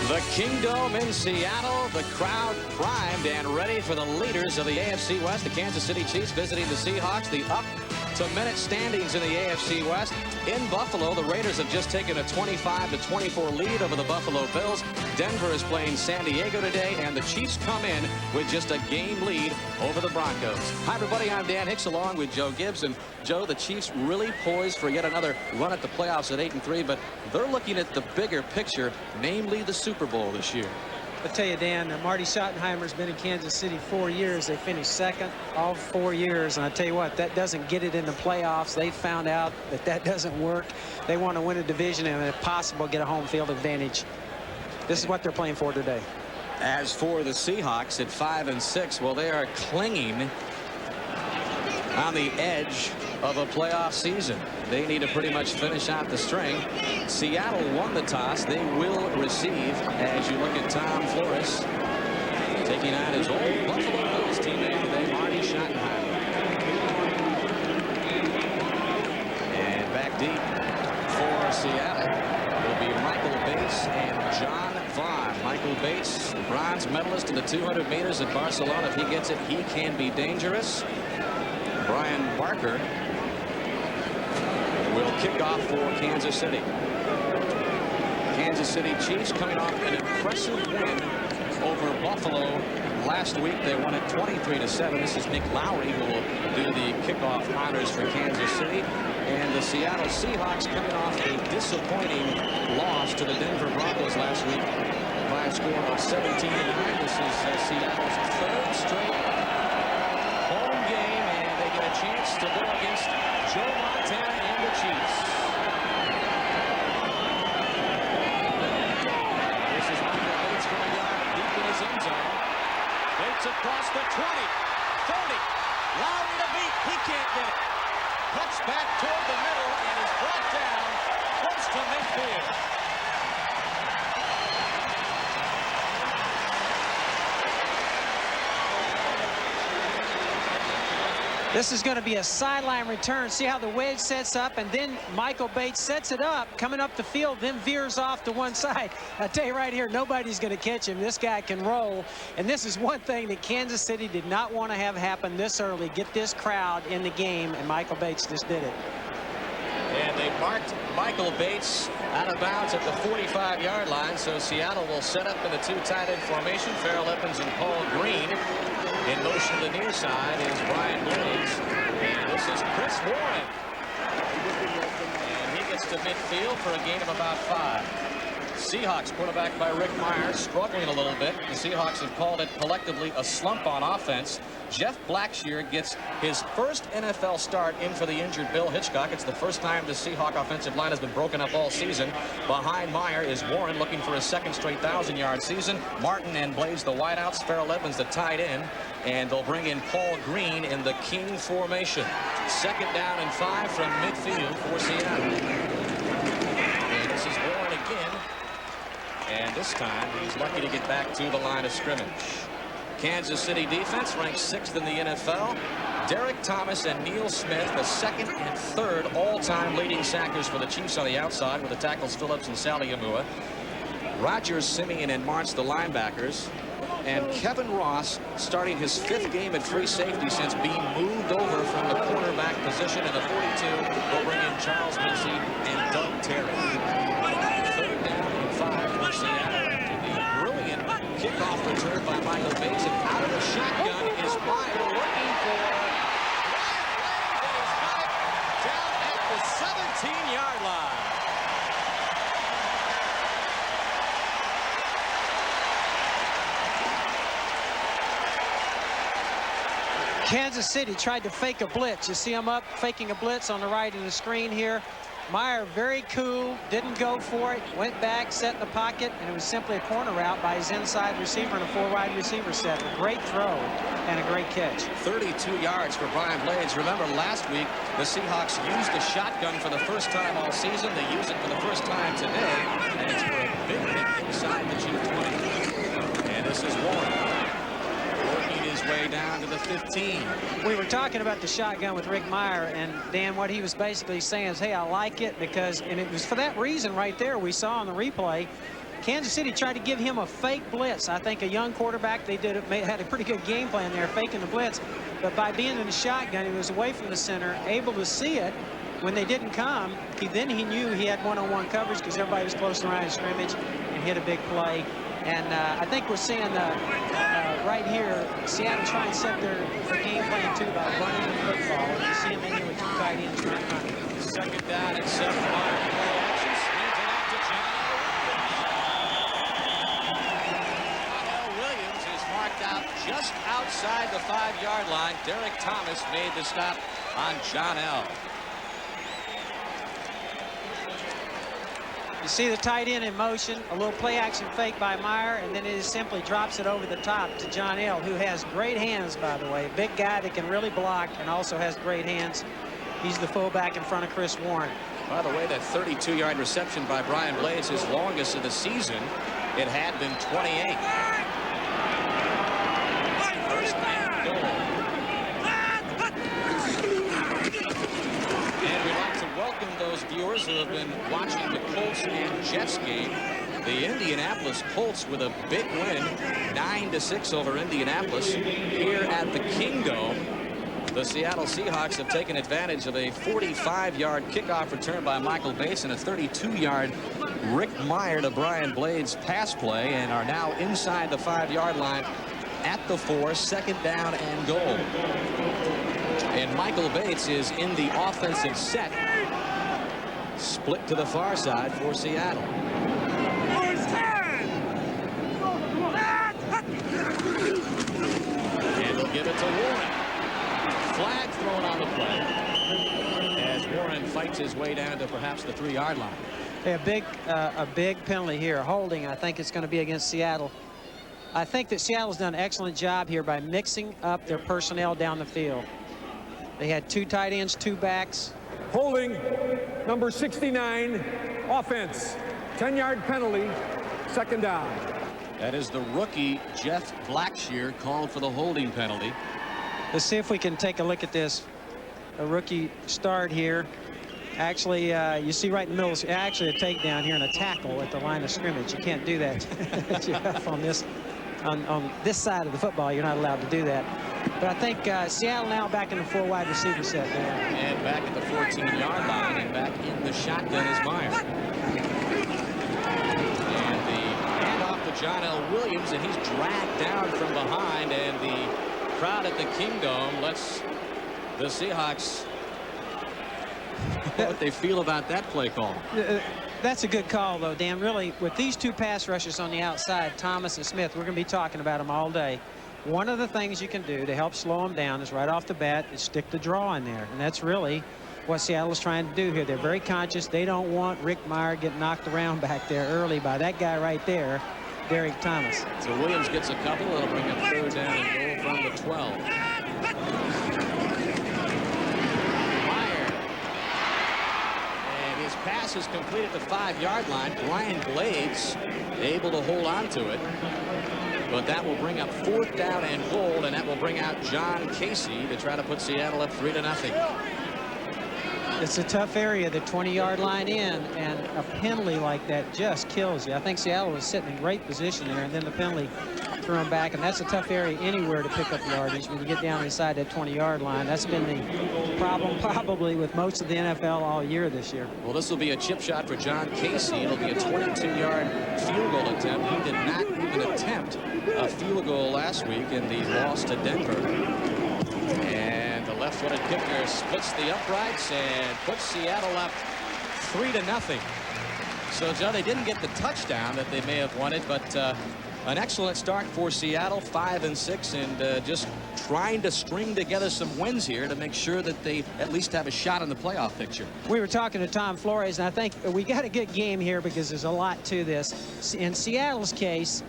The Kingdome in Seattle, the crowd primed and ready for the leaders of the AFC West. The Kansas City Chiefs visiting the Seahawks. The up-to-minute standings in the AFC West. In Buffalo, the Raiders have just taken a 25-24 lead over the Buffalo Bills. Denver is playing San Diego today, and the Chiefs come in with just a game lead over the Broncos. Hi, everybody. I'm Dan Hicks along with Joe Gibbs. And Joe, the Chiefs really poised for yet another run at the playoffs at 8-3, but they're looking at the bigger picture, namely the Super Bowl this year. I'll tell you, Dan, Marty Schottenheimer's been in Kansas City 4 years. They finished second all 4 years. And I tell you what, that doesn't get it in the playoffs. They found out that that doesn't work. They want to win a division and, if possible, get a home field advantage. This is what they're playing for today. As for the Seahawks at 5-6, well, they are clinging on the edge of a playoff season. They need to pretty much finish out the string. Seattle won the toss. They will receive, as you look at Tom Flores taking on his old Buffalo Bills teammate today, Marty Schottenheimer. And back deep for Seattle will be Michael Bates and John Vaughn. Michael Bates, bronze medalist in the 200 meters at Barcelona. If he gets it, he can be dangerous. Brian Barker will kick off for Kansas City. Kansas City Chiefs coming off an impressive win over Buffalo last week. They won it 23-7. This is Nick Lowry who will do the kickoff honors for Kansas City. And the Seattle Seahawks coming off a disappointing loss to the Denver Broncos last week by a score of 17-9. This is Seattle's third straight home game, and they get a chance to go against Joe Montana and the Chiefs. This is Michael Bates from a yard deep in his end zone. Bates across the 20, 30. Lowry to beat. He can't get it. Cuts back toward the middle and is brought down close to midfield. This is going to be a sideline return. See how the wedge sets up, and then Michael Bates sets it up, coming up the field, then veers off to one side. I tell you right here, nobody's going to catch him. This guy can roll, and this is one thing that Kansas City did not want to have happen this early. Get this crowd in the game, and Michael Bates just did it. And they marked Michael Bates out of bounds at the 45-yard line, so Seattle will set up in the two tight end formation. Farrell Evans and Paul Green. In motion to the near side is Brian Blades. And this is Chris Warren. And he gets to midfield for a gain of about 5. Seahawks quarterback by Rick Meyer struggling a little bit. The Seahawks have called it collectively a slump on offense. Jeff Blackshear gets his first NFL start in for the injured Bill Hitchcock. It's the first time the Seahawk offensive line has been broken up all season. Behind Meyer is Warren looking for his second straight 1,000-yard season. Martin and Blades the wideouts. Farrell Evans the tight end. And they'll bring in Paul Green in the King formation. Second down and 5 from midfield for Seattle. And this is Warren again. And this time he's lucky to get back to the line of scrimmage. Kansas City defense ranked 6th in the NFL. Derek Thomas and Neil Smith, the second and third all-time leading sackers for the Chiefs on the outside, with the tackles Phillips and Saliamua. Rogers, Simeon, and Martz, the linebackers. And Kevin Ross starting his 5th game at free safety since being moved over from the cornerback position in the 42. They'll bring in Charles Mincy and Doug Terry. Third down and 5 for Seattle. The brilliant kickoff return by Michael Bates, and out of the shotgun is Meyer looking for Ryan Blades, and he's got it down at the 17-yard line. Kansas City tried to fake a blitz. You see him up faking a blitz on the right of the screen here. Meyer, very cool, didn't go for it, went back, set in the pocket, and it was simply a corner route by his inside receiver and a 4-wide receiver set. A great throw and a great catch. 32 yards for Brian Blades. Remember, last week, the Seahawks used the shotgun for the first time all season. They use it for the first time today, and it's for a big hit inside the Chief 20. And this is Warren. His way down to the 15. We were talking about the shotgun with Rick Meyer, and Dan, what he was basically saying is, hey, I like it because, and it was for that reason right there we saw on the replay, Kansas City tried to give him a fake blitz. I think a young quarterback, they had a pretty good game plan there, faking the blitz. But by being in the shotgun, he was away from the center, able to see it. When they didn't come, then he knew he had one-on-one coverage because everybody was close to the line of scrimmage and hit a big play. And I think we're seeing right here, Seattle try and set their game plan too by running the football. And you see him in here with 2 tight ends trying to run. Second down and 7. Action. Swings it out to John Williams is marked out just outside the 5-yard line. Derek Thomas made the stop on John L. You see the tight end in motion, a little play action fake by Meyer, and then it just simply drops it over the top to John L., who has great hands, by the way. Big guy that can really block and also has great hands. He's the fullback in front of Chris Warren. By the way, that 32-yard reception by Brian Blades, his longest of the season. It had been 28. First and goal. And we'd like to welcome those viewers who have been watching the Colts and Jets game. The Indianapolis Colts with a big win, 9-6 over Indianapolis here at the Kingdome. The Seattle Seahawks have taken advantage of a 45-yard kickoff return by Michael Bates and a 32-yard Rick Meyer to Brian Blades pass play, and are now inside the 5-yard line at the 4, second down and goal. And Michael Bates is in the offensive set, split to the far side for Seattle. And he'll give it to Warren. Flag thrown on the play as Warren fights his way down to perhaps the 3-yard line. Hey, a big penalty here, holding. I think it's going to be against Seattle. I think that Seattle's done an excellent job here by mixing up their personnel down the field. They had 2 tight ends, 2 backs. Holding, number 69, offense, 10-yard penalty, second down. That is the rookie Jeff Blackshear called for the holding penalty. Let's see if we can take a look at this. A rookie start here. Actually, you see right in the middle, actually a takedown here and a tackle at the line of scrimmage. You can't do that, Jeff, on this side of the football. You're not allowed to do that. But I think Seattle now back in the 4 wide receiver set there. And back at the 14-yard line and back in the shotgun is Meyer. And the handoff to John L. Williams, and he's dragged down from behind, and the crowd at the Kingdome lets the Seahawks what they feel about that play call. That's a good call, though, Dan. Really, with these 2 pass rushers on the outside, Thomas and Smith, we're going to be talking about them all day. One of the things you can do to help slow them down is right off the bat is stick the draw in there. And that's really what Seattle is trying to do here. They're very conscious. They don't want Rick Meyer getting knocked around back there early by that guy right there, Derek Thomas. So Williams gets a couple. It'll bring up 3rd down and goal from the 12. Pass is complete at the 5-yard line. Brian Blades able to hold on to it, but that will bring up 4th down and goal, and that will bring out John Casey to try to put Seattle up 3-0. It's a tough area, the 20-yard line in, and a penalty like that just kills you. I think Seattle was sitting in great position there, and then the penalty threw them back, and that's a tough area anywhere to pick up yardage when you get down inside that 20-yard line. That's been the problem probably with most of the NFL all year this year. Well, this will be a chip shot for John Casey. It'll be a 22-yard field goal attempt. He did not even attempt a field goal last week in the loss to Denver. And the left-footed kicker splits the uprights and puts Seattle up 3-0. So, Joe, they didn't get the touchdown that they may have wanted, but an excellent start for Seattle, 5-6, and just trying to string together some wins here to make sure that they at least have a shot in the playoff picture. We were talking to Tom Flores, and I think we got a good game here because there's a lot to this. In Seattle's case,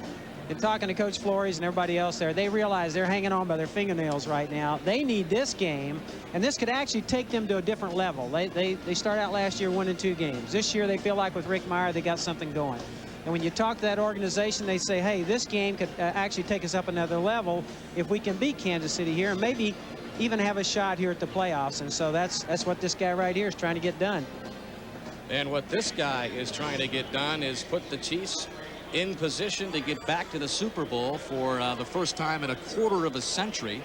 in talking to Coach Flores and everybody else there, they realize they're hanging on by their fingernails right now. They need this game, and this could actually take them to a different level. They started out last year winning 2 games. This year they feel like with Rick Meyer they got something going. And when you talk to that organization, they say, hey, this game could actually take us up another level if we can beat Kansas City here and maybe even have a shot here at the playoffs. And so that's what this guy right here is trying to get done. And what this guy is trying to get done is put the Chiefs in position to get back to the Super Bowl for the first time in a quarter of a century.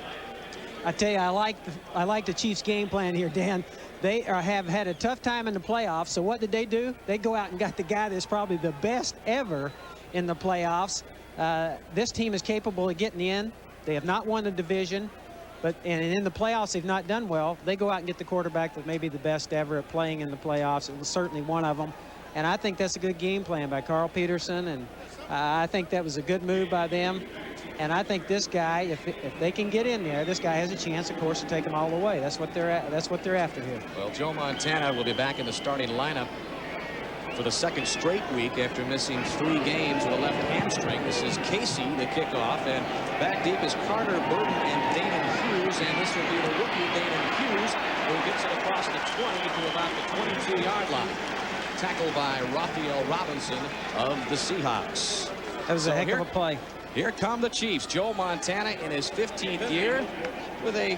I tell you, I like the Chiefs' game plan here, Dan. They have had a tough time in the playoffs, so what did they do? They go out and got the guy that's probably the best ever in the playoffs. This team is capable of getting in. They have not won the division, and in the playoffs they've not done well. They go out and get the quarterback that may be the best ever at playing in the playoffs. It was certainly one of them, and I think that's a good game plan by Carl Peterson, and I think that was a good move by them. And I think this guy, if they can get in there, this guy has a chance, of course, to take them all the way. That's what they're after here. Well, Joe Montana will be back in the starting lineup for the second straight week after missing 3 games with a left hamstring. This is Casey, the kickoff, and back deep is Carter Burton and Danon Hughes, and this will be the rookie Danon Hughes who gets it across the 20 to about the 22-yard line. Tackled by Raphael Robinson of the Seahawks. That was a heck of a play. Here come the Chiefs. Joe Montana in his 15th year with a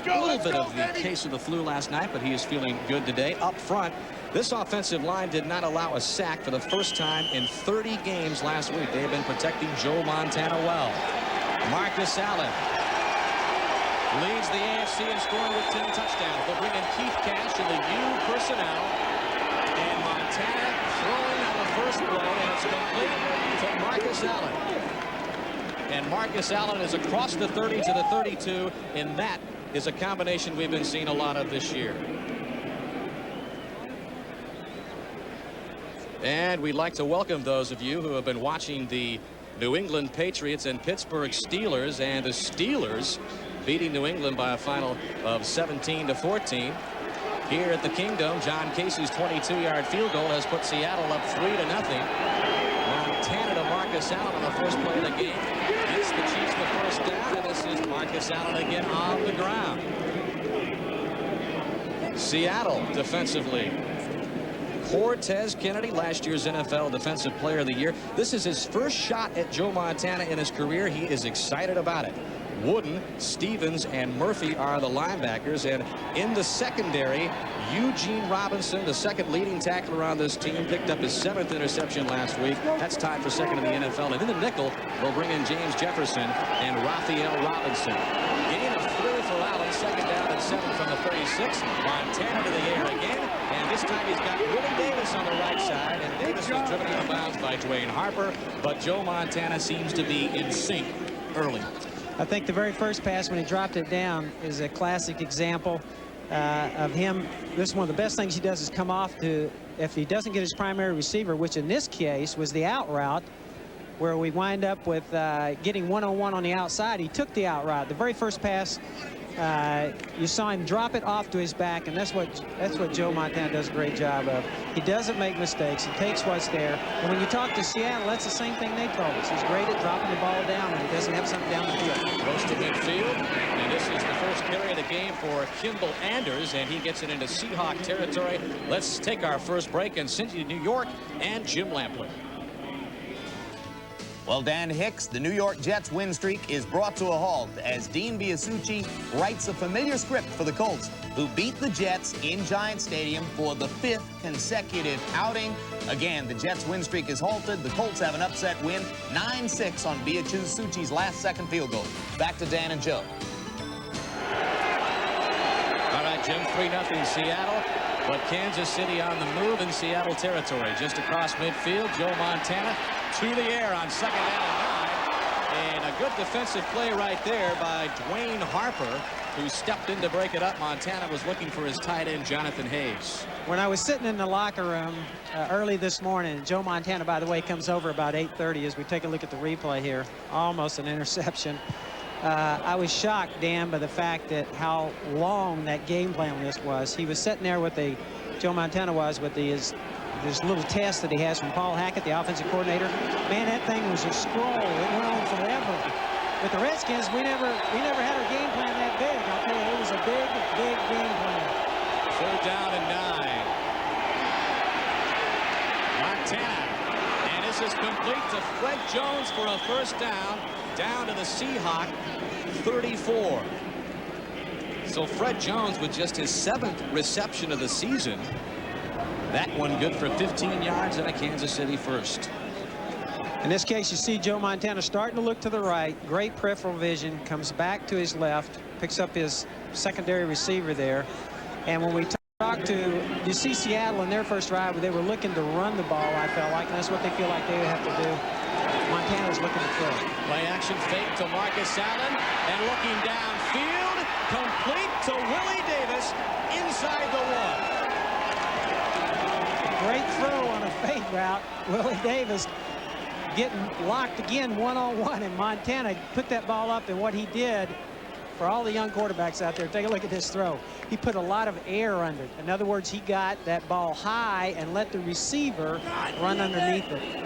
little bit of the case of the flu last night, but he is feeling good today. Up front, this offensive line did not allow a sack for the first time in 30 games last week. They have been protecting Joe Montana well. Marcus Allen leads the AFC in scoring with 10 touchdowns. They'll bring in Keith Cash in the U personnel. And Montana throwing on the first play, and it's complete to Marcus Allen. And Marcus Allen is across the 30 to the 32, and that is a combination we've been seeing a lot of this year. And we'd like to welcome those of you who have been watching the New England Patriots and Pittsburgh Steelers, and the Steelers beating New England by a final of 17-14. Here at the Kingdom, John Casey's 22-yard field goal has put Seattle up 3-0. Montana to Marcus Allen on the first play of the game. Gets the Chiefs the first down, and this is Marcus Allen again on the ground. Seattle defensively. Cortez Kennedy, last year's NFL Defensive Player of the Year. This is his first shot at Joe Montana in his career. He is excited about it. Wooden, Stevens, and Murphy are the linebackers. And in the secondary, Eugene Robinson, the second leading tackler on this team, picked up his 7th interception last week. That's tied for second in the NFL. And in the nickel, they'll bring in James Jefferson and Raphael Robinson. Gain of 3 for Allen, second down and 7 from the 36. Montana to the air again. And this time he's got Willie Davis on the right side. And Davis was driven out of bounds by Dwayne Harper. But Joe Montana seems to be in sync early. I think the very first pass when he dropped it down is a classic example of him. This is one of the best things he does is come off to, if he doesn't get his primary receiver, which in this case was the out route, where we wind up with getting one-on-one on the outside. He took the out route. The very first pass, you saw him drop it off to his back, and that's what Joe Montana does a great job of. He doesn't make mistakes. He takes what's there. And when you talk to Seattle, that's the same thing they told us. He's great at dropping the ball down when he doesn't have something down the field. Goes to midfield, and this is the first carry of the game for Kimball Anders, and he gets it into Seahawk territory. Let's take our first break in Cincy, New York, and Jim Lampley. Well, Dan Hicks, the New York Jets win streak is brought to a halt as Dean Biasucci writes a familiar script for the Colts, who beat the Jets in Giant Stadium for the 5th consecutive outing. Again, the Jets win streak is halted. The Colts have an upset win, 9-6 on Biasucci's last-second field goal. Back to Dan and Joe. All right, Jim, 3-0 Seattle. But Kansas City on the move in Seattle territory. Just across midfield, Joe Montana to the air on second down and 9. And a good defensive play right there by Dwayne Harper, who stepped in to break it up. Montana was looking for his tight end, Jonathan Hayes. When I was sitting in the locker room early this morning, Joe Montana, by the way, comes over about 8:30 as we take a look at the replay here. Almost an interception. I was shocked, Dan, by the fact that how long that game plan list was. He was sitting there with Joe Montana was with his little test that he has from Paul Hackett, the offensive coordinator. Man, that thing was a scroll. It went on forever. With the Redskins, we never had a game plan that big. I'll tell you, it was a big, big game plan. 4th down and 9. Montana. And this is complete to Fred Jones for a first down to the Seahawk 34. So Fred Jones with just his 7th reception of the season. That one good for 15 yards and a Kansas City first. In this case, you see Joe Montana starting to look to the right. Great peripheral vision. Comes back to his left. Picks up his secondary receiver there. And when we talk to, you see Seattle in their first drive, they were looking to run the ball, I felt like. And that's what they feel like they have to do. Montana's looking to throw. Play action fake to Marcus Allen. And looking downfield, complete to Willie Davis inside the one. Great throw on a fade route. Willie Davis getting locked again one-on-one, and Montana put that ball up, and what he did, for all the young quarterbacks out there, take a look at this throw. He put a lot of air under it. In other words, he got that ball high and let the receiver run underneath it.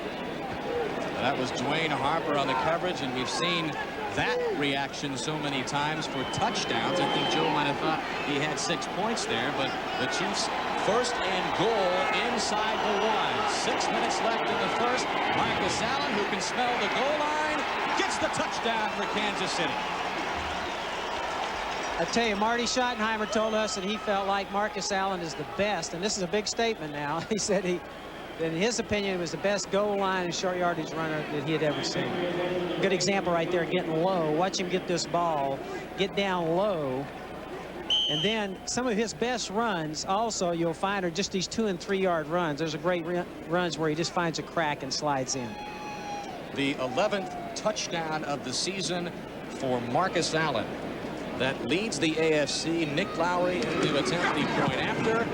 That was Dwayne Harper on the coverage, and we've seen that reaction so many times for touchdowns. I think Joe might have thought he had 6 points there, but the Chiefs first and goal inside the one. 6 minutes left in the first. Marcus Allen, who can smell the goal line, gets the touchdown for Kansas City. I tell you, Marty Schottenheimer told us that he felt like Marcus Allen is the best, and this is a big statement now. He said in his opinion, it was the best goal line and short yardage runner that he had ever seen. Good example right there, getting low. Watch him get this ball, get down low. And then some of his best runs also you'll find are just these 2- and 3-yard runs. There's a great runs where he just finds a crack and slides in. The 11th touchdown of the season for Marcus Allen. That leads the AFC. Nick Lowry into attempt the point after.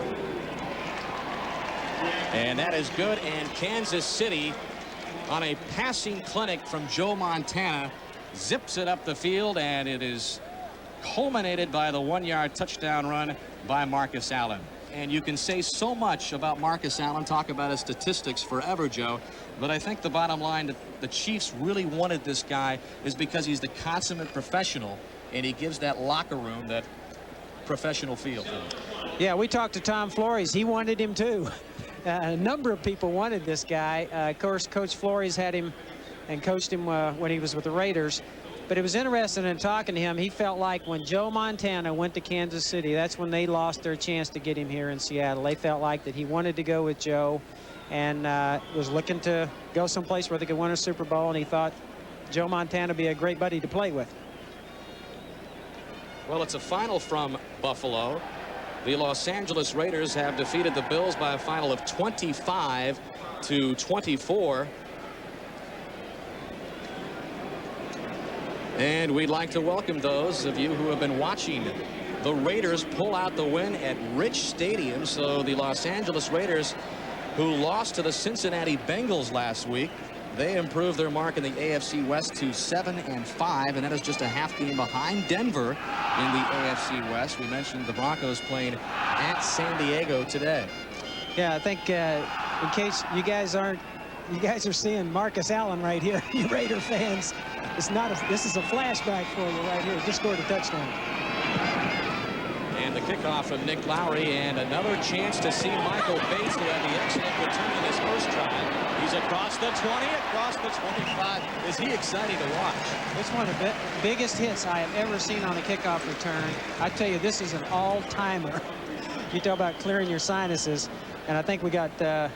And that is good. And Kansas City, on a passing clinic from Joe Montana, zips it up the field, and it is culminated by the 1-yard touchdown run by Marcus Allen. And you can say so much about Marcus Allen, talk about his statistics forever, Joe, but I think the bottom line that the Chiefs really wanted this guy is because he's the consummate professional, and he gives that locker room that professional feel to him. Yeah, we talked to Tom Flores. He wanted him too. A number of people wanted this guy. Of course, Coach Flores had him and coached him when he was with the Raiders. But it was interesting in talking to him. He felt like when Joe Montana went to Kansas City, that's when they lost their chance to get him here in Seattle. They felt like that he wanted to go with Joe and was looking to go someplace where they could win a Super Bowl, and he thought Joe Montana would be a great buddy to play with. Well, it's a final from Buffalo. The Los Angeles Raiders have defeated the Bills by a final of 25-24. And we'd like to welcome those of you who have been watching the Raiders pull out the win at Rich Stadium. So the Los Angeles Raiders, who lost to the Cincinnati Bengals last week, they improved their mark in the AFC West to 7-5, and that is just a half game behind Denver in the AFC West. We mentioned the Broncos playing at San Diego today. Yeah, I think in case you guys are seeing Marcus Allen right here, you Raider fans. This is a flashback for you right here. Just scored a touchdown. And the kickoff from Nick Lowry, and another chance to see Michael Bates, who had the excellent return in his first drive. He's across the 20, across the 25. Is he exciting to watch? It's one of the biggest hits I have ever seen on a kickoff return. I tell you, this is an all-timer. You talk about clearing your sinuses, and I think we got the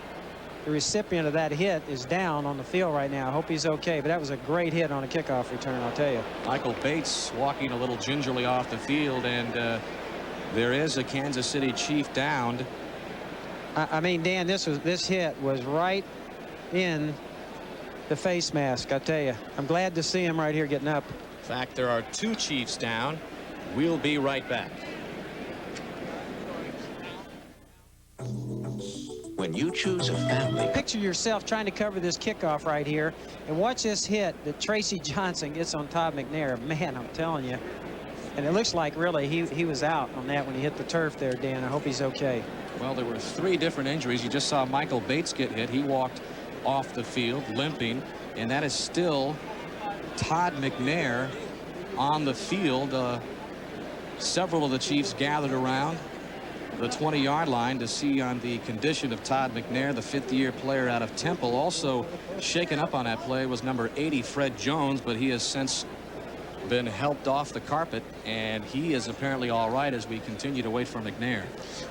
recipient of that hit is down on the field right now. I hope he's okay, but that was a great hit on a kickoff return, I'll tell you. Michael Bates walking a little gingerly off the field, and there is a Kansas City Chief downed. I mean, Dan, this hit was right in the face mask, I tell you. I'm glad to see him right here getting up. In fact, there are 2 Chiefs down. We'll be right back. When you choose a family. Picture yourself trying to cover this kickoff right here, and watch this hit that Tracy Johnson gets on Todd McNair. Man, I'm telling you. And it looks like really he was out on that when he hit the turf there, Dan. I hope he's okay. Well, there were 3 different injuries. You just saw Michael Bates get hit. He walked off the field limping, and that is still Todd McNair on the field. Several of the Chiefs gathered around the 20-yard line to see on the condition of Todd McNair, the 5th-year player out of Temple. Also shaken up on that play was number 80, Fred Jones, but he has since been helped off the carpet, and he is apparently all right as we continue to wait for McNair.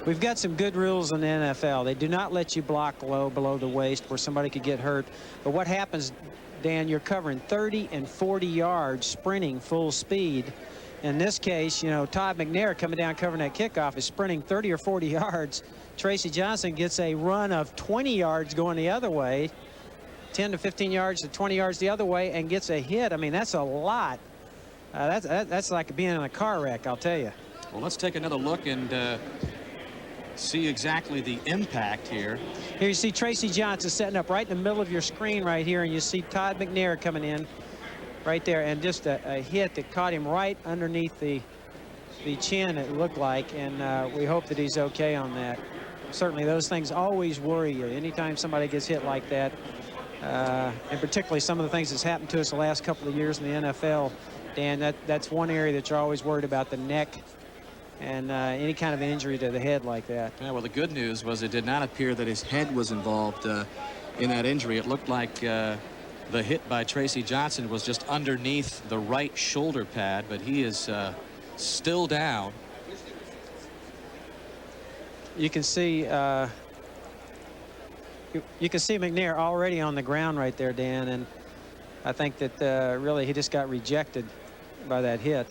We've got some good rules in the NFL. They do not let you block low below the waist where somebody could get hurt. But what happens Dan, you're covering 30 and 40 yards sprinting full speed. In this case, you know, Todd McNair coming down covering that kickoff is sprinting 30 or 40 yards. Tracy Johnson gets a run of 20 yards going the other way, 10 to 15 yards to 20 yards the other way, and gets a hit. I mean, that's a lot. That's like being in a car wreck, I'll tell you. Well, let's take another look and see exactly the impact here. Here you see Tracy Johnson setting up right in the middle of your screen right here, and you see Todd McNair coming in right there, and just a hit that caught him right underneath the chin, it looked like, and we hope that he's okay on that. Certainly those things always worry you anytime somebody gets hit like that, and particularly some of the things that's happened to us the last couple of years in the NFL. Dan, that's one area that you're always worried about, the neck and any kind of injury to the head like that. Yeah, well, the good news was it did not appear that his head was involved in that injury. It looked like the hit by Tracy Johnson was just underneath the right shoulder pad, but he is still down. You can see you can see McNair already on the ground right there, Dan, and I think that really he just got rejected by that hit.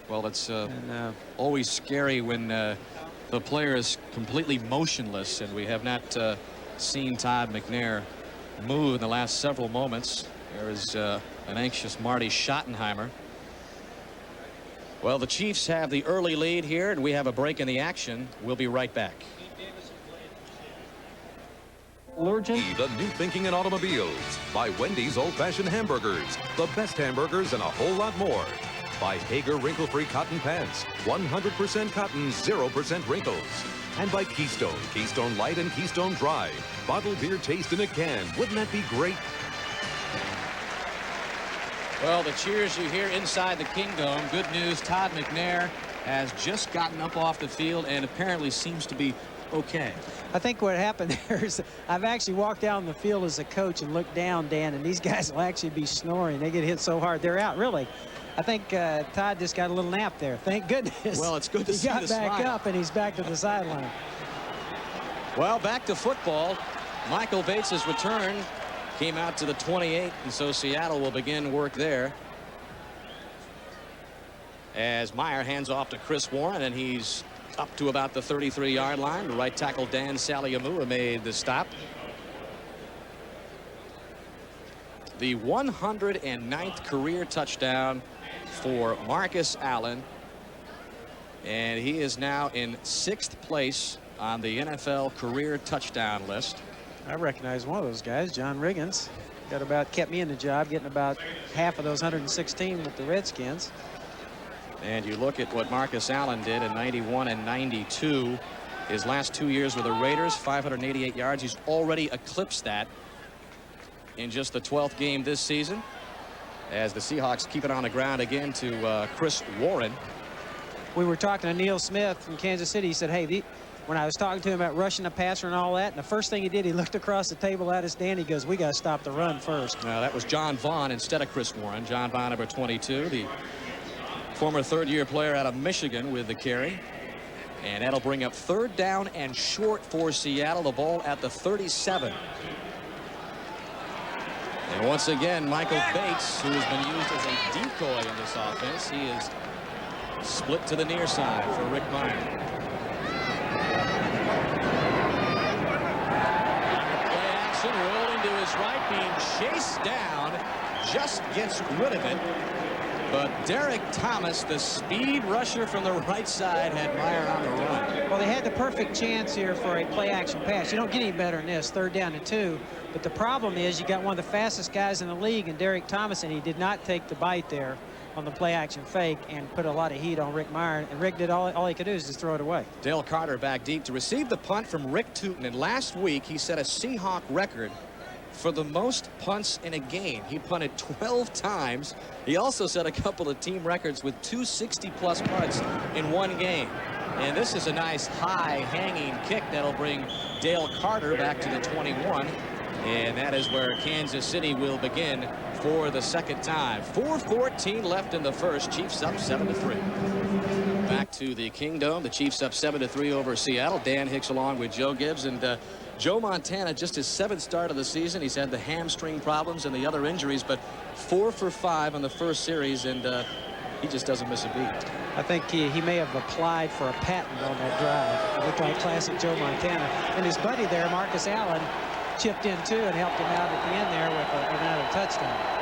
Well, it's always scary when the player is completely motionless, and we have not seen Todd McNair move in the last several moments. There is an anxious Marty Schottenheimer. Well, the Chiefs have the early lead here, and we have a break in the action. We'll be right back. The new thinking in automobiles. By Wendy's old-fashioned hamburgers. The best hamburgers and a whole lot more. By Hager wrinkle-free cotton pants. 100% cotton, 0% wrinkles. And by Keystone. Keystone Light and Keystone Dry. Bottled beer taste in a can. Wouldn't that be great? Well, the cheers you hear inside the Kingdome. Good news, Todd McNair has just gotten up off the field and apparently seems to be okay. I think what happened there is I've actually walked down the field as a coach and looked down, Dan, and these guys will actually be snoring. They get hit so hard. They're out, really. I think Todd just got a little nap there. Thank goodness. Well, it's good to see the smile. He got back up, and he's back to the sideline. Well, back to football. Michael Bates's return came out to the 28, and so Seattle will begin work there. As Meyer hands off to Chris Warren, and he's up to about the 33-yard line. The right tackle Dan Saliamua made the stop. The 109th career touchdown for Marcus Allen, and he is now in 6th place on the NFL career touchdown list. I recognize one of those guys, John Riggins. Kept me in the job, getting about half of those 116 with the Redskins. And you look at what Marcus Allen did in 91 and 92. His last 2 years with the Raiders, 588 yards. He's already eclipsed that in just the 12th game this season, as the Seahawks keep it on the ground again to Chris Warren. We were talking to Neil Smith from Kansas City. He said, hey, when I was talking to him about rushing the passer and all that, and the first thing he did, he looked across the table at us, Dan. He goes, we got to stop the run first. Now, that was John Vaughn instead of Chris Warren. John Vaughn, number 22, the former third-year player out of Michigan, with the carry. And that'll bring up 3rd down and short for Seattle. The ball at the 37. And once again, Michael Bates, who has been used as a decoy in this offense, he is split to the near side for Rick Meyer. Play action, rolling to his right, being chased down, just gets rid of it. But Derek Thomas, the speed rusher from the right side, had Meyer on the run. Well, they had the perfect chance here for a play-action pass. You don't get any better than this, 3rd down and 2. But the problem is you got one of the fastest guys in the league in Derek Thomas, and he did not take the bite there on the play-action fake and put a lot of heat on Rick Meyer. And Rick did all he could do is just throw it away. Dale Carter back deep to receive the punt from Rick Tootin. And last week he set a Seahawk record for the most punts in a game. He punted 12 times. He also set a couple of team records with 260-plus punts in one game. And this is a nice high hanging kick that'll bring Dale Carter back to the 21. And that is where Kansas City will begin for the second time. 4:14 left in the first. Chiefs up 7-3. Back to the Kingdome. The Chiefs up 7-3 over Seattle. Dan Hicks along with Joe Gibbs. And Joe Montana, just his 7th start of the season. He's had the hamstring problems and the other injuries, but 4 for 5 on the first series, and he just doesn't miss a beat. I think he may have applied for a patent on that drive. It looked like classic Joe Montana. And his buddy there, Marcus Allen, chipped in too and helped him out at the end there with another touchdown.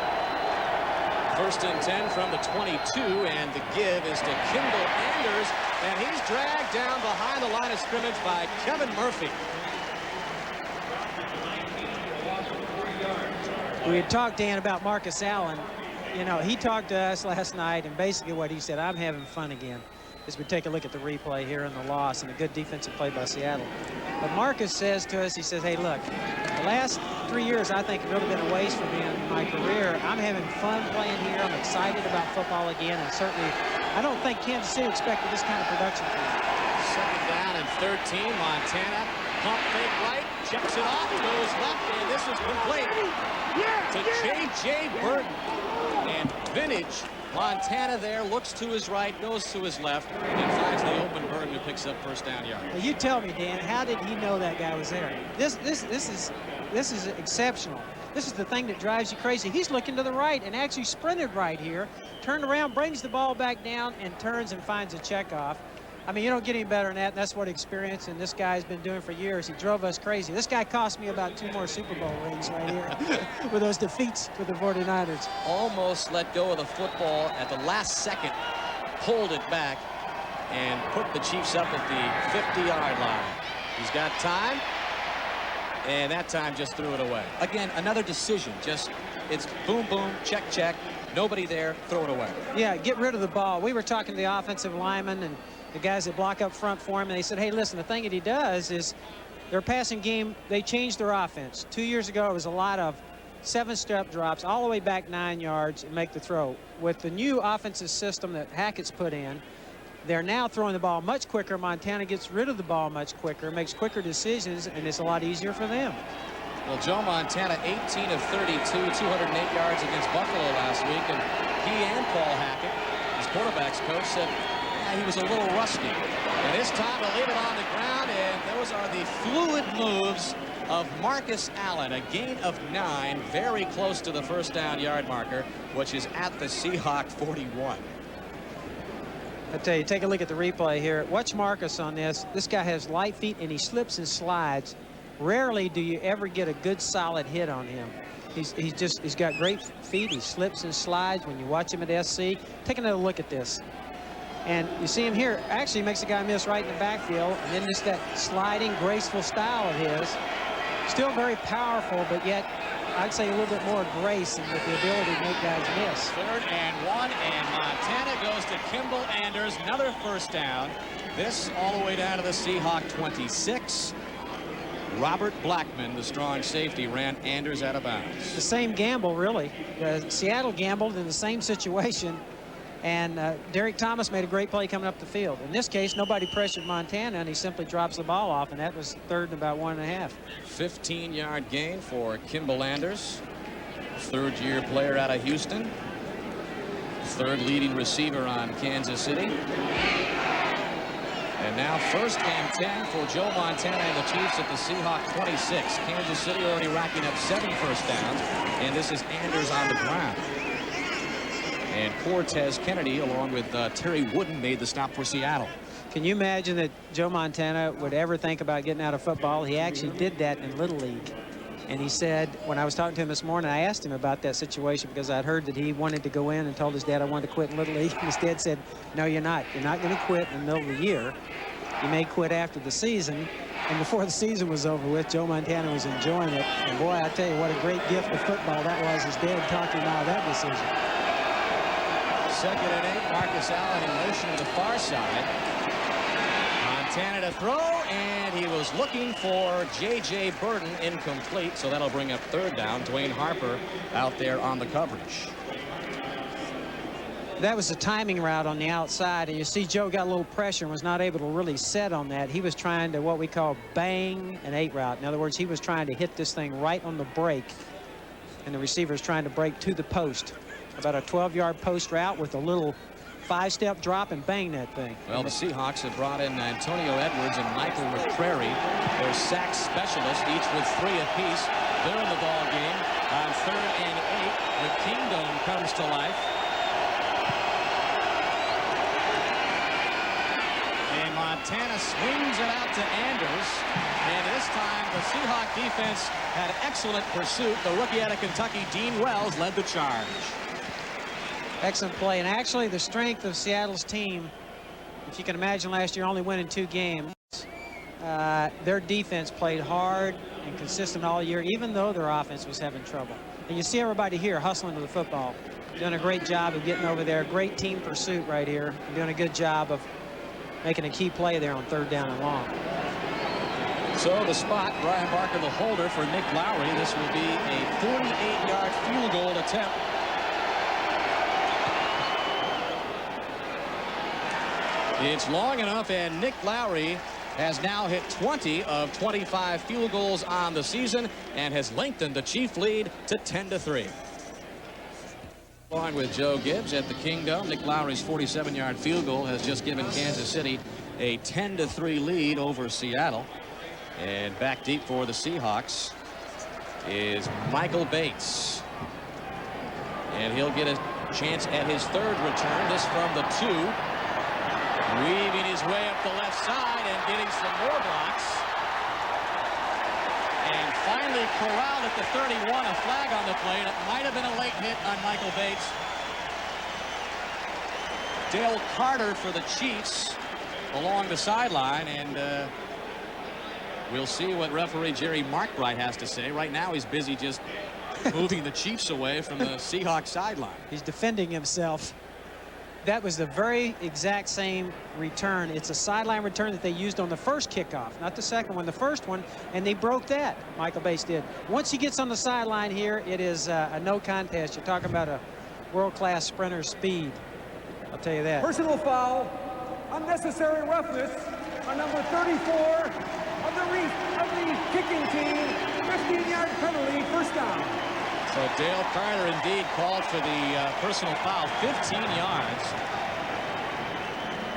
1st and 10 from the 22, and the give is to Kimball Anders, and he's dragged down behind the line of scrimmage by Kevin Murphy. We had talked, Dan, about Marcus Allen. You know, he talked to us last night, and basically what he said, I'm having fun again, as we take a look at the replay here in the loss and a good defensive play by Seattle. But Marcus says to us, he says, hey, look, the last 3 years, I think, have really been a waste for me in my career. I'm having fun playing here. I'm excited about football again, and certainly, I don't think Kansas City expected this kind of production from him. 2nd down and 13, Montana, pump fake right, checks it off, goes left, and this is complete to J.J. Burton. And vintage Montana there, looks to his right, goes to his left, and finds the open Burton who picks up 1st down yard. Well, you tell me, Dan, how did he know that guy was there? This is exceptional. This is the thing that drives you crazy. He's looking to the right and actually sprinted right here, turned around, brings the ball back down, and turns and finds a checkoff. I mean, you don't get any better than that, and that's what experience and this guy's been doing for years. He drove us crazy. This guy cost me about 2 more Super Bowl rings right here with those defeats with the 49ers. Almost let go of the football at the last second, pulled it back, and put the Chiefs up at the 50-yard line. He's got time, and that time just threw it away. Again, another decision. Just, it's boom, boom, check, check. Nobody there, throw it away. Yeah, get rid of the ball. We were talking to the offensive linemen and the guys that block up front for him, and they said, hey, listen, the thing that he does is their passing game, they changed their offense. 2 years ago, it was a lot of 7-step drops all the way back 9 yards and make the throw. With the new offensive system that Hackett's put in, they're now throwing the ball much quicker. Montana gets rid of the ball much quicker, makes quicker decisions, and it's a lot easier for them. Well, Joe Montana, 18 of 32, 208 yards against Buffalo last week, and he and Paul Hackett, his quarterback's coach, said he was a little rusty. And this time to leave it on the ground, and those are the fluid moves of Marcus Allen. A gain of 9, very close to the 1st down yard marker, which is at the Seahawk 41. I tell you, take a look at the replay here. Watch Marcus on this. This guy has light feet, and he slips and slides. Rarely do you ever get a good solid hit on him. He's got great feet. He slips and slides when you watch him at SC. Take another look at this. And you see him here, actually makes the guy miss right in the backfield. And then just that sliding, graceful style of his. Still very powerful, but yet I'd say a little bit more grace and with the ability to make guys miss. 3rd and 1, and Montana goes to Kimball Anders. Another 1st down. This all the way down to the Seahawk 26. Robert Blackman, the strong safety, ran Anders out of bounds. The same gamble, really. Seattle gambled in the same situation. And Derek Thomas made a great play coming up the field. In this case, nobody pressured Montana, and he simply drops the ball off, and that was 3rd and about 1.5. 15-yard gain for Kimball Anders, 3rd-year player out of Houston, 3rd leading receiver on Kansas City. And now 1st and 10 for Joe Montana and the Chiefs at the Seahawk 26. Kansas City already racking up 7 first downs, and this is Anders on the ground. And Cortez Kennedy, along with Terry Wooden, made the stop for Seattle. Can you imagine that Joe Montana would ever think about getting out of football? He actually did that in Little League. And he said, when I was talking to him this morning, I asked him about that situation because I'd heard that he wanted to go in and told his dad I wanted to quit in Little League. And his dad said, no, you're not. You're not going to quit in the middle of the year. You may quit after the season. And before the season was over with, Joe Montana was enjoying it. And boy, I tell you what a great gift of football that was. His dad talking about that decision. 2nd and 8, Marcus Allen in motion to the far side. Montana to throw, and he was looking for J.J. Burton, incomplete, so that'll bring up 3rd down. Dwayne Harper out there on the coverage. That was a timing route on the outside, and you see Joe got a little pressure and was not able to really set on that. He was trying to what we call bang an 8 route. In other words, he was trying to hit this thing right on the break, and the receiver is trying to break to the post. About a 12-yard post route with a little 5-step drop and bang that thing. Well, the Seahawks have brought in Antonio Edwards and Michael McCrary, their sack specialists, each with 3 apiece. They're in the ball game on 3rd and 8. The Kingdom comes to life. And Montana swings it out to Anders. And this time, the Seahawk defense had excellent pursuit. The rookie out of Kentucky, Dean Wells, led the charge. Excellent play. And actually, the strength of Seattle's team, if you can imagine last year only winning 2 games, their defense played hard and consistent all year, even though their offense was having trouble. And you see everybody here hustling to the football, doing a great job of getting over there. Great team pursuit right here, doing a good job of making a key play there on 3rd down and long. So the spot, Brian Barker, the holder for Nick Lowry. This will be a 48-yard field goal attempt. It's long enough, and Nick Lowry has now hit 20 of 25 field goals on the season and has lengthened the Chief lead to 10-3. Along with Joe Gibbs at the Kingdom, Nick Lowry's 47-yard field goal has just given Kansas City a 10-3 lead over Seattle. And back deep for the Seahawks is Michael Bates. And he'll get a chance at his 3rd return, this from the 2. Weaving his way up the left side and getting some more blocks. And finally corralled at the 31, a flag on the play. And it might have been a late hit on Michael Bates. Dale Carter for the Chiefs along the sideline. And we'll see what referee Jerry Markbright has to say. Right now he's busy just moving the Chiefs away from the Seahawks sideline. He's defending himself. That was the very exact same return. It's a sideline return that they used on the first kickoff, not the second one, the first one, and they broke that. Michael Bates did. Once he gets on the sideline here, it is a no contest. You're talking about a world-class sprinter speed. I'll tell you that. Personal foul, unnecessary roughness on number 34 of the kicking team. 15-yard penalty, 1st down. So Dale Carter indeed called for the personal foul, 15 yards.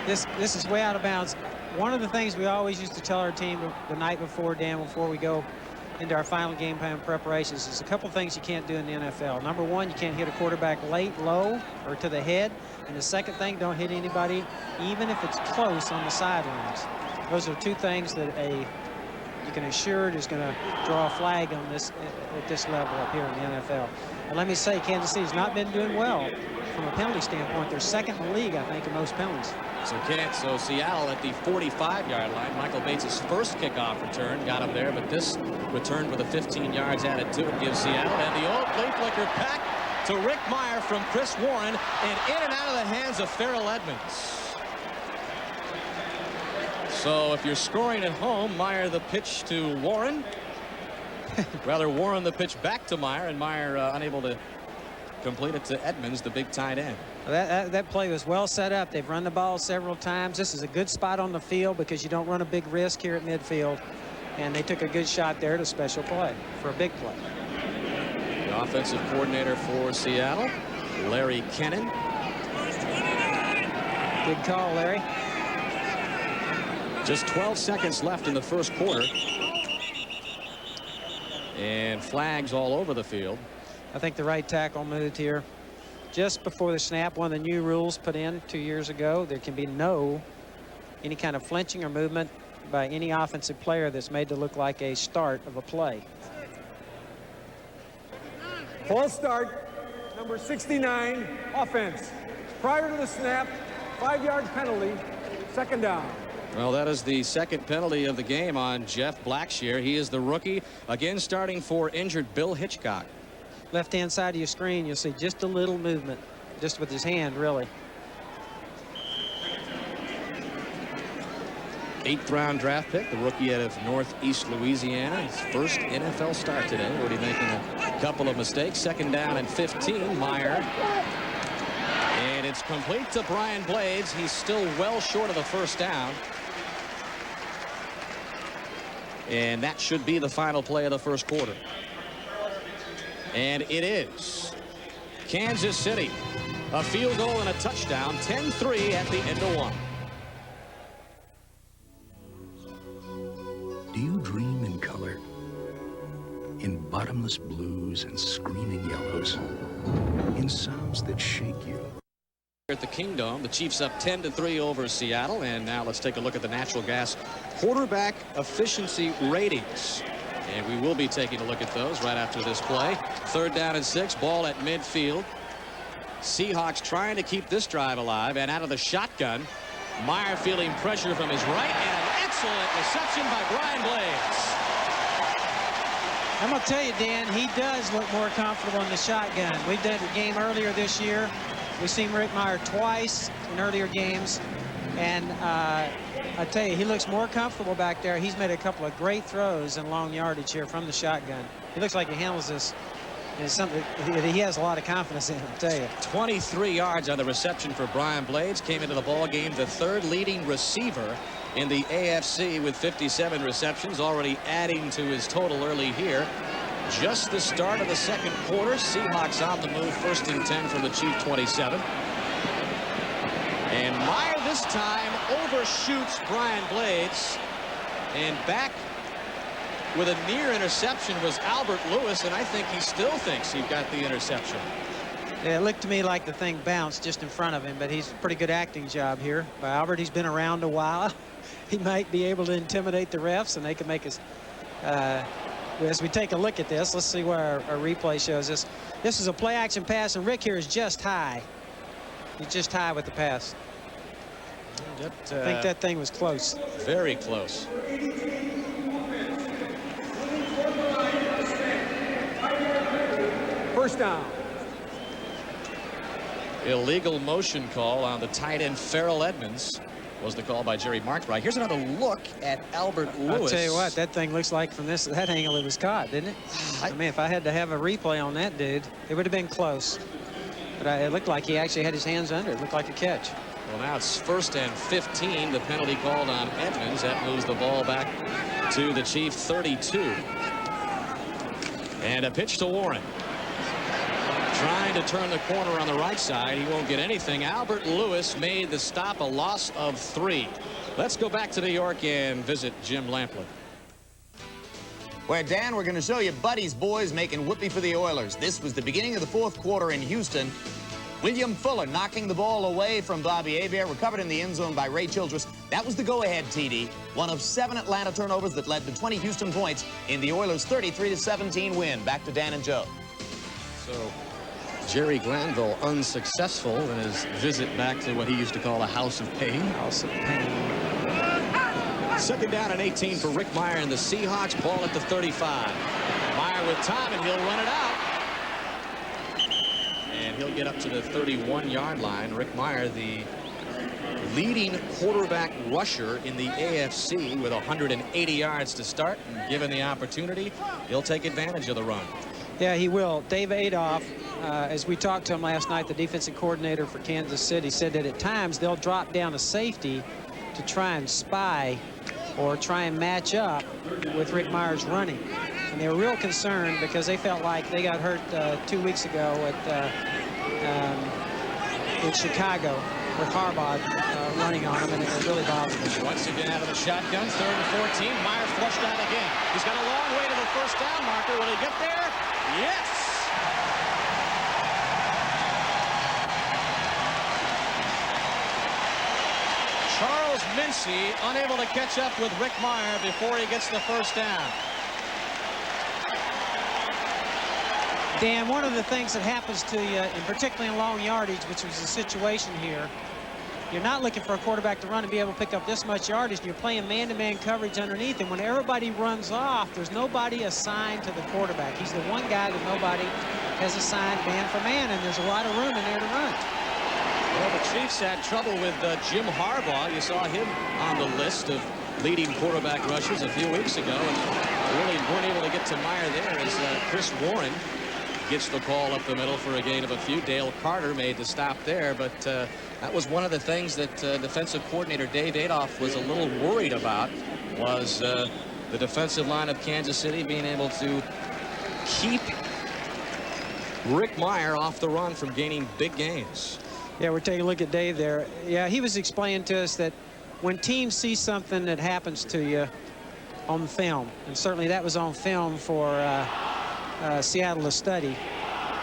This is way out of bounds. One of the things we always used to tell our team the night before, Dan, before we go into our final game plan preparations, is a couple things you can't do in the NFL. Number 1, you can't hit a quarterback late, low, or to the head. And the second thing, don't hit anybody, even if it's close, on the sidelines. Those are 2 things that you can assure is going to draw a flag on this at this level up here in the NFL. And let me say, Kansas City's not been doing well from a penalty standpoint. They're 2nd in the league, I think, in most penalties. So Seattle at the 45-yard line. Michael Bates' first kickoff return got him there, but this return with the 15 yards added to it gives Seattle. And the old flea flicker back to Rick Meyer from Chris Warren, and in and out of the hands of Farrell Edmonds. So if you're scoring at home, Meyer the pitch to Warren. Rather, Warren the pitch back to Meyer, and Meyer unable to complete it to Edmonds, the big tight end. That play was well set up. They've run the ball several times. This is a good spot on the field because you don't run a big risk here at midfield. And they took a good shot there to special play for a big play. The offensive coordinator for Seattle, Larry Kennan. Good call, Larry. Just 12 seconds left in the first quarter. And flags all over the field. I think the right tackle moved here just before the snap. One of the new rules put in 2 years ago, there can be any kind of flinching or movement by any offensive player that's made to look like a start of a play. False start, number 69, offense. Prior to the snap, 5-yard penalty, 2nd down. Well, that is the 2nd penalty of the game on Jeff Blackshear. He is the rookie, again starting for injured Bill Hitchcock. Left-hand side of your screen, you'll see just a little movement, just with his hand, really. 8th-round draft pick, the rookie out of Northeast Louisiana. His first NFL start today. Already making a couple of mistakes. 2nd down and 15. Meyer. And it's complete to Brian Blades. He's still well short of the 1st down. And that should be the final play of the first quarter. And it is. Kansas City A field goal and a touchdown, 10-3 at the end of one. Do you dream in color? In bottomless blues and screaming yellows? In sounds that shake you? At the Kingdome, the Chiefs up 10-3 over Seattle. And now let's take a look at the natural gas quarterback efficiency ratings. And we will be taking a look at those right after this play. 3rd down and 6, ball at midfield. Seahawks trying to keep this drive alive, and out of the shotgun, Meyer feeling pressure from his right, and an excellent reception by Brian Blades. I'm going to tell you, Dan, he does look more comfortable in the shotgun. We did a game earlier this year. We've seen Rick Meyer twice in earlier games, and I tell you, he looks more comfortable back there. He's made a couple of great throws in long yardage here from the shotgun. He looks like he handles this. It's something he has a lot of confidence in, I'll tell you. 23 yards on the reception for Brian Blades. Came into the ball game the 3rd leading receiver in the AFC with 57 receptions, already adding to his total early here. Just the start of the 2nd quarter. Seahawks on the move, 1st and 10 from the Chief 27. And Meyer this time overshoots Brian Blades, and back with a near interception was Albert Lewis, and I think he still thinks he got the interception. Yeah, it looked to me like the thing bounced just in front of him, but he's a pretty good acting job here by Albert. He's been around a while. He might be able to intimidate the refs, and they can make us. As we take a look at this, let's see where our replay shows us. This is a play action pass, and Rick here is just high. He's just high with the pass. I think that thing was close. Very close. First down. Illegal motion call on the tight end Farrell Edmonds was the call by Jerry Markbright. Here's another look at Albert Lewis. I'll tell you what, that thing looks like from that angle it was caught, didn't it? I mean, if I had to have a replay on that dude, it would have been close. But it looked like he actually had his hands under it. It looked like a catch. Well, now it's 1st and 15. The penalty called on Edmonds. That moves the ball back to the Chief 32. And a pitch to Warren. Trying to turn the corner on the right side. He won't get anything. Albert Lewis made the stop, a loss of 3. Let's go back to New York and visit Jim Lampley. Where, Dan, we're going to show you Buddy's boys making whoopee for the Oilers. This was the beginning of the 4th quarter in Houston. William Fuller knocking the ball away from Bobby Hebert, recovered in the end zone by Ray Childress. That was the go-ahead TD. One of 7 Atlanta turnovers that led to 20 Houston points in the Oilers' 33-17 win. Back to Dan and Joe. So Jerry Glanville unsuccessful in his visit back to what he used to call a house of pain. House of pain. 2nd down and 18 for Rick Meyer and the Seahawks. Ball at the 35. Meyer with time, and he'll run it out. And he'll get up to the 31-yard line. Rick Meyer, the leading quarterback rusher in the AFC with 180 yards to start. And given the opportunity, he'll take advantage of the run. Yeah, he will. Dave Adolph, as we talked to him last night, the defensive coordinator for Kansas City, said that at times they'll drop down a safety to try and spy or try and match up with Rick Meyer's running. And they were real concerned because they felt like they got hurt 2 weeks ago in Chicago with Harbaugh running on them, and it really bothered them. Once again out of the shotgun, 3rd and 14. Meyer flushed out again. He's got a long way to the 1st down marker. Will he get there? Yes! Charles Mincy unable to catch up with Rick Meyer before he gets the 1st down. Dan, one of the things that happens to you, and particularly in long yardage, which was the situation here, you're not looking for a quarterback to run and be able to pick up this much yardage, and you're playing man-to-man coverage underneath, and when everybody runs off, there's nobody assigned to the quarterback. He's the one guy that nobody has assigned man for man, and there's a lot of room in there to run. Well, the Chiefs had trouble with Jim Harbaugh. You saw him on the list of leading quarterback rushers a few weeks ago, and really weren't able to get to Meyer there as Chris Warren gets the call up the middle for a gain of a few. Dale Carter made the stop there, but that was one of the things that defensive coordinator Dave Adolph was a little worried about, was the defensive line of Kansas City being able to keep Rick Meyer off the run from gaining big gains. Yeah, we're taking a look at Dave there. Yeah, he was explaining to us that when teams see something that happens to you on film, and certainly that was on film for Seattle to study,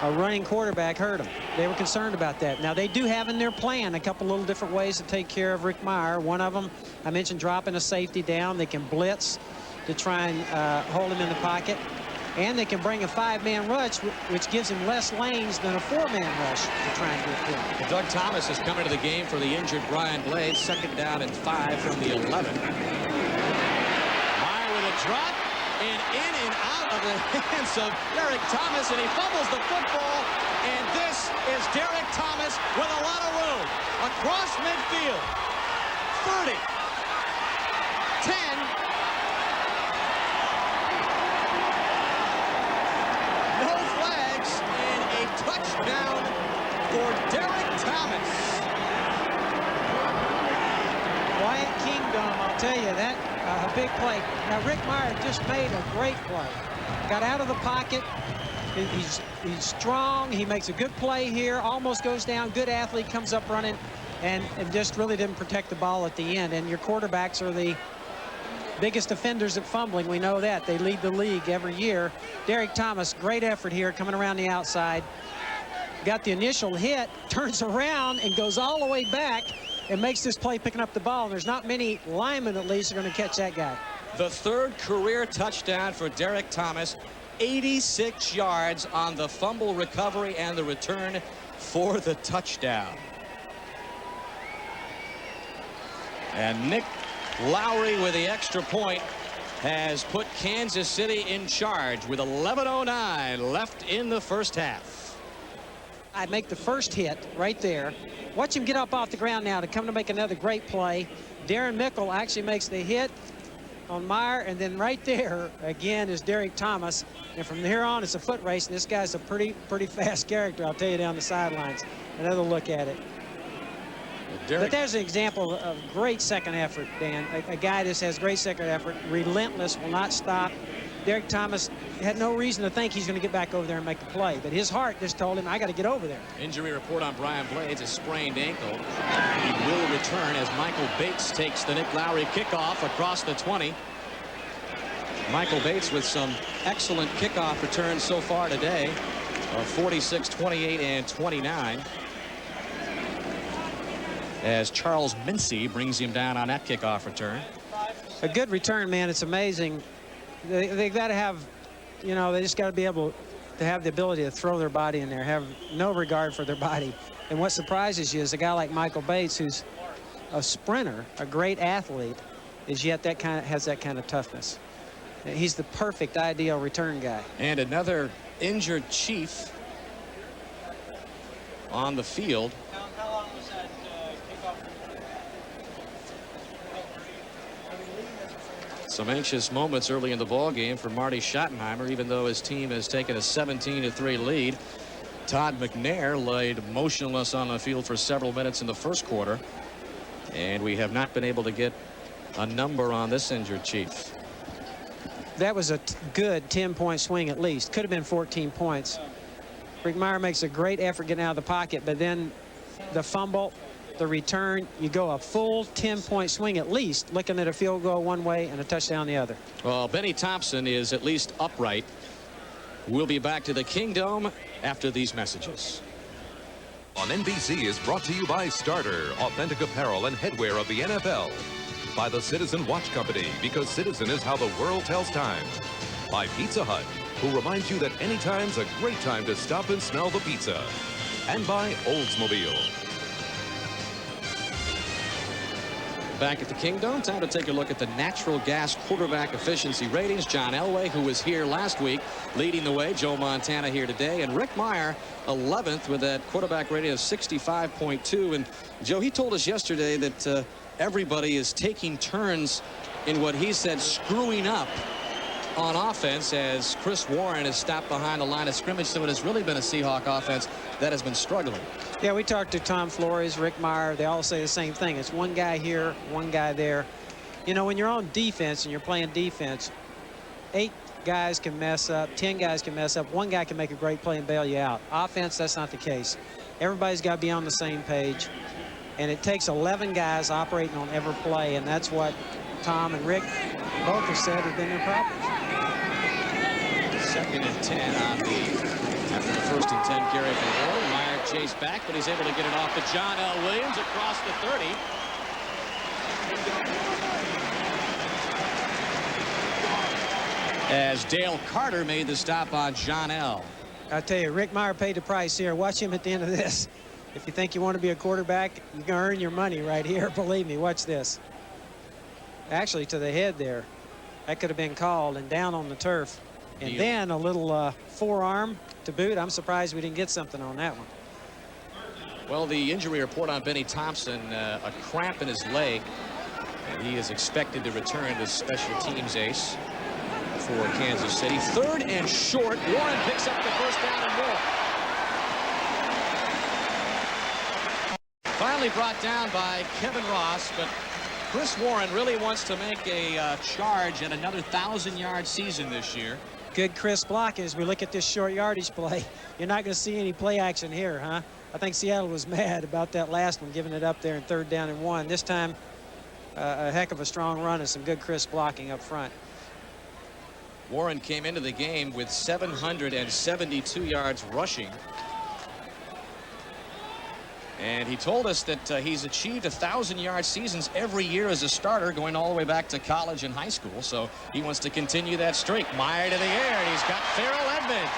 a running quarterback hurt them. They were concerned about that. Now, they do have in their plan a couple little different ways to take care of Rick Meyer. One of them, I mentioned dropping a safety down. They can blitz to try and hold him in the pocket. And they can bring a 5-man rush, which gives him less lanes than a 4-man rush to try and get through. Doug Thomas is coming to the game for the injured Brian Blades. 2nd down and 5 from the 11. Meyer with a drop and in and out of the hands of Derek Thomas, and he fumbles the football. And this is Derek Thomas with a lot of room across midfield. 30, 10. Touchdown for Derek Thomas. Quiet Kingdom, I'll tell you, that a big play. Now, Rick Meyer just made a great play. Got out of the pocket. He's strong. He makes a good play here. Almost goes down. Good athlete, comes up running, and just really didn't protect the ball at the end. And your quarterbacks are the biggest offenders at fumbling. We know that. They lead the league every year. Derek Thomas, great effort here, coming around the outside. Got the initial hit, turns around and goes all the way back and makes this play picking up the ball. And there's not many linemen, at least, are going to catch that guy. The 3rd career touchdown for Derek Thomas. 86 yards on the fumble recovery and the return for the touchdown. And Nick Lowry with the extra point has put Kansas City in charge with 11:09 left in the first half. I'd make the first hit right there. Watch him get up off the ground now to come to make another great play. Darren Mickle actually makes the hit on Meyer, and then right there again is Derek Thomas. And from here on, it's a foot race, and this guy's a pretty fast character, I'll tell you, down the sidelines. Another look at it. But there's an example of great second effort, Dan. A guy that has great second effort, relentless, will not stop. Derek Thomas had no reason to think he's going to get back over there and make the play, but his heart just told him, I got to get over there. Injury report on Brian Blades, a sprained ankle. He will return as Michael Bates takes the Nick Lowry kickoff across the 20. Michael Bates with some excellent kickoff returns so far today of 46, 28, and 29. As Charles Mincy brings him down on that kickoff return. A good return, man. It's amazing. They've got to have, you know, they just got to be able to have the ability to throw their body in there, have no regard for their body. And what surprises you is a guy like Michael Bates, who's a sprinter, a great athlete, is yet has that kind of toughness. He's the perfect, ideal return guy. And another injured Chief on the field. How long was that kickoff? Some anxious moments early in the ball game for Marty Schottenheimer, even though his team has taken a 17-3 lead. Todd McNair laid motionless on the field for several minutes in the first quarter, and we have not been able to get a number on this injured Chief. That was a good 10-point swing at least. Could have been 14 points. Rick Meyer makes a great effort getting out of the pocket, but then the fumble, the return, you go a full 10-point swing at least, looking at a field goal one way and a touchdown the other. Well, Benny Thompson is at least upright. We'll be back to the Kingdom after these messages. On NBC is brought to you by Starter, authentic apparel and headwear of the NFL. By the Citizen Watch Company, because Citizen is how the world tells time. By Pizza Hut, who reminds you that anytime's a great time to stop and smell the pizza. And by Oldsmobile. Back at the Kingdom, time to take a look at the natural gas quarterback efficiency ratings. John Elway, who was here last week, leading the way. Joe Montana here today. And Rick Meyer, 11th, with that quarterback rating of 65.2. And Joe, he told us yesterday that everybody is taking turns in what he said screwing up on offense, as Chris Warren has stopped behind the line of scrimmage. So it has really been a Seahawk offense that has been struggling. Yeah, we talked to Tom Flores, Rick Meyer. They all say the same thing. It's one guy here, one guy there. You know, when you're on defense and you're playing defense, 8 guys can mess up, 10 guys can mess up, one guy can make a great play and bail you out. Offense, that's not the case. Everybody's got to be on the same page, and it takes 11 guys operating on every play, and that's what Tom and Rick both have said have been their problems. 2nd and 10 on after the 1st and 10 carry for Warren. Meyer chased back, but he's able to get it off to John L. Williams across the 30. As Dale Carter made the stop on John L. I tell you, Rick Meyer paid the price here. Watch him at the end of this. If you think you want to be a quarterback, you're going to earn your money right here. Believe me, watch this. Actually, to the head there. That could have been called, and down on the turf. And then a little forearm to boot. I'm surprised we didn't get something on that one. Well, the injury report on Benny Thompson, a cramp in his leg. And he is expected to return as special teams ace for Kansas City. 3rd and short. Warren picks up the first down and more. Finally brought down by Kevin Ross, but Chris Warren really wants to make a charge at another 1,000-yard season this year. Good crisp block as we look at this short yardage play. You're not going to see any play action here, huh? I think Seattle was mad about that last one, giving it up there in 3rd down and 1. This time, a heck of a strong run and some good crisp blocking up front. Warren came into the game with 772 yards rushing. And he told us that he's achieved 1,000-yard seasons every year as a starter, going all the way back to college and high school. So he wants to continue that streak. Meyer to the air, and he's got Farrell Edmonds.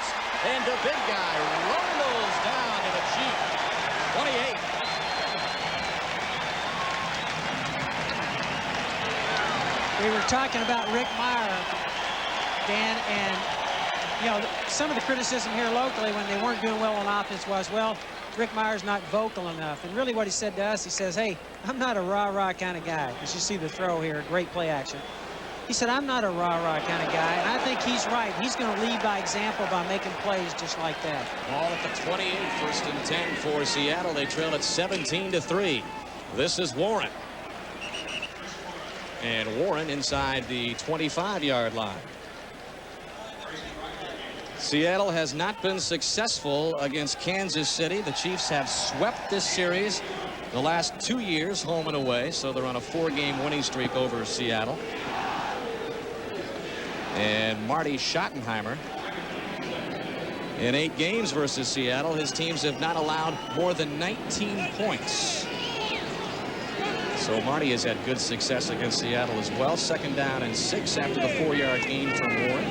And the big guy rumbles down to the Jeep. 28. We were talking about Rick Meyer, Dan, and, you know, some of the criticism here locally when they weren't doing well on offense was, well, Rick Meyer's not vocal enough. And really what he said to us, he says, hey, I'm not a rah-rah kind of guy. As you see the throw here, great play action. He said, I'm not a rah-rah kind of guy, and I think he's right. He's going to lead by example by making plays just like that. Ball at the 28, 1st and 10 for Seattle. They trail at 17-3. This is Warren. And Warren inside the 25-yard line. Seattle has not been successful against Kansas City. The Chiefs have swept this series the last 2 years, home and away, so they're on a 4-game winning streak over Seattle. And Marty Schottenheimer, in 8 games versus Seattle, his teams have not allowed more than 19 points. So Marty has had good success against Seattle as well. 2nd down and 6 after the 4-yard gain from Warren.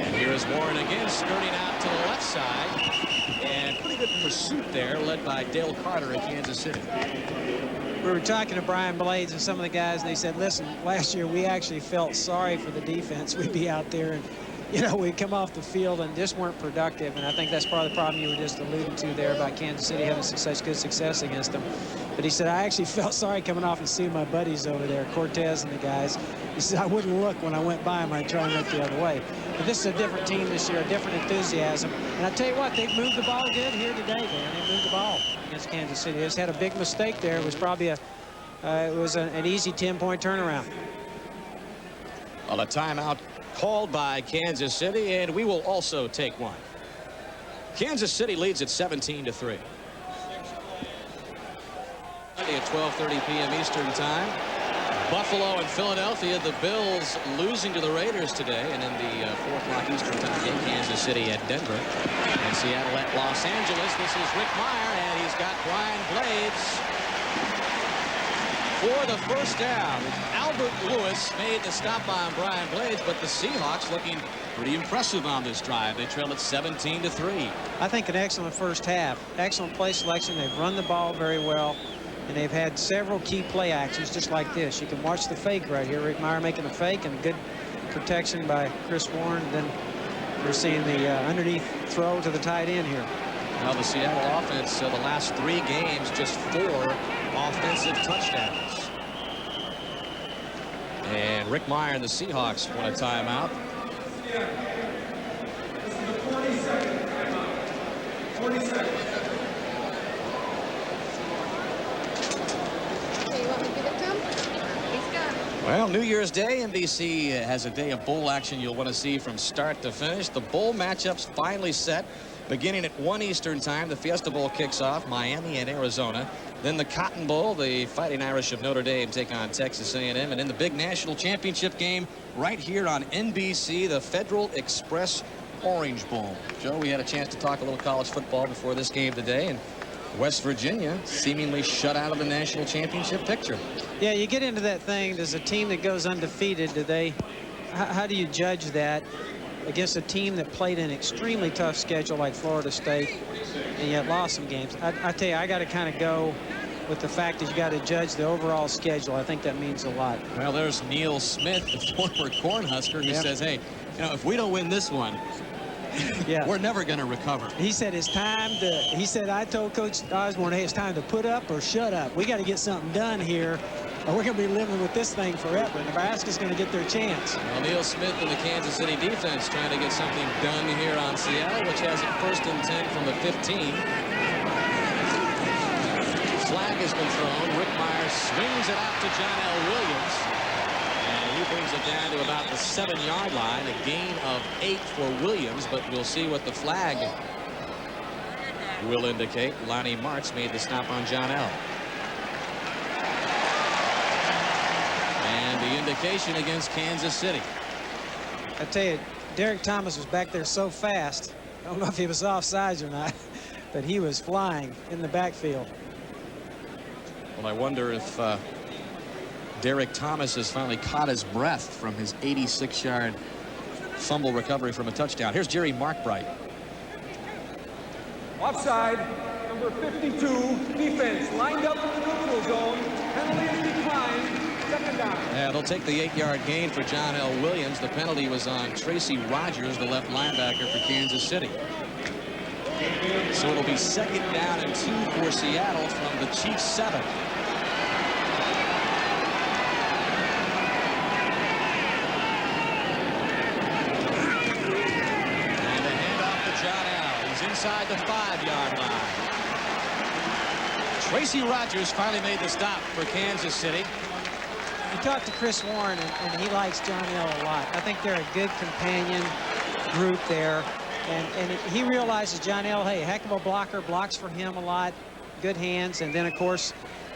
And here is Warren again, skirting out to the left side. And pretty good pursuit there, led by Dale Carter in Kansas City. We were talking to Brian Blades and some of the guys, and they said, listen, last year we actually felt sorry for the defense. We'd be out there and, you know, we'd come off the field and just weren't productive. And I think that's part of the problem you were just alluding to there about Kansas City having such good success against them. But he said, I actually felt sorry coming off and seeing my buddies over there, Cortez and the guys. He said, I wouldn't look when I went by them. I'd try and look the other way. But this is a different team this year, a different enthusiasm. And I tell you what, they've moved the ball good here today, man. They moved the ball against Kansas City. They just had a big mistake there. It was probably an easy 10-point turnaround. Well, a timeout called by Kansas City, and we will also take one. Kansas City leads at 17-3. At 12:30 p.m. Eastern time. Buffalo and Philadelphia, the Bills losing to the Raiders today, and in the 4 o'clock Eastern time game, Kansas City at Denver, and Seattle at Los Angeles. This is Rick Meyer, and he's got Brian Blades for the first down. Albert Lewis made the stop on Brian Blades, but the Seahawks looking pretty impressive on this drive. They trail at 17-3. I think an excellent first half. Excellent play selection. They've run the ball very well. And they've had several key play actions just like this. You can watch the fake right here. Rick Meyer making a fake and good protection by Chris Warren. Then we're seeing the underneath throw to the tight end here. Now the Seattle offense, the last 3 games, just 4 offensive touchdowns. And Rick Meyer and the Seahawks want a timeout. This is the 40-second timeout. 40 seconds. Okay, you want me to give it to him? He's got it. Well, New Year's Day, NBC has a day of bowl action you'll want to see from start to finish. The bowl matchups finally set. Beginning at 1 Eastern time, the Fiesta Bowl kicks off, Miami and Arizona. Then the Cotton Bowl, the Fighting Irish of Notre Dame take on Texas A&M. And in the big national championship game right here on NBC, the Federal Express Orange Bowl. Joe, we had a chance to talk a little college football before this game today, and West Virginia seemingly shut out of the national championship picture. Yeah, you get into that thing. There's a team that goes undefeated. How do you judge that against a team that played an extremely tough schedule like Florida State and yet lost some games? I tell you, I got to kind of go with the fact that you got to judge the overall schedule. I think that means a lot. Well, there's Neil Smith, the former Cornhusker, who says, hey, if we don't win this one, we're never going to recover. He said it's time to, he said, I told Coach Osborne, hey, it's time to put up or shut up. We got to get something done here, or we're going to be living with this thing forever. Nebraska's going to get their chance. Well, Neil Smith and the Kansas City defense trying to get something done here on Seattle, which has it 1st and 10 from the 15. Flag has been thrown. Rick Myers swings it out to John L. Williams. And he brings it down to about the 7-yard line. A gain of 8 for Williams, but we'll see what the flag will indicate. Lonnie Martz made the stop on John L. And the indication against Kansas City. I tell you, Derek Thomas was back there so fast. I don't know if he was offsides or not, but he was flying in the backfield. Well, I wonder if Derek Thomas has finally caught his breath from his 86-yard fumble recovery from a touchdown. Here's Jerry Markbright. Offside, number 52, defense lined up in the neutral zone. Penalty is declined. 2nd down. Yeah, they'll take the 8-yard gain for John L. Williams. The penalty was on Tracy Rogers, the left linebacker for Kansas City. So it'll be 2nd down and 2 for Seattle from the Chiefs' 7. Inside the 5-yard line. Tracy Rogers finally made the stop for Kansas City. You talked to Chris Warren, and he likes John L. a lot. I think they're a good companion group there. And he realizes John L., hey, heck of a blocker, blocks for him a lot, good hands. And then, of course,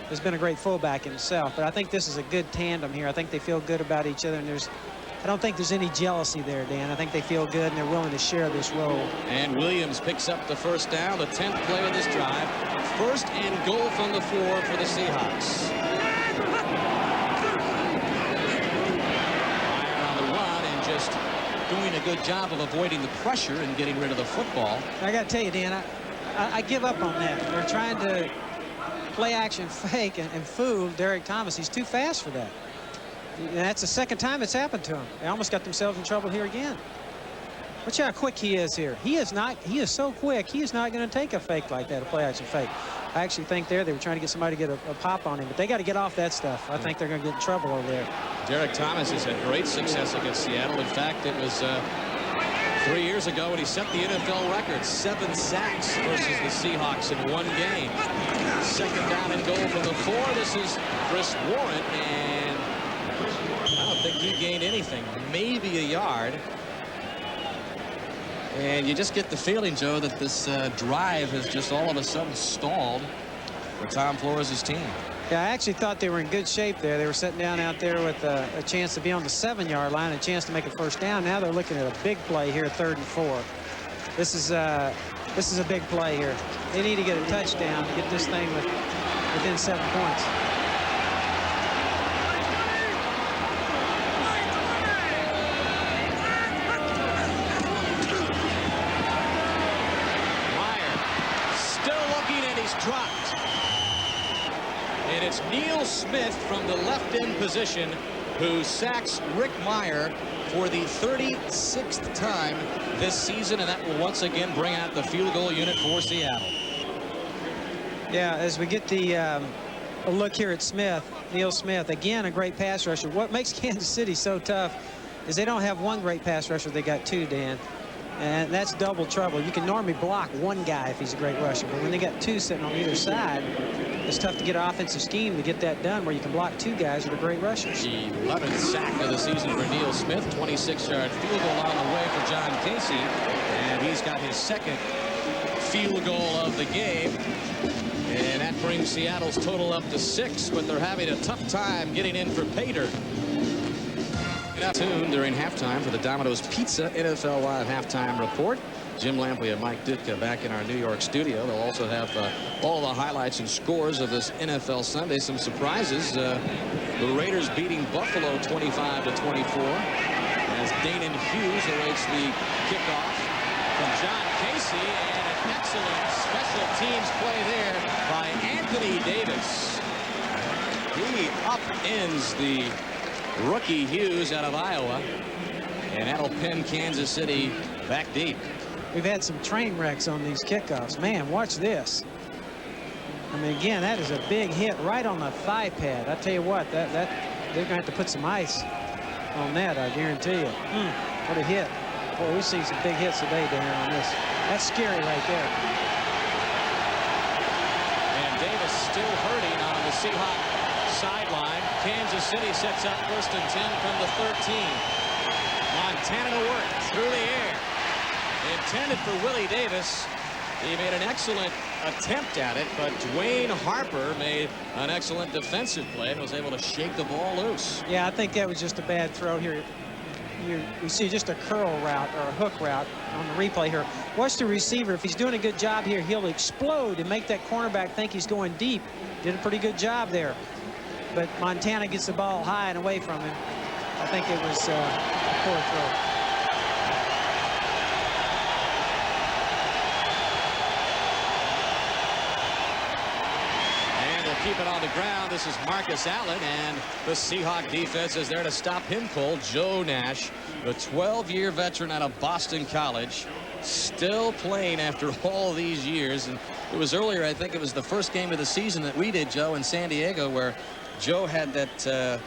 has been a great fullback himself. But I think this is a good tandem here. I think they feel good about each other, and I don't think there's any jealousy there, Dan. I think they feel good, and they're willing to share this role. And Williams picks up the 1st down, the 10th play of this drive. 1st and goal from the 4 for the Seahawks. Meyer on the run and just doing a good job of avoiding the pressure and getting rid of the football. I got to tell you, Dan, I give up on that. They're trying to play action fake and fool Derek Thomas. He's too fast for that. And that's the 2nd time it's happened to him. They almost got themselves in trouble here again. Watch how quick he is here. He is so quick, he is not going to take a fake like that, a play action fake. I actually think they were trying to get somebody to get a pop on him, but they got to get off that stuff. I think they're going to get in trouble over there. Derek Thomas has had great success against Seattle. In fact, it was 3 years ago when he set the NFL record, 7 sacks versus the Seahawks in one game. 2nd down and goal from the 4. This is Chris Warren, and I don't think he gained anything, maybe a yard. And you just get the feeling, Joe, that this drive has just all of a sudden stalled for Tom Flores' team. Yeah, I actually thought they were in good shape there. They were sitting down out there with a chance to be on the 7-yard line, a chance to make a 1st down. Now they're looking at a big play here, 3rd and 4. This is a big play here. They need to get a touchdown to get this thing within 7 points. Dropped. And it's Neil Smith from the left end position who sacks Rick Meyer for the 36th time this season, and that will once again bring out the field goal unit for Seattle. Yeah, as we get the a look here at Smith, Neil Smith, again a great pass rusher. What makes Kansas City so tough is they don't have one great pass rusher, they got 2, Dan. And that's double trouble. You can normally block one guy if he's a great rusher, but when they got 2 sitting on either side, it's tough to get an offensive scheme to get that done where you can block two guys that are great rushers. The 11th sack of the season for Neil Smith. 26-yard field goal on the way for John Casey. And he's got his second field goal of the game. And that brings Seattle's total up to 6, but they're having a tough time getting in for pay dirt. Tuned during halftime for the Domino's Pizza NFL Live halftime report. Jim Lampley and Mike Ditka back in our New York studio. They'll also have all the highlights and scores of this NFL Sunday. Some surprises. The Raiders beating Buffalo 25-24 as Danon Hughes awaits the kickoff from John Casey, and an excellent special teams play there by Anthony Davis. He upends the rookie Hughes out of Iowa, and that'll pin Kansas City back deep. We've had some train wrecks on these kickoffs. Man, watch this. I mean, again, that is a big hit right on the thigh pad. I tell you what, they're going to have to put some ice on that, I guarantee you. What a hit. Boy, we've seen some big hits today, Dan, on this. That's scary right there. And Davis still hurting on the Seahawks sideline. Kansas City sets up 1st and 10 from the 13. Montana to work through the air. Intended for Willie Davis. He made an excellent attempt at it, but Dwayne Harper made an excellent defensive play and was able to shake the ball loose. Yeah, I think that was just a bad throw here. You see just a curl route or a hook route on the replay here. Watch the receiver. If he's doing a good job here, he'll explode and make that cornerback think he's going deep. Did a pretty good job there. But Montana gets the ball high and away from him. I think it was a poor throw. Keep it on the ground. This is Marcus Allen, and the Seahawk defense is there to stop him cold. Joe Nash, the 12-year veteran out of Boston College, still playing after all these years. And it was earlier, I think it was the first game of the season that we did, Joe, in San Diego, where Joe had that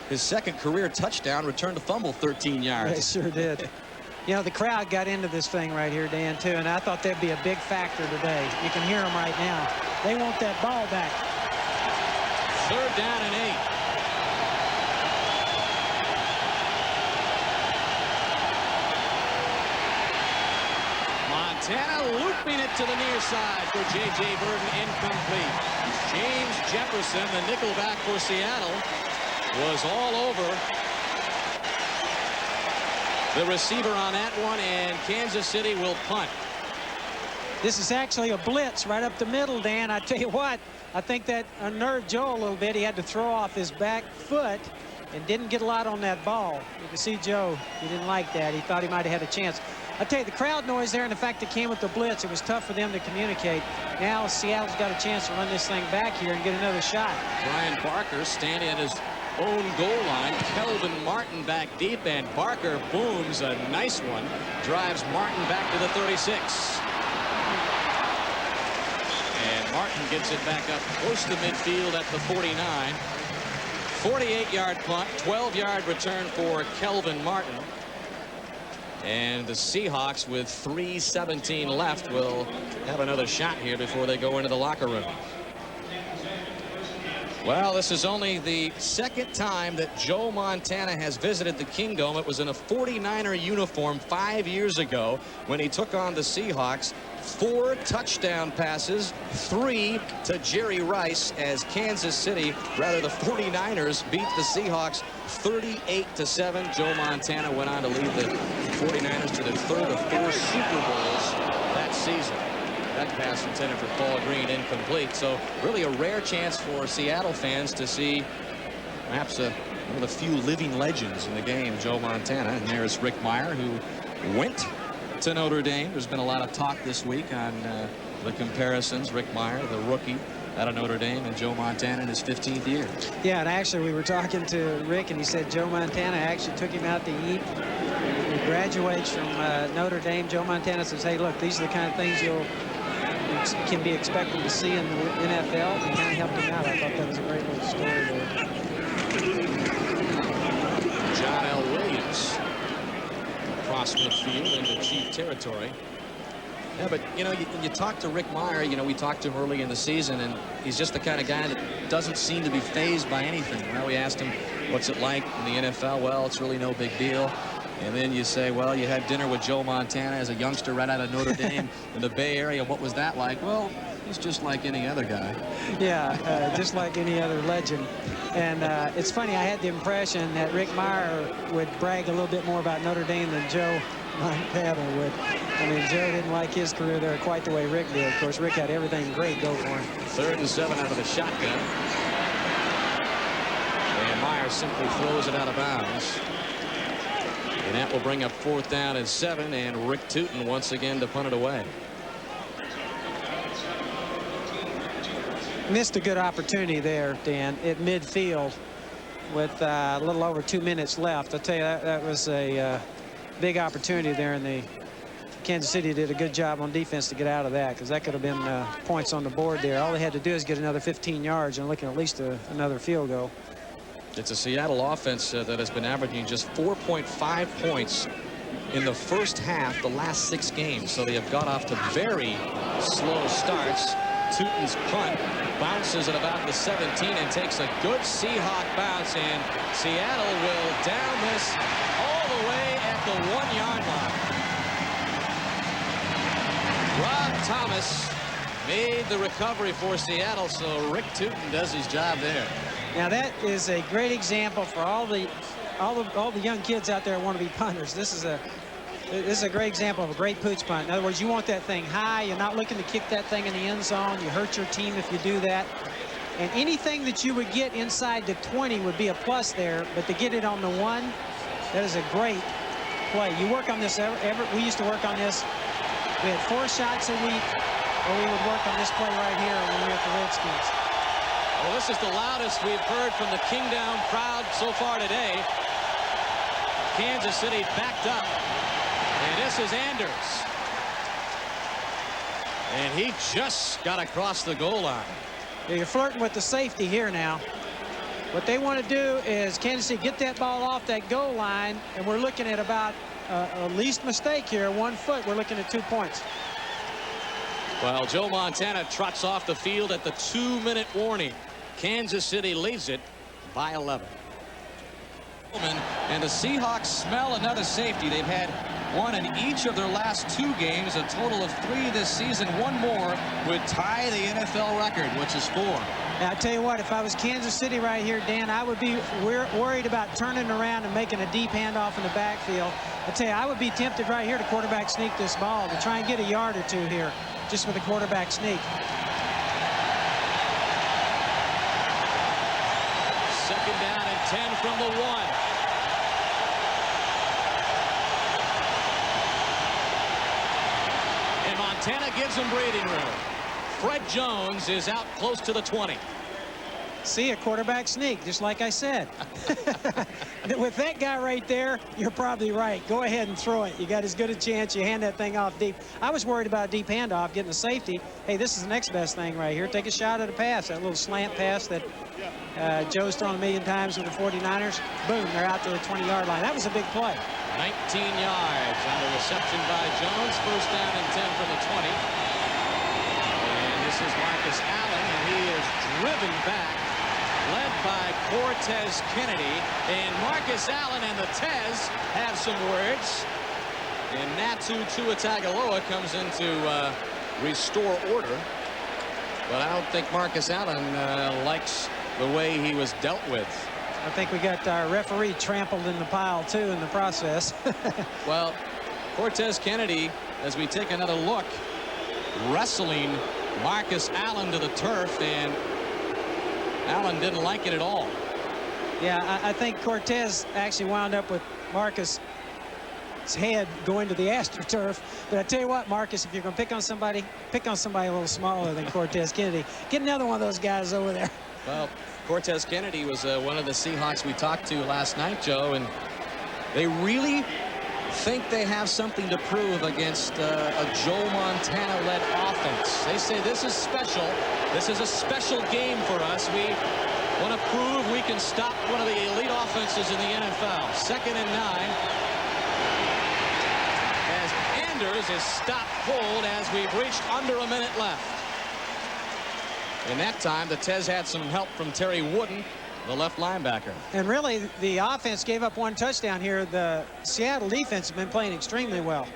his second career touchdown, returned to fumble 13 yards. They sure did. You know, the crowd got into this thing right here, Dan, too, and I thought that'd be a big factor today. You can hear them right now. They want that ball back. 3rd down and 8. Montana looping it to the near side for J.J. Burton, incomplete. James Jefferson, the nickelback for Seattle, was all over the receiver on that one, and Kansas City will punt. This is actually a blitz right up the middle, Dan. I tell you what, I think that unnerved Joe a little bit. He had to throw off his back foot and didn't get a lot on that ball. You can see Joe, he didn't like that. He thought he might have had a chance. I tell you, the crowd noise there and the fact it came with the blitz, it was tough for them to communicate. Now Seattle's got a chance to run this thing back here and get another shot. Brian Barker standing at his own goal line. Kelvin Martin back deep, and Barker booms a nice one. Drives Martin back to the 36. And Martin gets it back up close to midfield at the 49. 48-yard punt, 12-yard return for Kelvin Martin. And the Seahawks, with 3:17 left, will have another shot here before they go into the locker room. Well, this is only the second time that Joe Montana has visited the Kingdome. It was in a 49er uniform 5 years ago when he took on the Seahawks. 4 touchdown passes, 3 to Jerry Rice, as Kansas City, rather the 49ers, beat the Seahawks 38-7. Joe Montana went on to lead the 49ers to their 3rd of 4 Super Bowls that season. That pass intended for Paul Green, incomplete. So really a rare chance for Seattle fans to see perhaps one of the few living legends in the game, Joe Montana. And there's Rick Meyer, who went to Notre Dame. There's been a lot of talk this week on the comparisons. Rick Meyer, the rookie out of Notre Dame, and Joe Montana in his 15th year. Yeah, and actually we were talking to Rick, and he said Joe Montana actually took him out to eat. He graduates from Notre Dame. Joe Montana says, hey, look, these are the kind of things you can be expected to see in the NFL. He kind of helped him out. I thought that was a great little story there. John L. Williams across midfield into Chief territory. Yeah, but, you know, you talk to Rick Meyer, you know, we talked to him early in the season, and he's just the kind of guy that doesn't seem to be fazed by anything. Well, we asked him, what's it like in the NFL? Well, it's really no big deal. And then you say, well, you had dinner with Joe Montana as a youngster right out of Notre Dame in the Bay Area. What was that like? Well, he's just like any other guy. Yeah, just like any other legend. And it's funny, I had the impression that Rick Meyer would brag a little bit more about Notre Dame than Joe Montana would. I mean, Joe didn't like his career there quite the way Rick did. Of course, Rick had everything great go for him. 3rd and 7 out of the shotgun. And Meyer simply throws it out of bounds. And that will bring up 4th down and 7, and Rick Tootin once again to punt it away. Missed a good opportunity there, Dan, at midfield with a little over 2 minutes left. I'll tell you, that was a big opportunity there, and the Kansas City did a good job on defense to get out of that, because that could have been points on the board there. All they had to do is get another 15 yards and looking at least another field goal. It's a Seattle offense that has been averaging just 4.5 points in the first half the last 6 games. So they have got off to very slow starts. Tootin's punt bounces at about the 17 and takes a good Seahawk bounce, and Seattle will down this all the way at the 1-yard line. Rob Thomas made the recovery for Seattle, so Rick Tootin does his job there. Now that is a great example for all the young kids out there who want to be punters. This is a great example of a great pooch punt. In other words, you want that thing high. You're not looking to kick that thing in the end zone. You hurt your team if you do that. And anything that you would get inside the 20 would be a plus there. But to get it on the 1, that is a great play. You work on this. We used to work on this. We had 4 shots a week, or we would work on this play right here when we were at the Redskins. Well, this is the loudest we've heard from the Kingdown crowd so far today. Kansas City backed up. And this is Anders. And he just got across the goal line. Yeah, you're flirting with the safety here now. What they want to do is Kansas City get that ball off that goal line, and we're looking at about a least mistake here, 1 foot. We're looking at 2 points. Well, Joe Montana trots off the field at the 2-minute warning. Kansas City leads it by 11. And the Seahawks smell another safety. They've had 1 in each of their last 2 games, a total of 3 this season. 1 more would tie the NFL record, which is 4. Now, I tell you what, if I was Kansas City right here, Dan, I would be worried about turning around and making a deep handoff in the backfield. I tell you, I would be tempted right here to quarterback sneak this ball to try and get a yard or 2 here, just with a quarterback sneak. 2nd down and 10 from the 1. And Montana gives him breathing room. Fred Jones is out close to the 20. See, a quarterback sneak, just like I said. With that guy right there, you're probably right. Go ahead and throw it. You got as good a chance. You hand that thing off deep. I was worried about a deep handoff, getting a safety. Hey, this is the next best thing right here. Take a shot at a pass, that little slant pass that Joe's thrown a million times with the 49ers. Boom, they're out to the 20-yard line. That was a big play. 19 yards on the reception by Jones. 1st down and 10 from the 20. And this is Marcus Allen, and he is driven back, led by Cortez Kennedy. And Marcus Allen and the Tez have some words. And Natu Tuatagaloa comes in to restore order. But I don't think Marcus Allen likes the way he was dealt with. I think we got our referee trampled in the pile, too, in the process. Well, Cortez Kennedy, as we take another look, wrestling Marcus Allen to the turf, and Allen didn't like it at all. Yeah, I think Cortez actually wound up with Marcus' head going to the AstroTurf. But I tell you what, Marcus, if you're going to pick on somebody a little smaller than Cortez Kennedy. Get another one of those guys over there. Well, Cortez Kennedy was one of the Seahawks we talked to last night, Joe, and they really think they have something to prove against a Joe Montana-led offense. They say this is special. This is a special game for us. We want to prove we can stop one of the elite offenses in the NFL. 2nd and 9. As Rodgers is stopped cold as we've reached under a minute left. In that time, the Tez had some help from Terry Wooden, the left linebacker. And really, the offense gave up one touchdown here. The Seattle defense has been playing extremely well.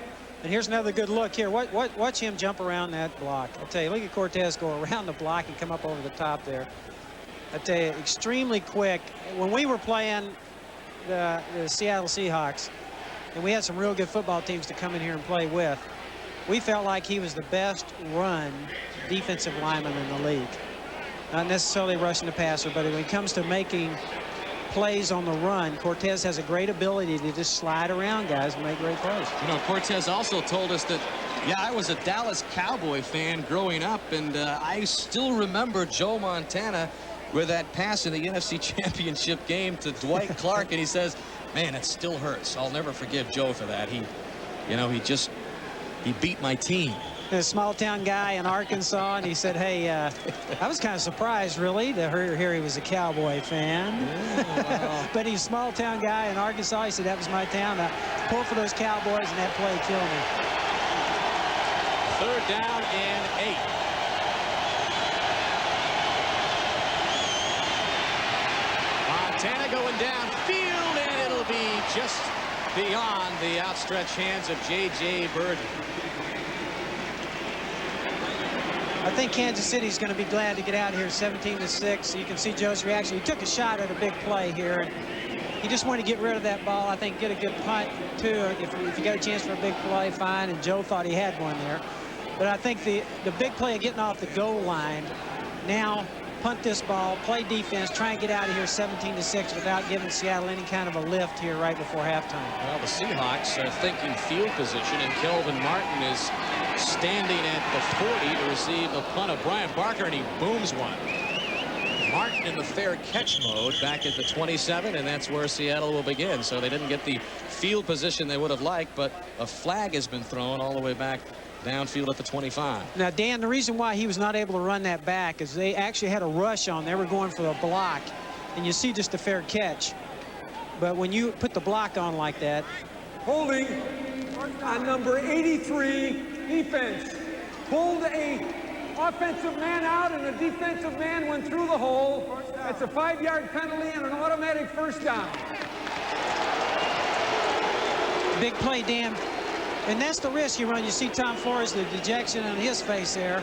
And here's another good look here. Watch him jump around that block. I tell you, look at Cortez go around the block and come up over the top there. I tell you, extremely quick. When we were playing the Seattle Seahawks, and we had some real good football teams to come in here and play with, we felt like he was the best run defensive lineman in the league. Not necessarily rushing the passer, but when it comes to making plays on the run, Cortez has a great ability to just slide around guys and make great plays. You know, Cortez also told us that, yeah, I was a Dallas Cowboy fan growing up, and I still remember Joe Montana with that pass in the NFC Championship game to Dwight Clark, and he says, man, it still hurts. I'll never forgive Joe for that. He beat my team. A small town guy in Arkansas, and he said, hey, I was kind of surprised, really, to hear he was a Cowboy fan. Yeah, wow. But he's a small town guy in Arkansas. He said, that was my town. I pulled for those Cowboys, and that play killed me. 3rd down and 8. Montana going downfield, and it'll be just beyond the outstretched hands of J.J. Burden. I think Kansas City's going to be glad to get out of here 17-6. You can see Joe's reaction. He took a shot at a big play here. He just wanted to get rid of that ball. I think get a good punt, too. If you got a chance for a big play, fine. And Joe thought he had one there. But I think the big play of getting off the goal line, now punt this ball, play defense, try and get out of here 17-6 without giving Seattle any kind of a lift here right before halftime. Well, the Seahawks are thinking field position, and Kelvin Martin is standing at the 40 to receive the punt of Brian Barker, and he booms one. Martin in the fair catch mode back at the 27, and that's where Seattle will begin. So they didn't get the field position they would have liked, but a flag has been thrown all the way back downfield at the 25. Now, Dan, the reason why he was not able to run that back is they actually had a rush on. They were going for the block, and you see just a fair catch. But when you put the block on like that. Holding on number 83, defense. Pulled a offensive man out, and the defensive man went through the hole. That's a 5-yard penalty and an automatic first down. Big play, Dan. And that's the risk you run. You see Tom Flores, the dejection on his face there.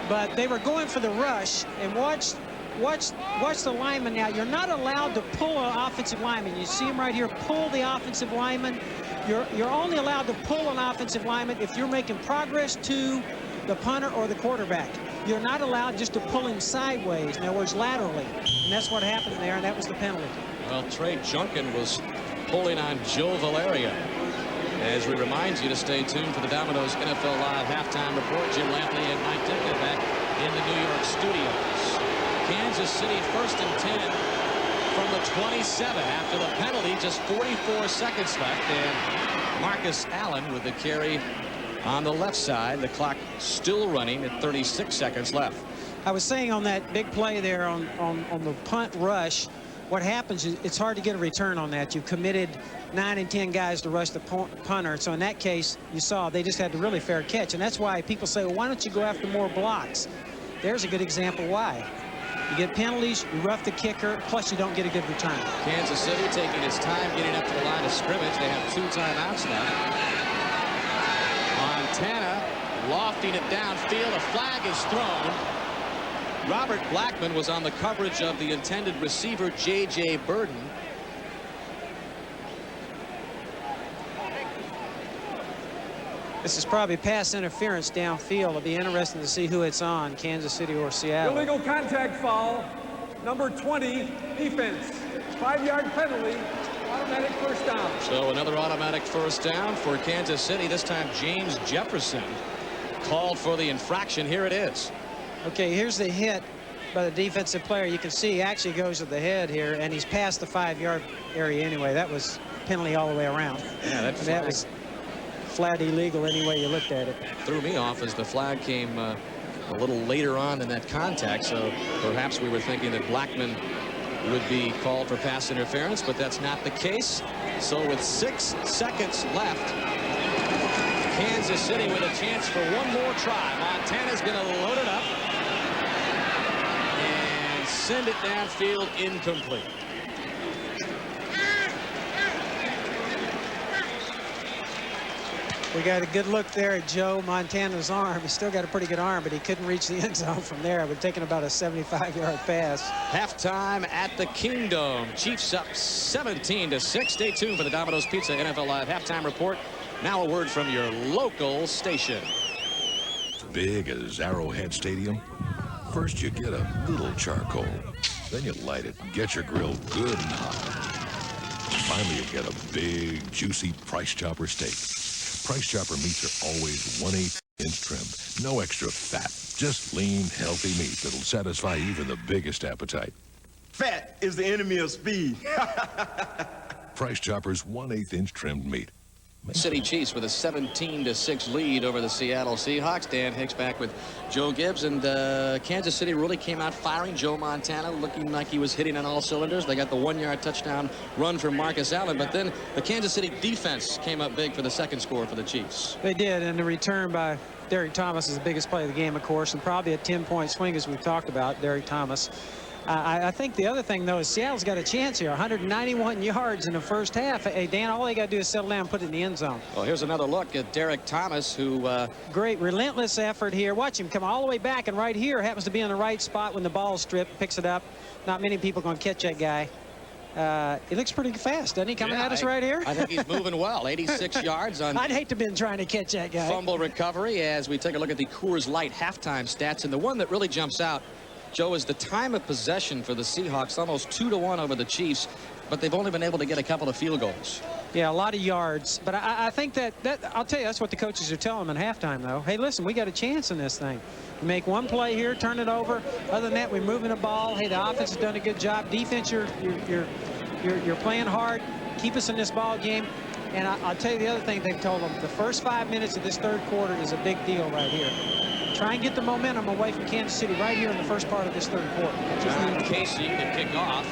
But they were going for the rush. And watch the lineman now. You're not allowed to pull an offensive lineman. You see him right here, pull the offensive lineman. You're only allowed to pull an offensive lineman if you're making progress to the punter or the quarterback. You're not allowed just to pull him sideways, in other words, laterally. And that's what happened there, and that was the penalty. Well, Trey Junkin was pulling on Joe Valeria. As we remind you to stay tuned for the Domino's NFL Live halftime report. Jim Lampley and Mike Ditka back in the New York studios. Kansas City 1st and 10 from the 27 after the penalty. Just 44 seconds left, and Marcus Allen with the carry on the left side. The clock still running at 36 seconds left. I was saying on that big play there on the punt rush, what happens is it's hard to get a return on that. You've committed 9 and 10 guys to rush the punter. So in that case, you saw they just had a really fair catch. And that's why people say, well, why don't you go after more blocks? There's a good example why. You get penalties, you rough the kicker, plus you don't get a good return. Kansas City taking its time getting up to the line of scrimmage. They have 2 timeouts left. Montana lofting it downfield. A flag is thrown. Robert Blackman was on the coverage of the intended receiver, J.J. Burden. This is probably pass interference downfield. It'll be interesting to see who it's on, Kansas City or Seattle. Illegal contact foul, number 20, defense. 5-yard penalty, automatic first down. So another automatic first down for Kansas City. This time James Jefferson called for the infraction. Here it is. Okay, here's the hit by the defensive player. You can see he actually goes to the head here, and he's past the 5-yard area anyway. That was penalty all the way around. Yeah, that was flat illegal any way you looked at it. Threw me off as the flag came a little later on in that contact, so perhaps we were thinking that Blackman would be called for pass interference, but that's not the case. So with 6 seconds left, Kansas Kansas City with a chance for one more try. Montana's going to load it up and send it downfield incomplete. We got a good look there at Joe Montana's arm. He's still got a pretty good arm, but he couldn't reach the end zone from there. It would have taken about a 75-yard pass. Halftime at the Kingdom. Chiefs up 17-6. Stay tuned for the Domino's Pizza NFL Live halftime report. Now a word from your local station. Big as Arrowhead Stadium? First you get a little charcoal. Then you light it and get your grill good and hot. Finally you get a big, juicy Price Chopper steak. Price Chopper meats are always 1/8 inch trimmed. No extra fat. Just lean, healthy meat that'll satisfy even the biggest appetite. Fat is the enemy of speed. Price Chopper's 1/8 inch trimmed meat. City Chiefs with a 17-6 lead over the Seattle Seahawks. Dan Hicks back with Joe Gibbs, and Kansas City really came out firing. Joe Montana looking like he was hitting on all cylinders. They got the 1-yard touchdown run from Marcus Allen, but then the Kansas City defense came up big for the second score for the Chiefs. They did, and the return by Derek Thomas is the biggest play of the game, of course, and probably a 10-point swing as we've talked about, Derek Thomas. I think the other thing, though, is Seattle's got a chance here. 191 yards in the first half. Hey, Dan, all they got to do is settle down and put it in the end zone. Well, here's another look at Derek Thomas, who... Great, relentless effort here. Watch him come all the way back, and right here happens to be in the right spot when the ball's stripped, picks it up. Not many people going to catch that guy. He looks pretty fast, doesn't he, coming at us right here? I think he's moving well. 86 yards on... I'd hate to have been trying to catch that guy. Fumble recovery as we take a look at the Coors Light halftime stats. And the one that really jumps out, Joe, is the time of possession for the Seahawks, almost 2-1 over the Chiefs, but they've only been able to get a couple of field goals. Yeah, a lot of yards. But I think that I'll tell you, that's what the coaches are telling them at halftime, though. Hey, listen, we got a chance in this thing. We make one play here, turn it over. Other than that, we're moving the ball. Hey, the offense has done a good job. Defense, you're playing hard. Keep us in this ball game. And I'll tell you the other thing they've told them. The first 5 minutes of this third quarter is a big deal right here. Try and get the momentum away from Kansas City right here in the first part of this third quarter. John Casey to kick off.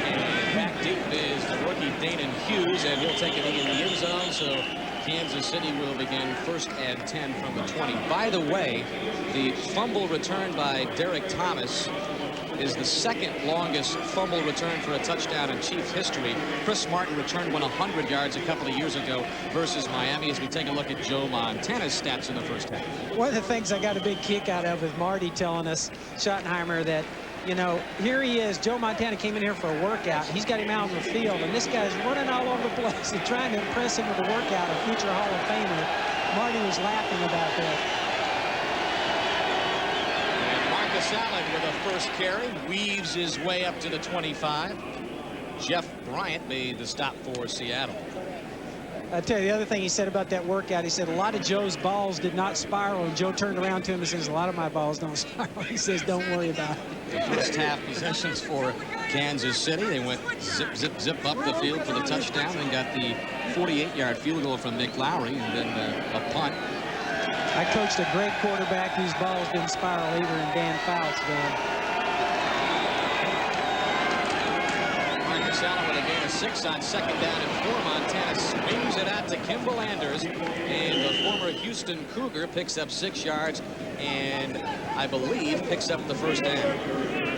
And back deep is the rookie Danon Hughes, and he'll take it in the end zone. So Kansas City will begin 1st and 10 from the 20. By the way, the fumble returned by Derek Thomas is the second longest fumble return for a touchdown in Chiefs history. Chris Martin returned one 100 yards a couple of years ago versus Miami, as we take a look at Joe Montana's stats in the first half. One of the things I got a big kick out of is Marty telling us, Schottenheimer, that, you know, here he is. Joe Montana came in here for a workout. He's got him out on the field, and this guy's running all over the place and trying to impress him with a workout, a future Hall of Famer. Marty was laughing about that. Marcus Allen with a first carry, weaves his way up to the 25. Jeff Bryant made the stop for Seattle. I tell you, the other thing he said about that workout, he said a lot of Joe's balls did not spiral, and Joe turned around to him and says, a lot of my balls don't spiral. He says, don't worry about it. The first half possessions for Kansas City. They went zip, zip, zip up the field for the touchdown, and got the 48-yard field goal from Nick Lowry, and then a punt. I coached a great quarterback whose balls didn't spiral either in Dan Fouts, man. Marcus Allen with a gain of 6 on 2nd down and 4. Montana swings it out to Kimball Anders, and the former Houston Cougar picks up 6 yards and I believe picks up the first down.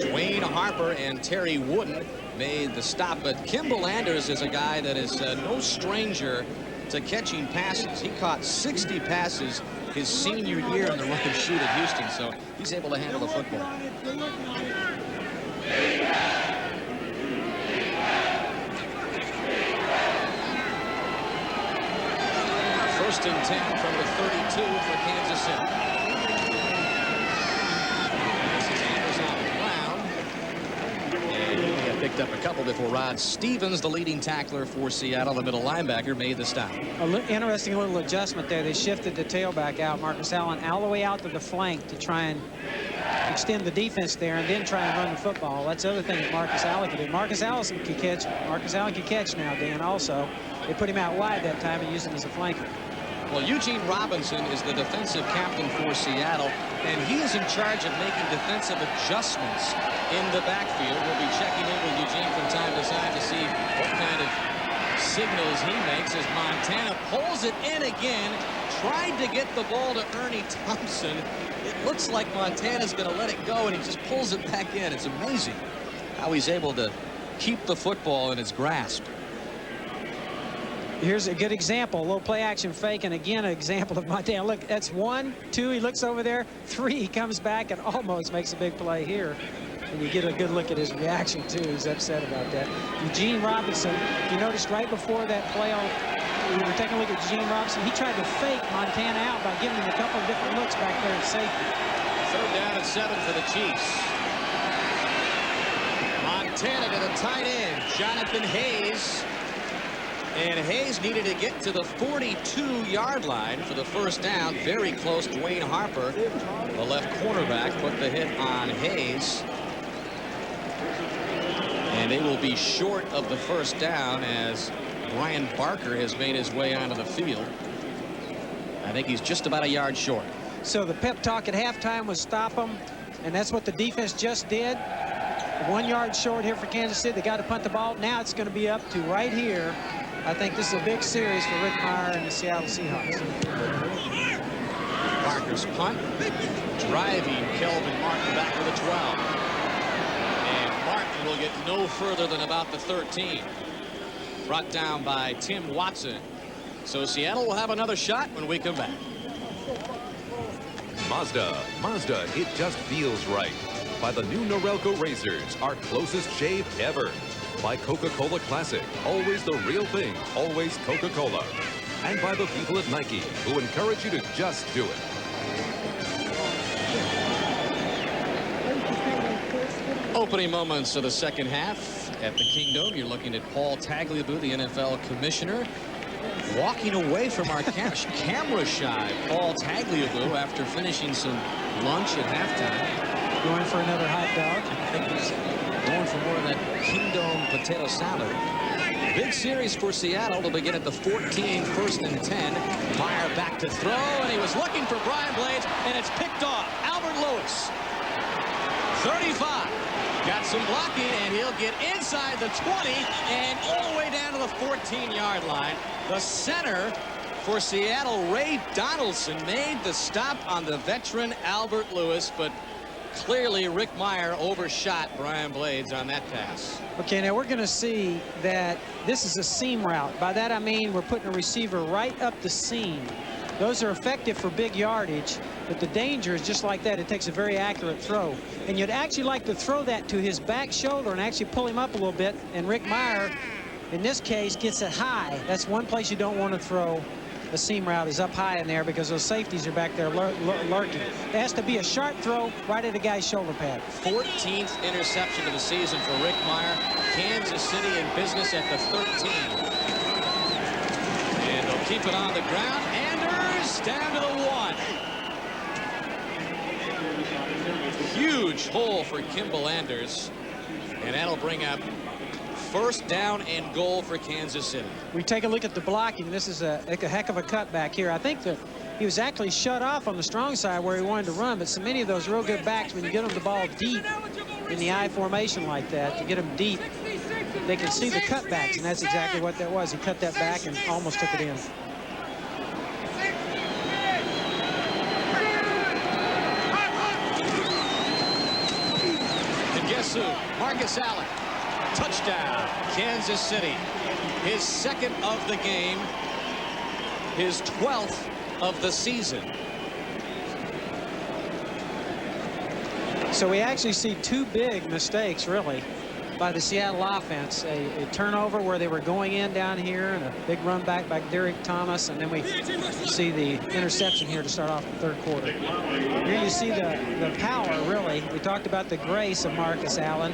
Dwayne Harper and Terry Wooden made the stop, but Kimball Anders is a guy that is no stranger to catching passes. He caught 60 passes his senior year in the run and shoot at Houston, so he's able to handle the football. First and 10 from the 32 for Kansas City. This is Anders on the ground. And he had picked up a couple before Rod Stevens, the leading tackler for Seattle, the middle linebacker, made the stop. Interesting little adjustment there. They shifted the tailback out, Marcus Allen, all the way out to the flank to try and extend the defense there and then try and run the football. That's the other thing that Marcus Allen can do. Marcus Allen can catch. Marcus Allen can catch now, Dan, also. They put him out wide that time and used him as a flanker. Well, Eugene Robinson is the defensive captain for Seattle, and he is in charge of making defensive adjustments in the backfield. We'll be checking in with Eugene from time to time to see what kind of signals he makes as Montana pulls it in again. Tried to get the ball to Ernie Thompson. It looks like Montana's going to let it go, and he just pulls it back in. It's amazing how he's able to keep the football in his grasp. Here's a good example, a little play action fake, and again an example of Montana. Look, that's 1, 2, he looks over there, 3, he comes back and almost makes a big play here. And you get a good look at his reaction too. He's upset about that. Eugene Robinson, you noticed right before that play on, we were taking a look at Eugene Robinson, he tried to fake Montana out by giving him a couple of different looks back there at safety. 3rd down and 7 for the Chiefs. Montana to the tight end, Jonathan Hayes. And Hayes needed to get to the 42-yard line for the first down. Very close. Dwayne Harper, the left cornerback, put the hit on Hayes. And they will be short of the first down as Brian Barker has made his way onto the field. I think he's just about a yard short. So the pep talk at halftime was stop them, and that's what the defense just did. 1 yard short here for Kansas City. They got to punt the ball. Now it's going to be up to right here. I think this is a big series for Rick Mirer and the Seattle Seahawks. Barker's punt, driving Kelvin Martin back to the 12. And Martin will get no further than about the 13. Brought down by Tim Watson. So Seattle will have another shot when we come back. Mazda, it just feels right. By the new Norelco razors, our closest shave ever. By Coca-Cola Classic, always the real thing, always Coca-Cola. And by the people at Nike, who encourage you to just do it. Opening moments of the second half at the Kingdom. You're looking at Paul Tagliabue, the NFL commissioner, walking away from our camera shy Paul Tagliabue after finishing some lunch at halftime. Going for another hot dog. I think he's going for more of that Kingdom potato salad. Big series for Seattle to begin at the 14, 1st and 10. Mirer back to throw, and he was looking for Brian Blades, and it's picked off. Albert Lewis, 35. Got some blocking, and he'll get inside the 20 and all the way down to the 14-yard line. The center for Seattle, Ray Donaldson, made the stop on the veteran Albert Lewis, but clearly Rick Mirer overshot Brian Blades on that pass. Okay, now we're going to see that this is a seam route. By that I mean we're putting a receiver right up the seam. Those are effective for big yardage, but the danger is just like that. It takes a very accurate throw. And you'd actually like to throw that to his back shoulder and actually pull him up a little bit. And Rick Mirer, in this case, gets it high. That's one place you don't want to throw the seam route, is up high in there, because those safeties are back there lurking. It has to be a sharp throw right at a guy's shoulder pad. 14th interception of the season for Rick Mirer. Kansas City in business at the 13. And they'll keep it on the ground. Anders down to the 1. Huge hole for Kimball Anders. And that'll bring up 1st down and goal for Kansas City. We take a look at the blocking. This is a heck of a cutback here. I think that he was actually shut off on the strong side where he wanted to run, but so many of those real good backs, when you get them the ball deep in the I formation like that, you get them deep, they can see the cutbacks, and that's exactly what that was. He cut that back and almost took it in. And guess who? Marcus Allen. Touchdown, Kansas City. His 2nd of the game, his 12th of the season. So we actually see 2 big mistakes, really, by the Seattle offense. A turnover where they were going in down here, and a big run back by Derek Thomas, and then we see the interception here to start off the 3rd quarter. Here you see the power, really. We talked about the grace of Marcus Allen.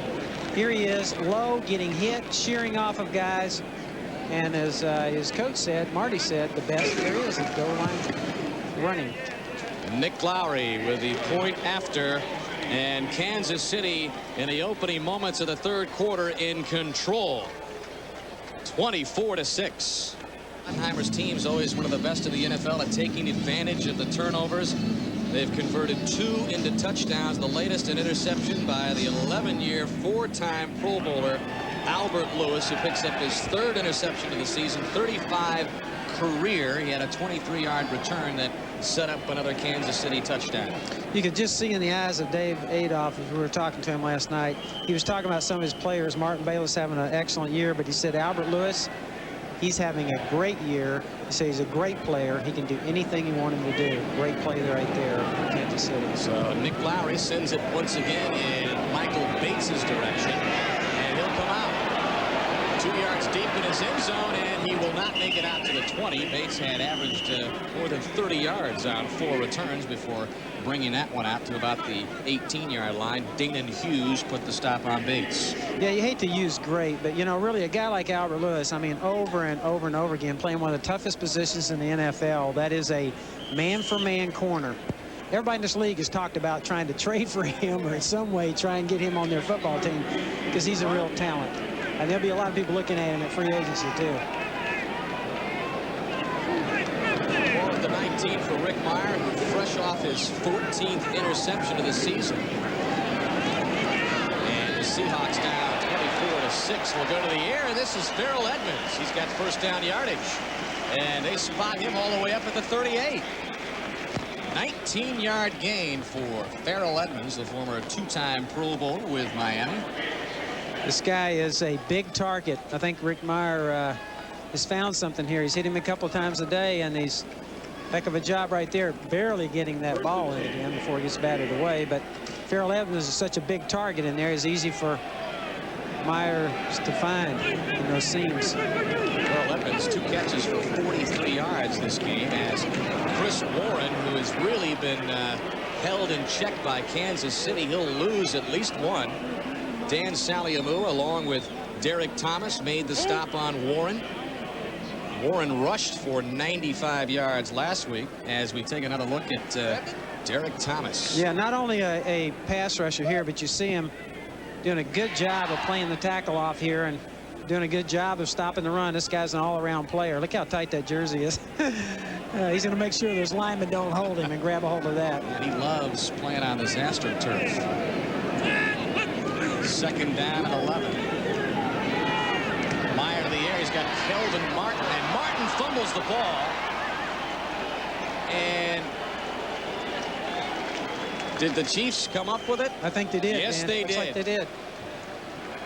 Here he is, low, getting hit, shearing off of guys. And as his coach said, Marty said, the best there is goal line running. Nick Lowry with the point after. And Kansas City in the opening moments of the 3rd quarter in control. 24-6. Oppenheimer's team is always one of the best in the NFL at taking advantage of the turnovers. They've converted 2 into touchdowns, the latest an interception by the 11-year, 4-time Pro Bowler Albert Lewis, who picks up his 3rd interception of the season, 35 career. He had a 23-yard return that set up another Kansas City touchdown. You could just see in the eyes of Dave Adolph, as we were talking to him last night, he was talking about some of his players. Martin Bayless having an excellent year, but he said Albert Lewis, he's having a great year. He said he's a great player. He can do anything you want him to do. Great play right there in Kansas City. So Nick Lowry sends it once again in Michael Bates' direction, and he'll come out 2 yards deep in his end zone, and he will not make it out to the 20. Bates had averaged more than 30 yards on 4 returns before bringing that one out to about the 18-yard line. Danon Hughes put the stop on Bates. Yeah, you hate to use great, but, you know, really a guy like Albert Lewis, I mean, over and over and over again, playing one of the toughest positions in the NFL. That is a man-for-man corner. Everybody in this league has talked about trying to trade for him or in some way try and get him on their football team because he's a real talent. And there'll be a lot of people looking at him at free agency, too. 4th and 19 for Rick Meyer, fresh off his 14th interception of the season. And the Seahawks down 24-6 will go to the air. And this is Farrell Edmonds. He's got 1st down yardage. And they spot him all the way up at the 38. 19-yard gain for Farrell Edmonds, the former 2-time Pro Bowler with Miami. This guy is a big target. I think Rick Meyer has found something here. He's hit him a couple times a day, and he's heck of a job right there, barely getting that ball into him before he gets batted away. But Farrell Edmonds is such a big target in there. It's easy for Meyer to find in those seams. Farrell Edmonds, 2 catches for 43 yards this game, as Chris Warren, who has really been held in check by Kansas City, he'll lose at least one. Dan Saliamu, along with Derek Thomas, made the stop on Warren. Warren rushed for 95 yards last week, as we take another look at Derek Thomas. Yeah, not only a pass rusher here, but you see him doing a good job of playing the tackle off here and doing a good job of stopping the run. This guy's an all-around player. Look how tight that jersey is. He's going to make sure those linemen don't hold him and grab a hold of that. And he loves playing on this AstroTurf. 2nd down and 11. Meyer in the air. He's got Kelvin Martin, and Martin fumbles the ball. And did the Chiefs come up with it? I think they did. Yes, man. they Looks did. like they did.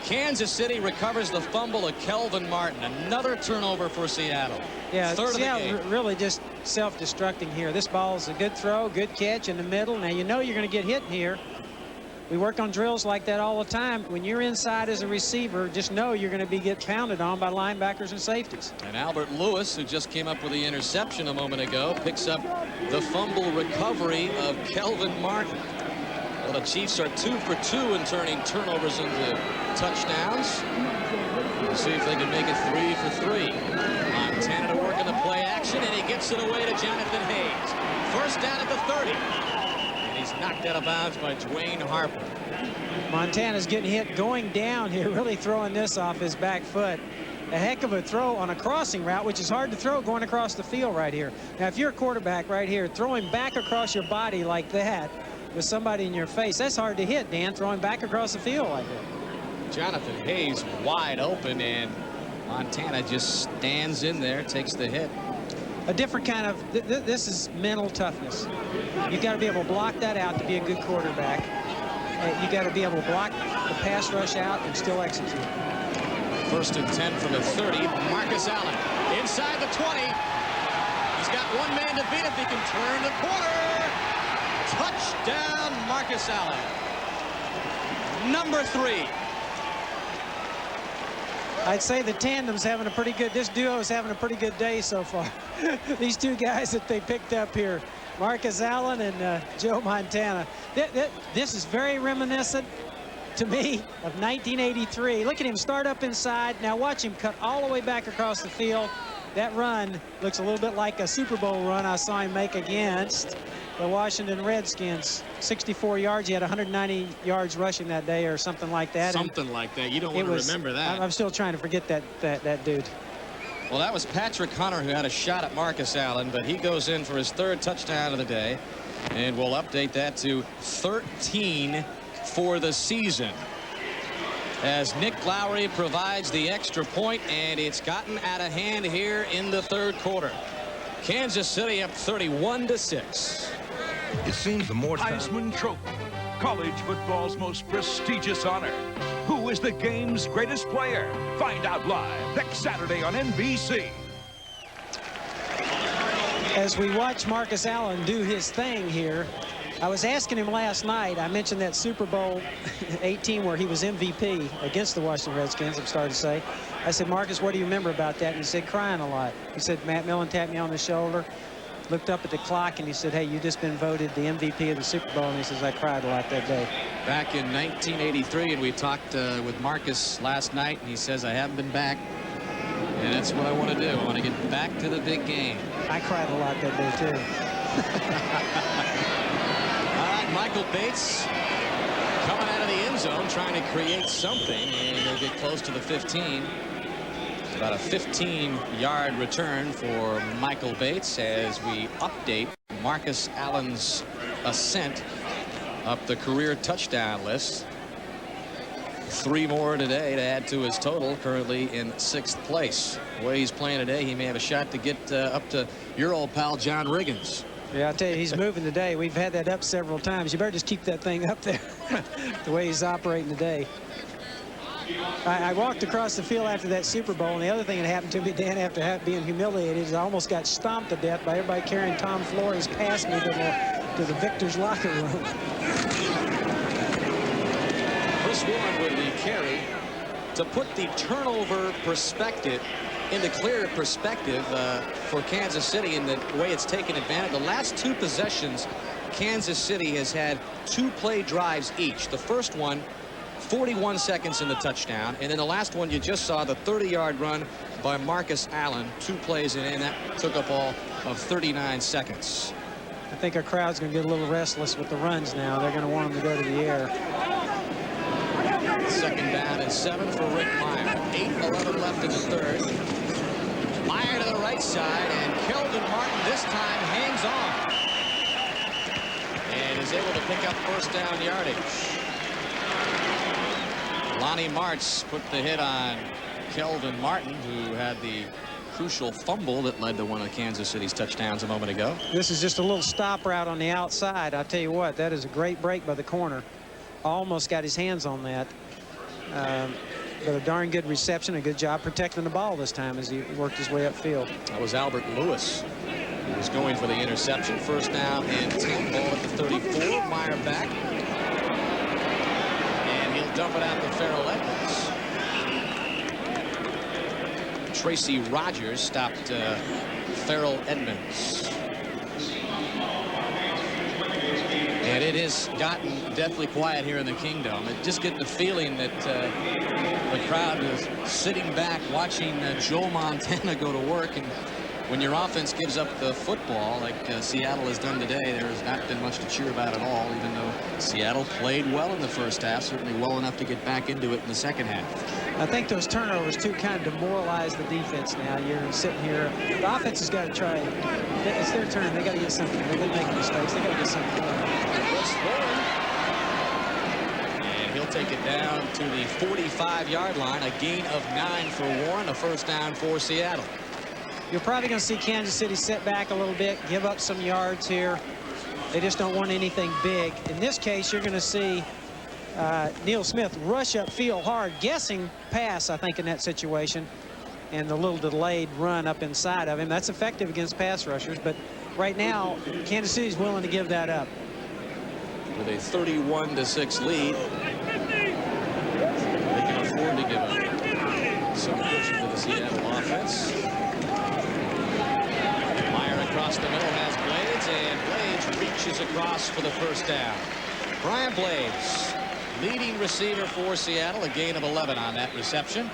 Kansas City recovers the fumble of Kelvin Martin. Another turnover for Seattle. Yeah, 3rd of the game. Seattle really just self-destructing here. This ball is a good throw, good catch in the middle. Now, you know you're going to get hit here. We work on drills like that all the time. When you're inside as a receiver, just know you're going to get pounded on by linebackers and safeties. And Albert Lewis, who just came up with the interception a moment ago, picks up the fumble recovery of Kelvin Martin. Well, the Chiefs are 2 for 2 in turning turnovers into touchdowns. We'll see if they can make it 3 for 3. Montana to work in the play action, and he gets it away to Jonathan Hayes. 1st down at the 30. He's knocked out of bounds by Dwayne Harper. Montana's getting hit going down here, really throwing this off his back foot. A heck of a throw on a crossing route, which is hard to throw going across the field right here. Now, if you're a quarterback right here, throwing back across your body like that with somebody in your face, that's hard to hit, Dan, throwing back across the field like that. Jonathan Hayes wide open, and Montana just stands in there, takes the hit. A different kind of, this is mental toughness. You've got to be able to block that out to be a good quarterback. You've got to be able to block the pass rush out and still execute. 1st and 10 from the 30. Marcus Allen inside the 20. He's got one man to beat if he can turn the corner. Touchdown, Marcus Allen. Number 3. I'd say the tandem's having a pretty good, this duo is having a pretty good day so far. These 2 guys that they picked up here, Marcus Allen and Joe Montana. This is very reminiscent to me of 1983. Look at him start up inside. Now watch him cut all the way back across the field. That run looks a little bit like a Super Bowl run I saw him make against the Washington Redskins. 64 yards. He had 190 yards rushing that day or something like that. Something like that. You don't want to remember that. I'm still trying to forget that dude. Well, that was Patrick Hunter who had a shot at Marcus Allen, but he goes in for his 3rd touchdown of the day. And we'll update that to 13 for the season. as Nick Lowry provides the extra point, and it's gotten out of hand here in the third quarter. Kansas City up 31-6. It seems the more Heisman Trophy, college football's most prestigious honor. Who is the game's greatest player? Find out live next Saturday on NBC. As we watch Marcus Allen do his thing here, I was asking him last night, I mentioned that Super Bowl 18 where he was MVP against the Washington Redskins, I'm starting to say. I said, Marcus, what do you remember about that? And he said, crying a lot. He said, Matt Millen tapped me on the shoulder, looked up at the clock, and he said, hey, you just been voted the MVP of the Super Bowl. And he says, I cried a lot that day. Back in 1983, and we talked with Marcus last night, and he says, I haven't been back. And that's what I want to do. I want to get back to the big game. I cried a lot that day, too. Michael Bates coming out of the end zone trying to create something, and he'll get close to the 15. About a 15-yard return for Michael Bates as we update Marcus Allen's ascent up the career touchdown list. 3 more today to add to his total, currently in 6th place. The way he's playing today, he may have a shot to get up to your old pal John Riggins. Yeah, I tell you, he's moving today. We've had that up several times. You better just keep that thing up there the way he's operating today. I walked across the field after that Super Bowl, and the other thing that happened to me, Dan, after being humiliated, is I almost got stomped to death by everybody carrying Tom Flores past me to the victor's locker room. Chris Warren with the carry to put the turnover perspective into clear perspective for Kansas City in the way it's taken advantage. The last 2 possessions, Kansas City has had 2 play drives each. The first one, 41 seconds in the touchdown, and then the last one you just saw, the 30-yard run by Marcus Allen, 2 plays in, and that took up all of 39 seconds. I think our crowd's going to get a little restless with the runs now. They're going to want them to go to the air. 2nd down and 7 for Rick Meyer. 8:11 left in the third. Meyer to the right side, and Keldon Martin this time hangs on and is able to pick up 1st down yardage. Lonnie Martz put the hit on Keldon Martin, who had the crucial fumble that led to one of Kansas City's touchdowns a moment ago. This is just a little stop route on the outside. I'll tell you what, that is a great break by the corner. Almost got his hands on that. But a darn good reception, a good job protecting the ball this time as he worked his way upfield. That was Albert Lewis. He was going for the interception. 1st down and 10, ball at the 34. Meyer back. And he'll dump it out to Farrell Edmonds. Tracy Rogers stopped Farrell Edmonds. And it has gotten deathly quiet here in the Kingdom. Just getting the feeling that the crowd is sitting back watching Joe Montana go to work. And when your offense gives up the football, like Seattle has done today, there has not been much to cheer about at all, even though Seattle played well in the first half, certainly well enough to get back into it in the second half. I think those turnovers, too, kind of demoralize the defense now. You're sitting here. The offense has got to try. It's their turn. They got to get something. They've been making mistakes. They got to get something going. And he'll take it down to the 45-yard line. A gain of 9 for Warren. A 1st down for Seattle. You're probably going to see Kansas City sit back a little bit, give up some yards here. They just don't want anything big. In this case, you're going to see Neil Smith rush upfield hard, guessing pass, I think, in that situation, and the little delayed run up inside of him. That's effective against pass rushers, but right now, Kansas City's willing to give that up. With a 31-6 lead, they can afford to give up some push to the Seattle offense. Meyer across the middle has Blades, and Blades reaches across for the 1st down. Brian Blades, leading receiver for Seattle, a gain of 11 on that reception.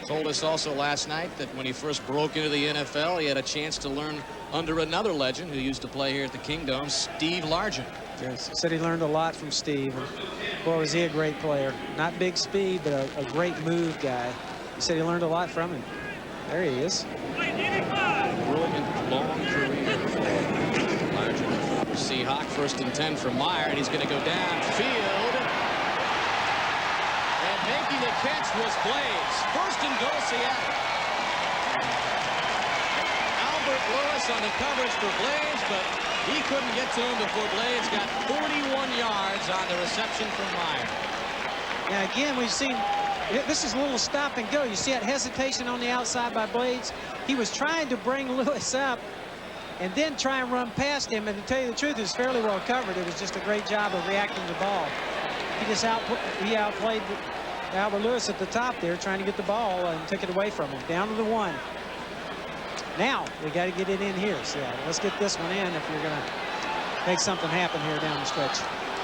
Told us also last night that when he first broke into the NFL, he had a chance to learn under another legend who used to play here at the Kingdom, Steve Largent. Yes, said he learned a lot from Steve. And boy, was he a great player. Not big speed, but a great move guy. He said he learned a lot from him. There he is. Brilliant long career for Largent. Seahawk, 1st and 10 for Meyer, and he's going to go downfield. the catch was Blaze. First and goal, Seattle. Albert Lewis on the coverage for Blaze, but he couldn't get to him before Blaze got 41 yards on the reception from Meyer. Now, again, we've seen this is a little stop and go. You see that hesitation on the outside by Blades. He was trying to bring Lewis up and then try and run past him. And to tell you the truth, it was fairly well covered. It was just a great job of reacting to the ball. He outplayed Albert Lewis at the top there, trying to get the ball, and took it away from him. Down to the 1. Now we got to get it in here. So let's get this one in if you're going to make something happen here down the stretch.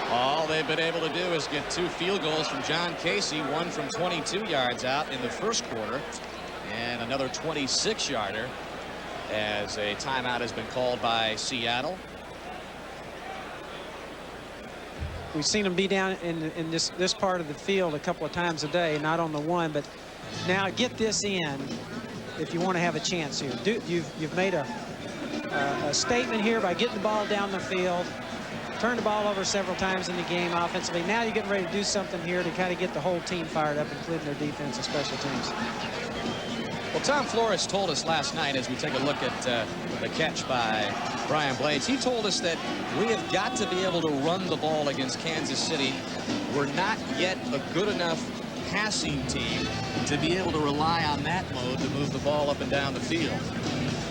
All they've been able to do is get 2 field goals from John Casey, one from 22 yards out in the first quarter, and another 26-yarder as a timeout has been called by Seattle. We've seen them be down in this part of the field a couple of times a day, not on the 1, but now get this in if you want to have a chance here. You've made a statement here by getting the ball down the field. Turned the ball over several times in the game offensively. Now you're getting ready to do something here to kind of get the whole team fired up, including their defense and special teams. Well, Tom Flores told us last night, as we take a look at the catch by Brian Blades, he told us that we have got to be able to run the ball against Kansas City. We're not yet a good enough passing team to be able to rely on that mode to move the ball up and down the field.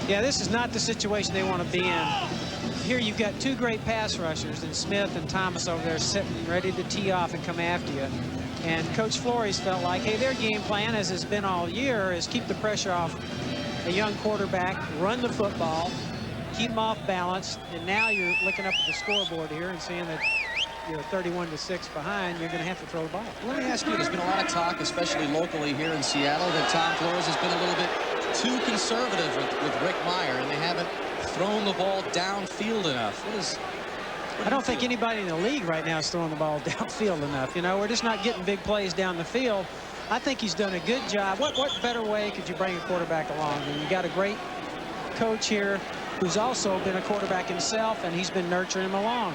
Yeah, this is not the situation they want to be in. Here you've got 2 great pass rushers in Smith and Thomas over there sitting ready to tee off and come after you. And Coach Flores felt like, hey, their game plan, as has been all year, is keep the pressure off a young quarterback, run the football, keep them off balance. And now you're looking up at the scoreboard here and seeing that you're 31-6 behind. You're going to have to throw the ball. Let me ask you, there's been a lot of talk, especially locally here in Seattle, that Tom Flores has been a little bit too conservative with Rick Meyer, and they haven't thrown the ball downfield enough. I don't think anybody in the league right now is throwing the ball downfield enough. You know, we're just not getting big plays down the field. I think he's done a good job. What better way could you bring a quarterback along? And you got a great coach here who's also been a quarterback himself, and he's been nurturing him along.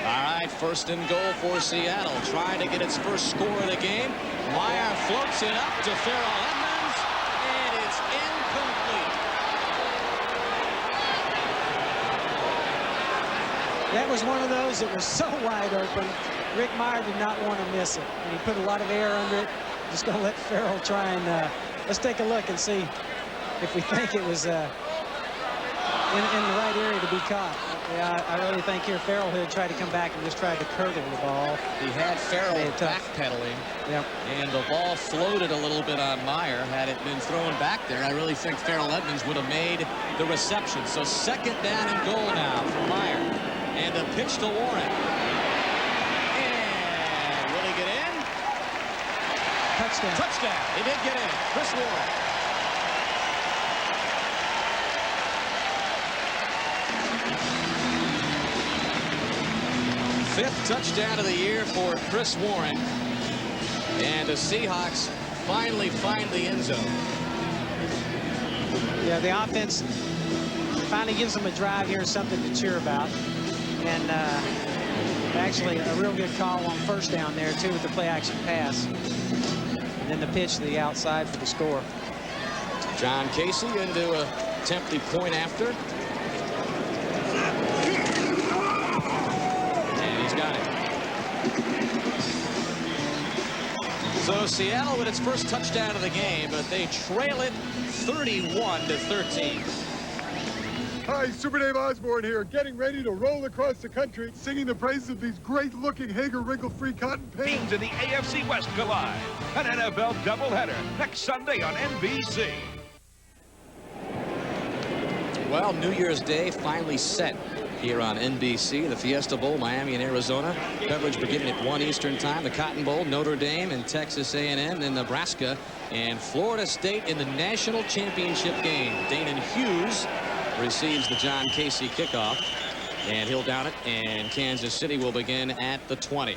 All right, first and goal for Seattle, trying to get its first score of the game. Meyer floats it up to Farrell Edmonds, and it's incomplete. That was one of those that was so wide open. Rick Meyer did not want to miss it, and he put a lot of air under it. Just going to let Farrell try and let's take a look and see if we think it was in the right area to be caught. Yeah, I really think here Farrell had tried to come back and just tried to curdle the ball. He had Farrell backpedaling, yep, and the ball floated a little bit on Meyer. Had it been thrown back there, I really think Farrell Edmonds would have made the reception. So second down and goal now for Meyer. And a pitch to Warren. And will he get in? Touchdown. Touchdown. He did get in. Chris Warren. Fifth touchdown of the year for Chris Warren. And the Seahawks finally find the end zone. Yeah, the offense finally gives them a drive here, something to cheer about. And actually a real good call on first down there, too, with the play-action pass. And then the pitch to the outside for the score. John Casey into a tempting point after. And he's got it. So Seattle with its first touchdown of the game, but they trail it 31-13. Hi, Super Dave Osborne here, getting ready to roll across the country, singing the praises of these great-looking Hager wrinkle-free cotton pants. Teams in the AFC West collide. An NFL doubleheader next Sunday on NBC. Well, New Year's Day finally set here on NBC. The Fiesta Bowl, Miami and Arizona. Coverage beginning at 1 Eastern time. The Cotton Bowl, Notre Dame and Texas A&M, then Nebraska and Florida State in the national championship game. Danon Hughes receives the John Casey kickoff, and he'll down it, and Kansas City will begin at the 20.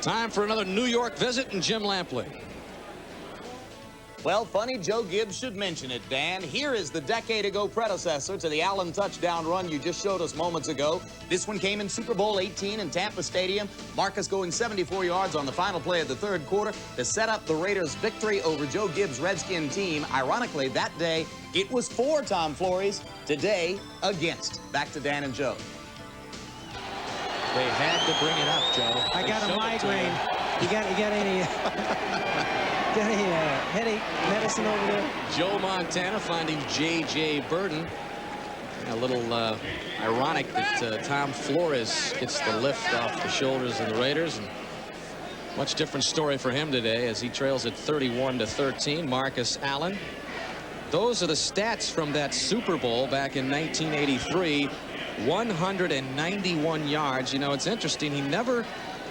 Time for another New York visit, and Jim Lampley. Well, funny Joe Gibbs should mention it, Dan. Here is the decade-ago predecessor to the Allen touchdown run you just showed us moments ago. This one came in Super Bowl 18 in Tampa Stadium. Marcus going 74 yards on the final play of the third quarter to set up the Raiders' victory over Joe Gibbs' Redskin team. Ironically, that day, it was for Tom Flores. Today, against. Back to Dan and Joe. They had to bring it up, Joe. I got a migraine. You got any headache medicine over there? Joe Montana finding J.J. Burton. A little ironic that Tom Flores gets the lift off the shoulders of the Raiders. And much different story for him today as he trails at 31-13. Marcus Allen. Those are the stats from that Super Bowl back in 1983. 191 yards. You know, it's interesting. He never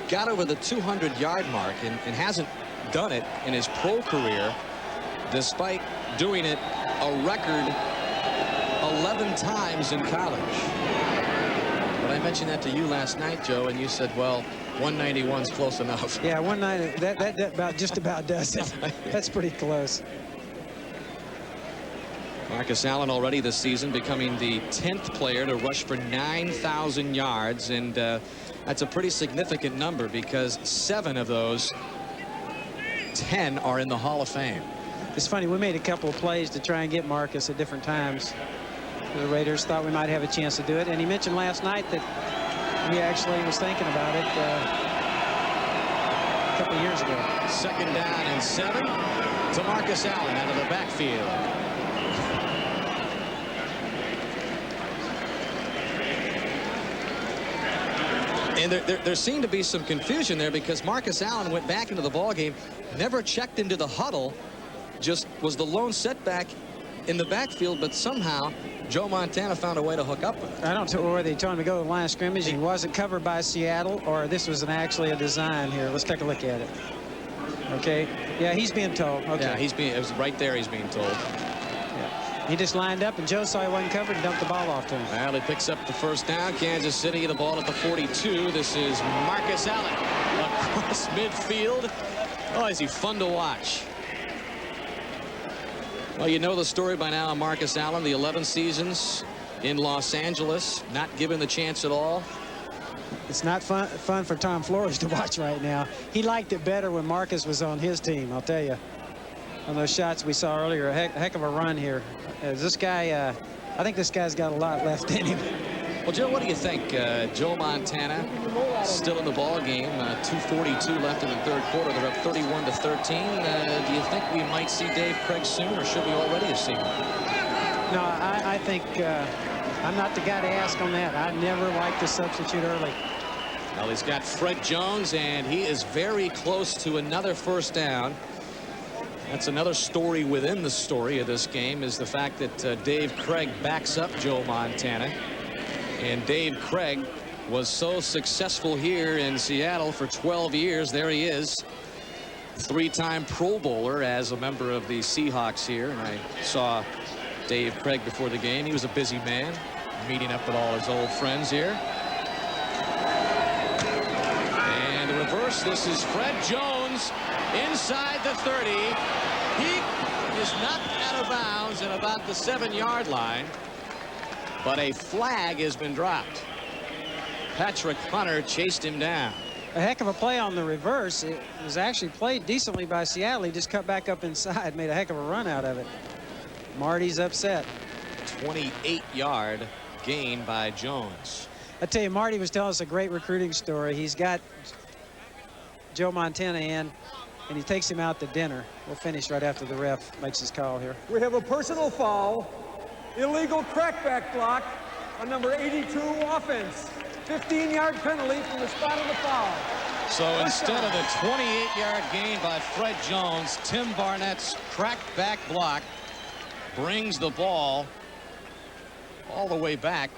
got over the 200-yard mark and hasn't done it in his pro career, despite doing it a record 11 times in college. But I mentioned that to you last night, Joe, and you said, well, 191's close enough. Yeah, 190. That just about does it. That's pretty close. Marcus Allen already this season becoming the 10th player to rush for 9,000 yards, and that's a pretty significant number because 7 of those 10 are in the Hall of Fame. It's funny, we made a couple of plays to try and get Marcus at different times. The Raiders thought we might have a chance to do it, and he mentioned last night that he actually was thinking about it a couple of years ago. 2nd down and 7 to Marcus Allen out of the backfield. And there seemed to be some confusion there because Marcus Allen went back into the ballgame, never checked into the huddle, just was the lone setback in the backfield, but somehow Joe Montana found a way to hook up with it. I don't know where they told him to go to the line of scrimmage. He wasn't covered by Seattle, or this was actually a design here. Let's take a look at it. Okay. Yeah, he's being told. Okay. Yeah, it was right there he's being told. He just lined up, and Joe saw he wasn't covered and dumped the ball off to him. Well, he picks up the first down. Kansas City, the ball at the 42. This is Marcus Allen across midfield. Oh, is he fun to watch. Well, you know the story by now on Marcus Allen, the 11 seasons in Los Angeles, not given the chance at all. It's not fun for Tom Flores to watch right now. He liked it better when Marcus was on his team, I'll tell you. On those shots we saw earlier, a heck of a run here. This guy, I think this guy's got a lot left in him. Well, Joe, what do you think? Joe Montana still in the ball game. 2:42 left in the third quarter. They're up 31-13. Do you think we might see Dave Craig soon, or should we already have seen him? No, I think I'm not the guy to ask on that. I never like to substitute early. Well, he's got Fred Jones, and he is very close to another first down. That's another story within the story of this game, is the fact that Dave Craig backs up Joe Montana. And Dave Craig was so successful here in Seattle for 12 years. There he is, 3-time Pro Bowler as a member of the Seahawks here. And I saw Dave Craig before the game. He was a busy man, meeting up with all his old friends here. And the reverse, this is Fred Jones inside the 30. He is knocked out of bounds at about the 7-yard line, but a flag has been dropped. Patrick Hunter chased him down. A heck of a play on the reverse. It was actually played decently by Seattle. He just cut back up inside, made a heck of a run out of it. Marty's upset. 28-yard gain by Jones. I tell you, Marty was telling us a great recruiting story. He's got Joe Montana in, and he takes him out to dinner. We'll finish right after the ref makes his call here. We have a personal foul, illegal crackback block on number 82 offense. 15-yard penalty from the spot of the foul. So instead of a 28-yard gain by Fred Jones, Tim Barnett's crackback block brings the ball all the way back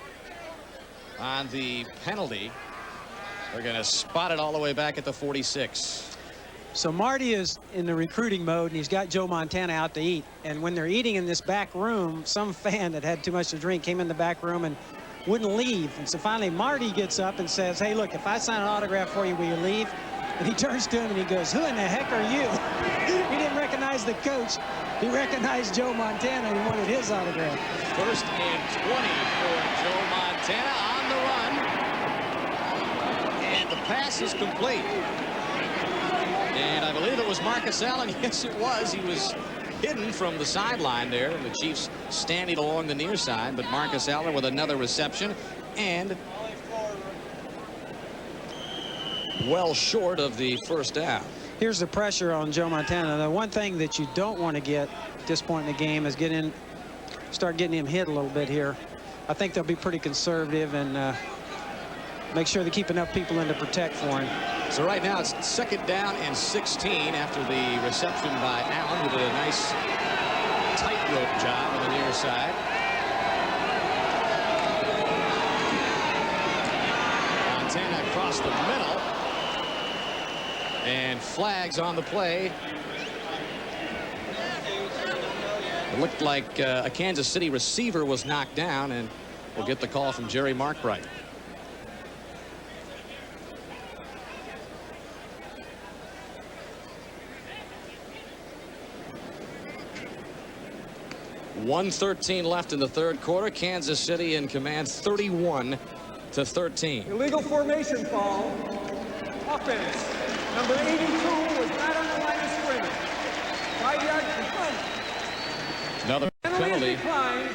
on the penalty. They're going to spot it all the way back at the 46. So Marty is in the recruiting mode, and he's got Joe Montana out to eat. And when they're eating in this back room, some fan that had too much to drink came in the back room and wouldn't leave. And so finally Marty gets up and says, hey, look, if I sign an autograph for you, will you leave? And he turns to him and he goes, who in the heck are you? He didn't recognize the coach. He recognized Joe Montana and wanted his autograph. First and 20 for Joe Montana on the run. And the pass is complete. And I believe it was Marcus Allen. Yes, it was. He was hidden from the sideline there. And the Chiefs standing along the near side. But Marcus Allen with another reception. And well short of the first down. Here's the pressure on Joe Montana. The one thing that you don't want to get at this point in the game is start getting him hit a little bit here. I think they'll be pretty conservative and make sure they keep enough people in to protect for him. So right now it's 2nd down and 16 after the reception by Allen, who did a nice tightrope job on the near side. Montana across the middle. And flags on the play. It looked like a Kansas City receiver was knocked down, and we'll get the call from Jerry Markbright. .113 left in the 3rd quarter. Kansas City in command, 31-13. Illegal formation foul. Offense. Number 82 was not on the line of scrimmage. 5-yard penalty. Another penalty declined.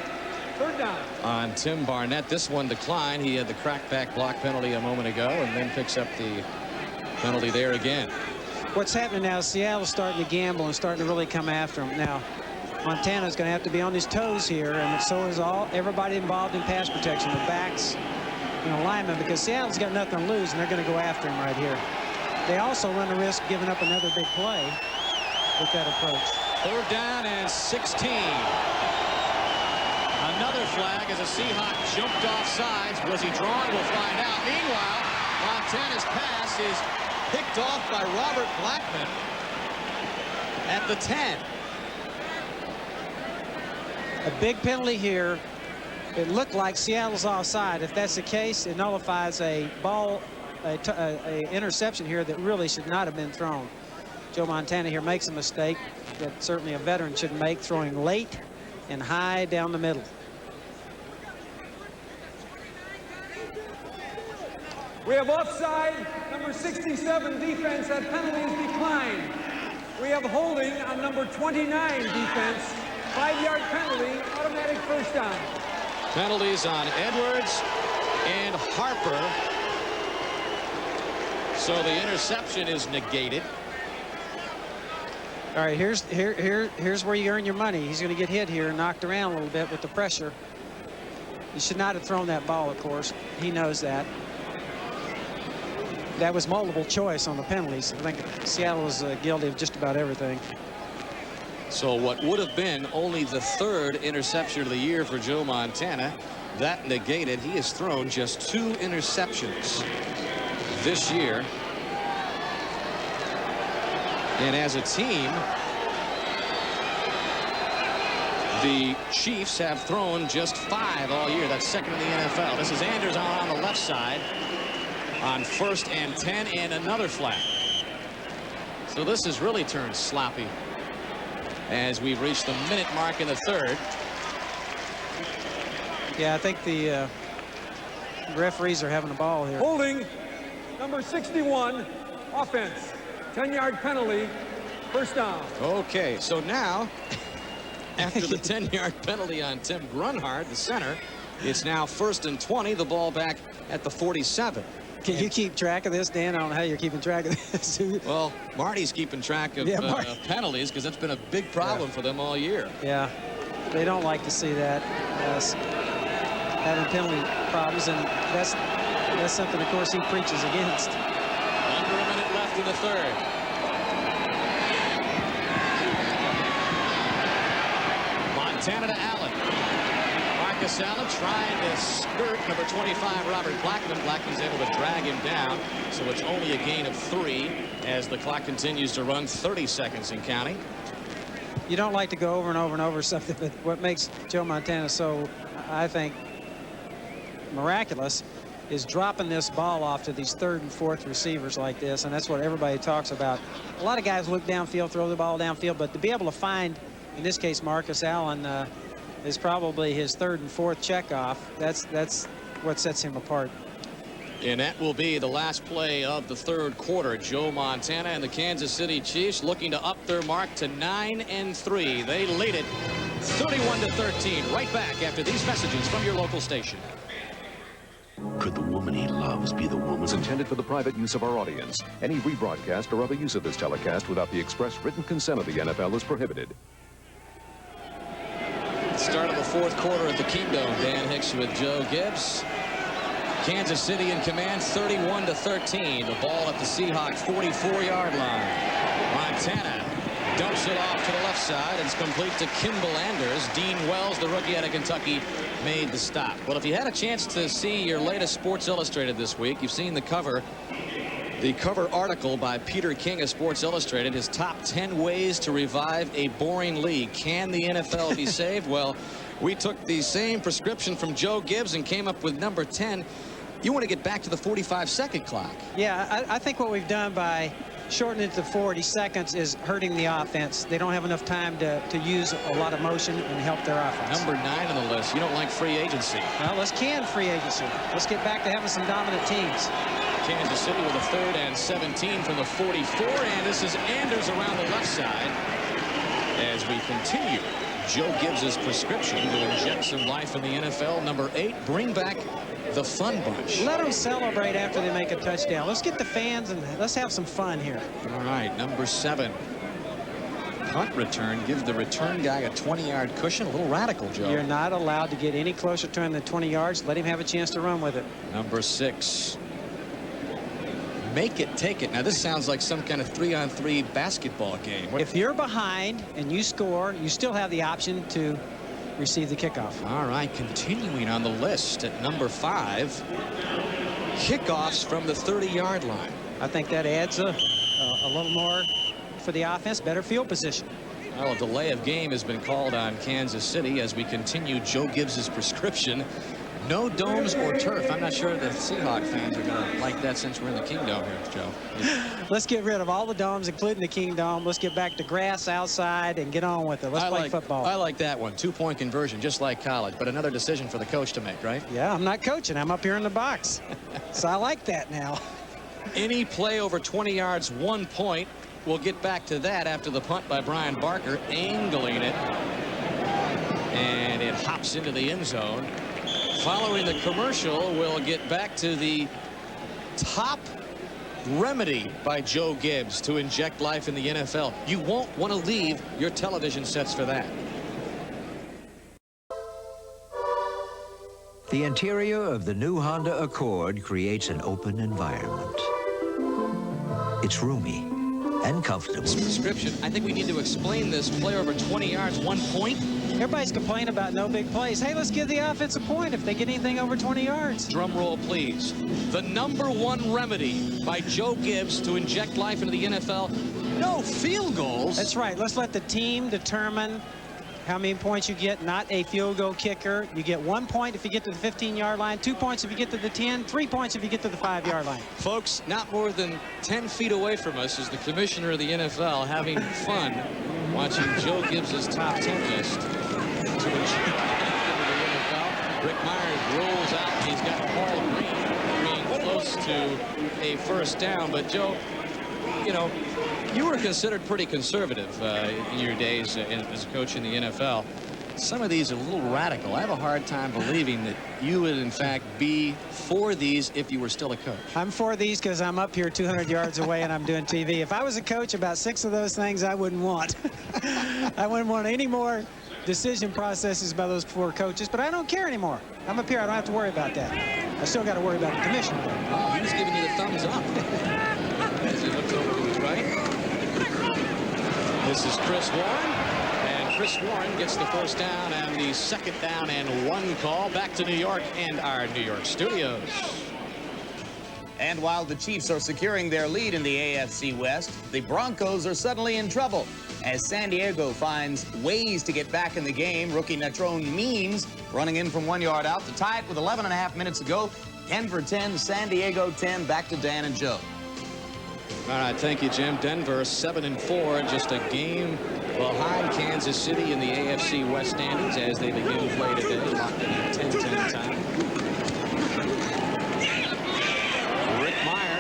3rd down. On Tim Barnett. This one declined. He had the crackback block penalty a moment ago and then picks up the penalty there again. What's happening now is Seattle's starting to gamble and starting to really come after him. Now, Montana's going to have to be on his toes here, and so is everybody involved in pass protection, the backs, linemen, because Seattle's got nothing to lose, and they're going to go after him right here. They also run the risk of giving up another big play with that approach. 3rd down and 16. Another flag as a Seahawk jumped off sides. Was he drawn? We'll find out. Meanwhile, Montana's pass is picked off by Robert Blackman at the 10. A big penalty here. It looked like Seattle's offside. If that's the case, it nullifies a interception here that really should not have been thrown. Joe Montana here makes a mistake that certainly a veteran shouldn't make, throwing late and high down the middle. We have offside. Number 67 defense. That penalty is declined. We have holding on number 29 defense. 5-yard penalty, automatic 1st down. Penalties on Edwards and Harper. So the interception is negated. All right, here's where you earn your money. He's going to get hit here and knocked around a little bit with the pressure. He should not have thrown that ball, of course. He knows that. That was multiple choice on the penalties. I think Seattle was guilty of just about everything. So what would have been only the 3rd interception of the year for Joe Montana, that negated. He has thrown just 2 interceptions this year. And as a team, the Chiefs have thrown just 5 all year. That's 2nd in the NFL. This is Anders on the left side on 1st and 10, and another flag. So this has really turned sloppy as we've reached the minute mark in the 3rd. Yeah, I think the referees are having a ball here. Holding number 61 offense. 10-yard penalty. 1st down. Okay, so now after the 10-yard penalty on Tim Grunhard, the center, it's now 1st and 20, the ball back at the 47. Can you keep track of this, Dan? I don't know how you're keeping track of this. Well, Marty's keeping track of penalties because that's been a big problem for them all year. Yeah, they don't like to see that, having penalty problems, and that's something, of course, he preaches against. Under a minute left in the 3rd. Montana to Allen. Marcus Allen trying to skirt number 25, Robert Blackman. Blackman's able to drag him down, so it's only a gain of 3 as the clock continues to run, 30 seconds and counting. You don't like to go over and over and over something, but what makes Joe Montana so, I think, miraculous is dropping this ball off to these 3rd and 4th receivers like this, and that's what everybody talks about. A lot of guys look downfield, throw the ball downfield, but to be able to find in this case, Marcus Allen, is probably his third and fourth checkoff. That's what sets him apart. And that will be the last play of the third quarter. Joe Montana and the Kansas City Chiefs looking to up their mark to 9-3. They lead it 31-13. Right back after these messages from your local station. Could the woman he loves be the woman? It's intended for the private use of our audience. Any rebroadcast or other use of this telecast without the express written consent of the NFL is prohibited. Start of the fourth quarter at the Kingdome. Dan Hicks with Joe Gibbs. Kansas City in command, 31-13. The ball at the Seahawks 44-yard line. Montana dumps it off to the left side. It's complete to Kimball Anders. Dean Wells, the rookie out of Kentucky, made the stop. Well, if you had a chance to see your latest Sports Illustrated this week, you've seen the cover article by Peter King of Sports Illustrated, his top 10 ways to revive a boring league. Can the NFL be saved? Well, we took the same prescription from Joe Gibbs and came up with number 10. You want to get back to the 45-second clock. Yeah, I think what we've done by shortening it to 40 seconds is hurting the offense. They don't have enough time to use a lot of motion and help their offense. Number 9 on the list. You don't like free agency. Well, let's can free agency. Let's get back to having some dominant teams. Kansas City with a 3rd and 17 from the 44, and this is Anders around the left side as we continue Joe Gibbs's prescription to inject some life in the NFL. Number 8, bring back the fun bunch. Let them celebrate after they make a touchdown. Let's get the fans and let's have some fun here. All right, number 7. Punt return. Give the return guy a 20-yard cushion. A little radical, Joe. You're not allowed to get any closer to him than 20 yards. Let him have a chance to run with it. Number 6. Make it, take it. Now, this sounds like some kind of 3-on-3 basketball game. If you're behind and you score, you still have the option to receive the kickoff. All right, continuing on the list at number 5, kickoffs from the 30-yard line. I think that adds a little more for the offense, better field position. Well, a delay of game has been called on Kansas City as we continue Joe Gibbs's prescription. No domes or turf. I'm not sure the Seahawks fans are going to like that since we're in the Kingdome here, Joe. Let's get rid of all the domes, including the Kingdome. Let's get back to grass outside and get on with it. Let's play football. I like that one. 2-point conversion, just like college, but another decision for the coach to make, right? Yeah, I'm not coaching. I'm up here in the box. So I like that now. Any play over 20 yards, 1 point. We'll get back to that after the punt by Brian Barker, angling it. And it hops into the end zone. Following the commercial, we'll get back to the top remedy by Joe Gibbs to inject life in the NFL. You won't want to leave your television sets for that. The interior of the new Honda Accord creates an open environment. It's roomy and comfortable. Prescription. I think we need to explain this. Play over 20 yards, 1 point. Everybody's complaining about no big plays. Hey, let's give the offense a point if they get anything over 20 yards. Drum roll, please. The number 1 remedy by Joe Gibbs to inject life into the NFL. No field goals. That's right. Let's let the team determine how many points you get, not a field goal kicker. You get 1 point if you get to the 15-yard line, 2 points if you get to the 10, 3 points if you get to the 5-yard line. Folks, not more than 10 feet away from us is the commissioner of the NFL having fun watching Joe Gibbs's top 10 list. To inject into the NFL. Rick Myers rolls out. He's got Paul Green close to a first down. But, Joe, you know, you were considered pretty conservative in your days as a coach in the NFL. Some of these are a little radical. I have a hard time believing that you would, in fact, be for these if you were still a coach. I'm for these because I'm up here 200 yards away and I'm doing TV. If I was a coach, about 6 of those things I wouldn't want. I wouldn't want any more decision processes by those 4 coaches, but I don't care anymore. I'm up here. I don't have to worry about that. I still got to worry about the commissioner. Oh, he was giving you the thumbs up as he looks over to his right. This is Chris Warren, and Chris Warren gets the first down and the 2nd down and 1 call. Back to New York and our New York studios. And while the Chiefs are securing their lead in the AFC West, the Broncos are suddenly in trouble as San Diego finds ways to get back in the game. Rookie Natrone Means running in from 1 yard out to tie it with 11.5 minutes to go. 10 for 10, San Diego 10. Back to Dan and Joe. All right, thank you, Jim. Denver 7-4, just a game behind Kansas City in the AFC West standings as they begin play today. Locked in at 10-10 time. Rick Meyer,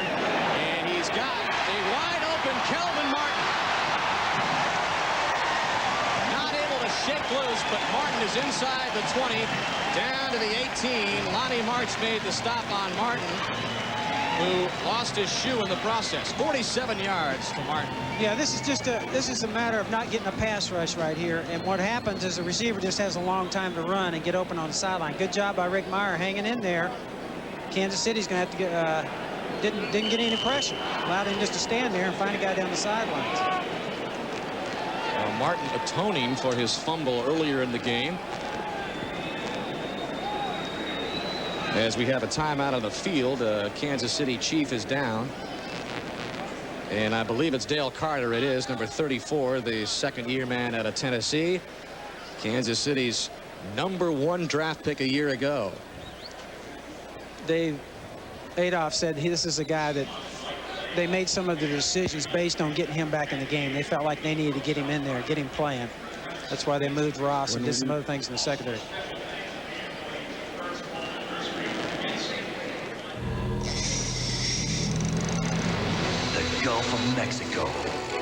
and he's got a wide open Kelvin Martin. Not able to shake loose, but Martin is inside the 20, down to the 18. Lonnie March made the stop on Martin, who lost his shoe in the process. 47 yards for Martin. Yeah, this is a matter of not getting a pass rush right here. And what happens is the receiver just has a long time to run and get open on the sideline. Good job by Rick Meyer hanging in there. Kansas City's going to have to get, didn't get any pressure. Allowed him just to stand there and find a guy down the sidelines. Martin atoning for his fumble earlier in the game. As we have a timeout on the field, Kansas City Chief is down. And I believe it's Dale Carter, it is, number 34, the second-year man out of Tennessee. Kansas City's #1 draft pick a year ago. Dave Adolph said this is a guy that they made some of the decisions based on getting him back in the game. They felt like they needed to get him in there, get him playing. That's why they moved Ross and did some other things in the secondary. Gulf of Mexico,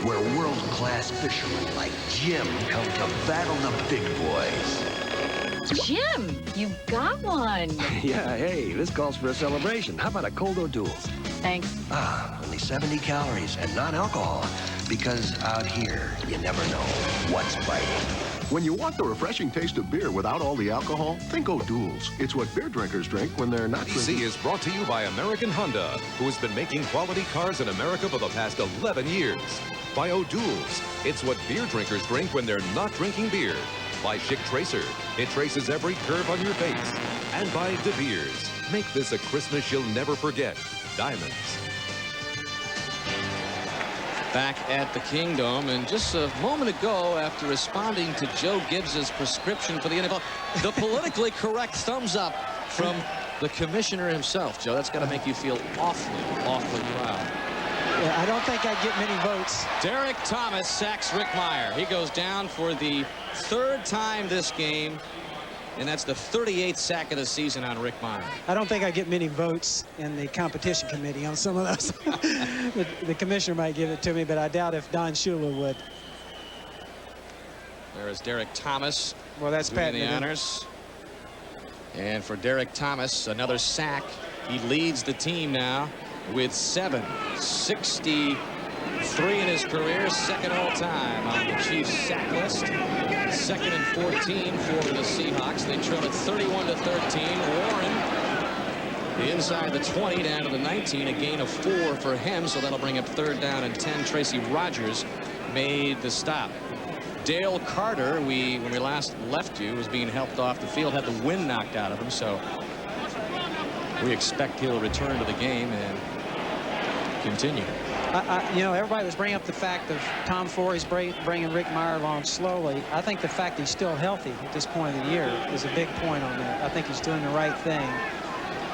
where world-class fishermen like Jim come to battle the big boys. Jim, you got one. Yeah, hey, this calls for a celebration. How about a cold O'Doul? Thanks. Only 70 calories and non-alcohol, because out here, you never know what's biting. When you want the refreshing taste of beer without all the alcohol, think O'Doul's. It's what beer drinkers drink when they're not drinking. NBC is brought to you by American Honda, who has been making quality cars in America for the past 11 years. By O'Doul's, it's what beer drinkers drink when they're not drinking beer. By Chic Tracer, it traces every curve on your face. And by De Beers, make this a Christmas you'll never forget. Diamonds. Back at the Kingdom, and just a moment ago, after responding to Joe Gibbs's prescription for the NFL, the politically correct thumbs up from the commissioner himself. Joe, that's got to make you feel awfully, awfully proud. Yeah, I don't think I'd get many votes. Derek Thomas sacks Rick Meyer. He goes down for the 3rd time this game, and that's the 38th sack of the season on Rick Meyer. I don't think I get many votes in the competition committee on some of those. the commissioner might give it to me, but I doubt if Don Shula would. There is Derek Thomas. Well, that's doing the honors. And for Derek Thomas, another sack. He leads the team now with 7. 63 in his career, 2nd all-time on the Chiefs sack list. 2nd and 14 for the Seahawks. They trail at 31-13. Warren inside the 20 down to the 19. A gain of 4 for him, so that'll bring up 3rd down and 10. Tracy Rogers made the stop. Dale Carter, when we last left you, was being helped off the field, had the wind knocked out of him, so we expect he'll return to the game and continue. You know, everybody was bringing up the fact of Tom Forey's bringing Rick Meyer along slowly. I think the fact he's still healthy at this point of the year is a big point on that. I think he's doing the right thing,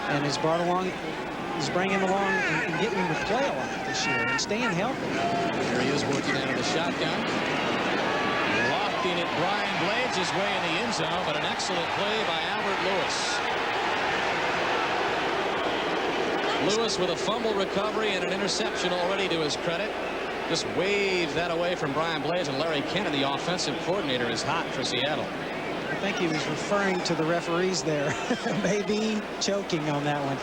and he's bringing him along and getting him to play a lot this year and staying healthy. Here he is working out of the shotgun. Lofting it, Brian Blades his way in the end zone, but an excellent play by Albert Lewis. Lewis with a fumble recovery and an interception already to his credit. Just waved that away from Brian Blades, and Larry Kennedy, the offensive coordinator, is hot for Seattle. I think he was referring to the referees there. Maybe choking on that one.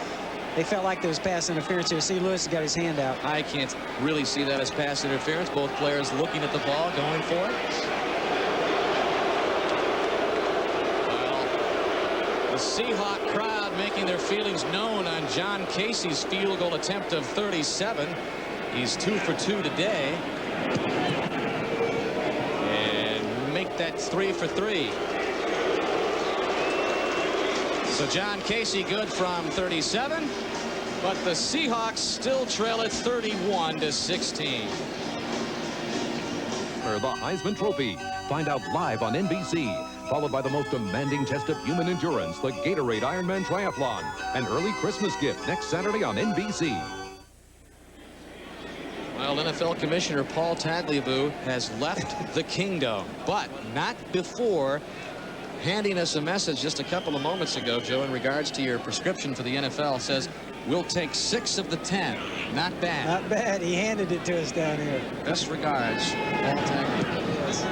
They felt like there was pass interference here. See, Lewis has got his hand out. I can't really see that as pass interference. Both players looking at the ball, going for it. The Seahawk crowd making their feelings known on John Casey's field goal attempt of 37. He's 2 for 2 today. And make that 3 for 3. So John Casey good from 37. But the Seahawks still trail at 31-16. For the Heisman Trophy. Find out live on NBC. Followed by the most demanding test of human endurance, the Gatorade Ironman Triathlon. An early Christmas gift next Saturday on NBC. Well, NFL Commissioner Paul Tagliabue has left the kingdom, but not before handing us a message just a couple of moments ago, Joe, in regards to your prescription for the NFL. Says, we'll take 6 of the 10. Not bad. Not bad. He handed it to us down here. Best regards, Paul Tagliabue. Yes.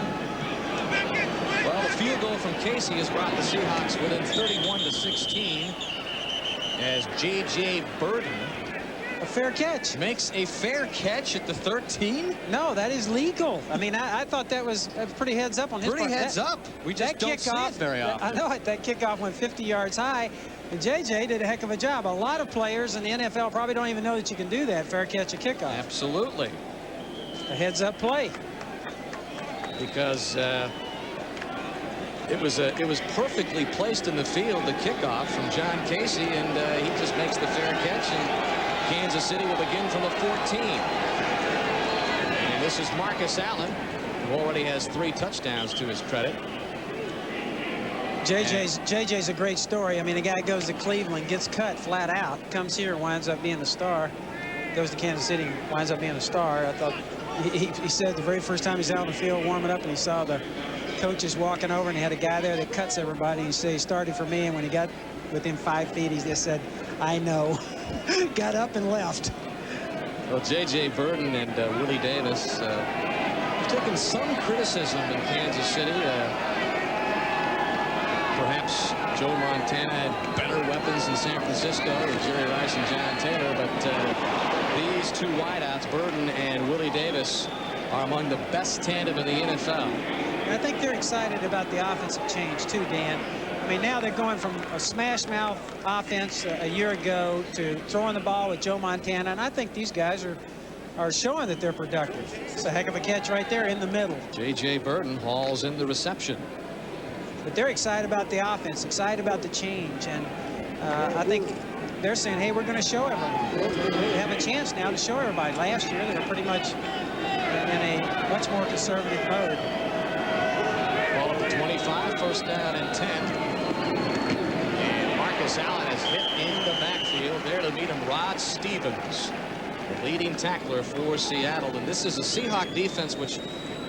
Well, the field goal from Casey has brought the Seahawks within 31-16 as J.J. Burton A fair catch. makes a fair catch at the 13. No, that is legal. I mean, I thought that was pretty heads up on his part. Pretty heads up. We just don't see it very often. I know it. That kickoff went 50 yards high, and J.J. did a heck of a job. A lot of players in the NFL probably don't even know that you can do that, fair catch a kickoff. Absolutely. A heads-up play. Because it was perfectly placed in the field, the kickoff from John Casey, and he just makes the fair catch, and Kansas City will begin from the 14. And this is Marcus Allen, who already has 3 touchdowns to his credit. JJ's a great story. I mean, the guy goes to Cleveland, gets cut flat out, comes here, winds up being a star, goes to Kansas City, winds up being a star. I thought he said the very first time he's out on the field warming up and he saw the coaches walking over and he had a guy there that cuts everybody. He said he started for me, and when he got within 5 feet, he just said, I know. Got up and left. Well, J.J. Burton and Willie Davis have taken some criticism in Kansas City. Perhaps Joe Montana had better weapons in San Francisco with Jerry Rice and John Taylor, but these 2 wideouts, Burton and Willie Davis, are among the best tandem in the NFL. And I think they're excited about the offensive change too, Dan. I mean, now they're going from a smash mouth offense a year ago to throwing the ball with Joe Montana, and I think these guys are showing that they're productive. It's a heck of a catch right there in the middle. J.J. Burton hauls in the reception. But they're excited about the offense, excited about the change, and I think they're saying, hey, we're going to show everybody. We have a chance now to show everybody. Last year, they were pretty much in a much more conservative mode. Ball at the 25, first down and 10. And Marcus Allen is hit in the backfield. There to meet him, Rod Stevens, the leading tackler for Seattle. And this is a Seahawk defense which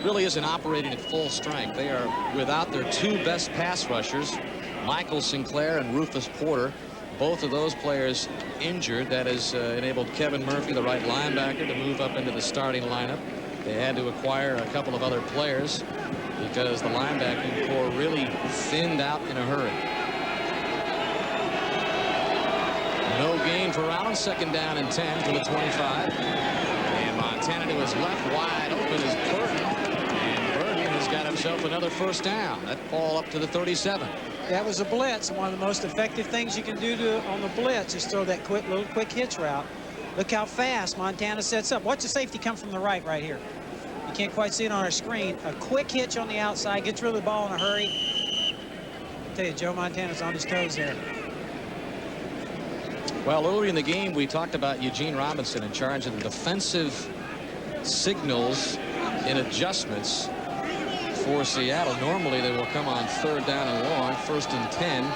really isn't operating at full strength. They are without their 2 best pass rushers, Michael Sinclair and Rufus Porter. Both of those players injured. That has enabled Kevin Murphy, the right linebacker, to move up into the starting lineup. They had to acquire a couple of other players because the linebacking core really thinned out in a hurry. No gain for Allen. Second down and 10 from the 25. And Montana to his left, wide open is Burton. And Burton has got himself another first down. That ball up to the 37. That was a blitz. One of the most effective things you can do on the blitz is throw that little quick hitch route. Look how fast Montana sets up. Watch the safety come from the right here. You can't quite see it on our screen. A quick hitch on the outside, gets rid of the ball in a hurry. I tell you, Joe Montana's on his toes there. Well, earlier in the game, we talked about Eugene Robinson in charge of the defensive signals and adjustments for Seattle. Normally, they will come on 3rd down and long, 1st and 10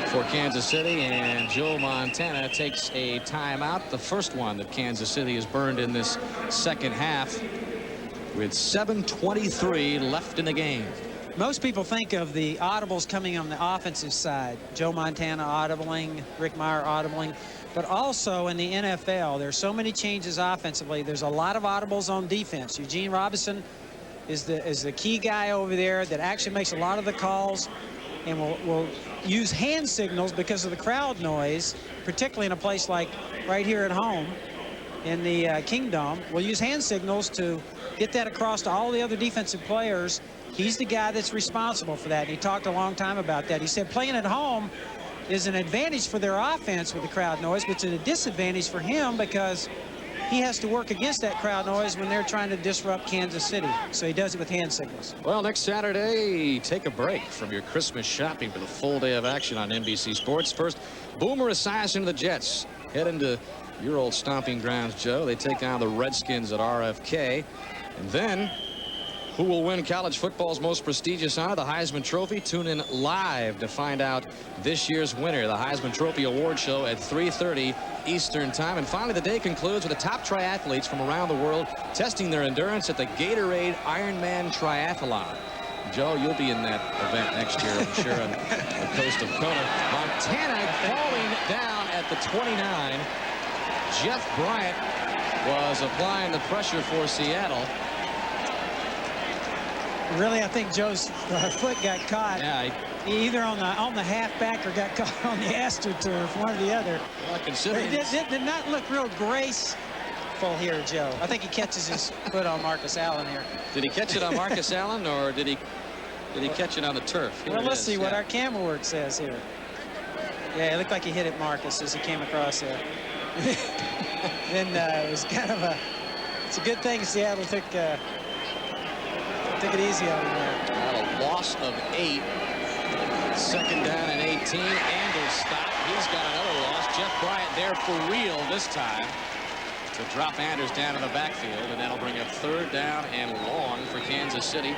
for Kansas City, and Joe Montana takes a timeout, the first one that Kansas City has burned in this second half, with 7:23 left in the game. Most people think of the audibles coming on the offensive side. Joe Montana audibling, Rick Meyer audibling, but also in the NFL, there's so many changes offensively. There's a lot of audibles on defense. Eugene Robinson is the key guy over there that actually makes a lot of the calls and will use hand signals because of the crowd noise, particularly in a place like right here at home in the Kingdom. We'll use hand signals to get that across to all the other defensive players. He's the guy that's responsible for that. And he talked a long time about that. He said playing at home is an advantage for their offense with the crowd noise, but it's a disadvantage for him because he has to work against that crowd noise when they're trying to disrupt Kansas City. So he does it with hand signals. Well, next Saturday, take a break from your Christmas shopping with a full day of action on NBC Sports. First, Boomer Esiason and the Jets head into your old stomping grounds, Joe. They take down the Redskins at RFK. And then Who will win college football's most prestigious honor, the Heisman Trophy? Tune in live to find out this year's winner. The Heisman Trophy Award Show at 3:30 Eastern Time. And finally, the day concludes with the top triathletes from around the world testing their endurance at the Gatorade Ironman Triathlon. Joe, you'll be in that event next year, I'm sure, on the coast of Kona. Montana falling down at the 29. Jeff Bryant was applying the pressure for Seattle. Really, I think Joe's foot got caught. Yeah, either on the halfback or got caught on the AstroTurf, one or the other. Well, considering it did not look real graceful here, Joe. I think he catches his foot on Marcus Allen here. Did he catch it on Marcus Allen, or did he catch it on the turf? Here well, let's see what our camera work says here. Yeah, it looked like he hit it Marcus as he came across there. Then it was kind of it's a good thing Seattle took it easy on him there. A loss of 8. Second down and 18. Anders stopped. He's got another loss. Jeff Bryant there for real this time to drop Anders down in the backfield, and that'll bring up 3rd down and long for Kansas City.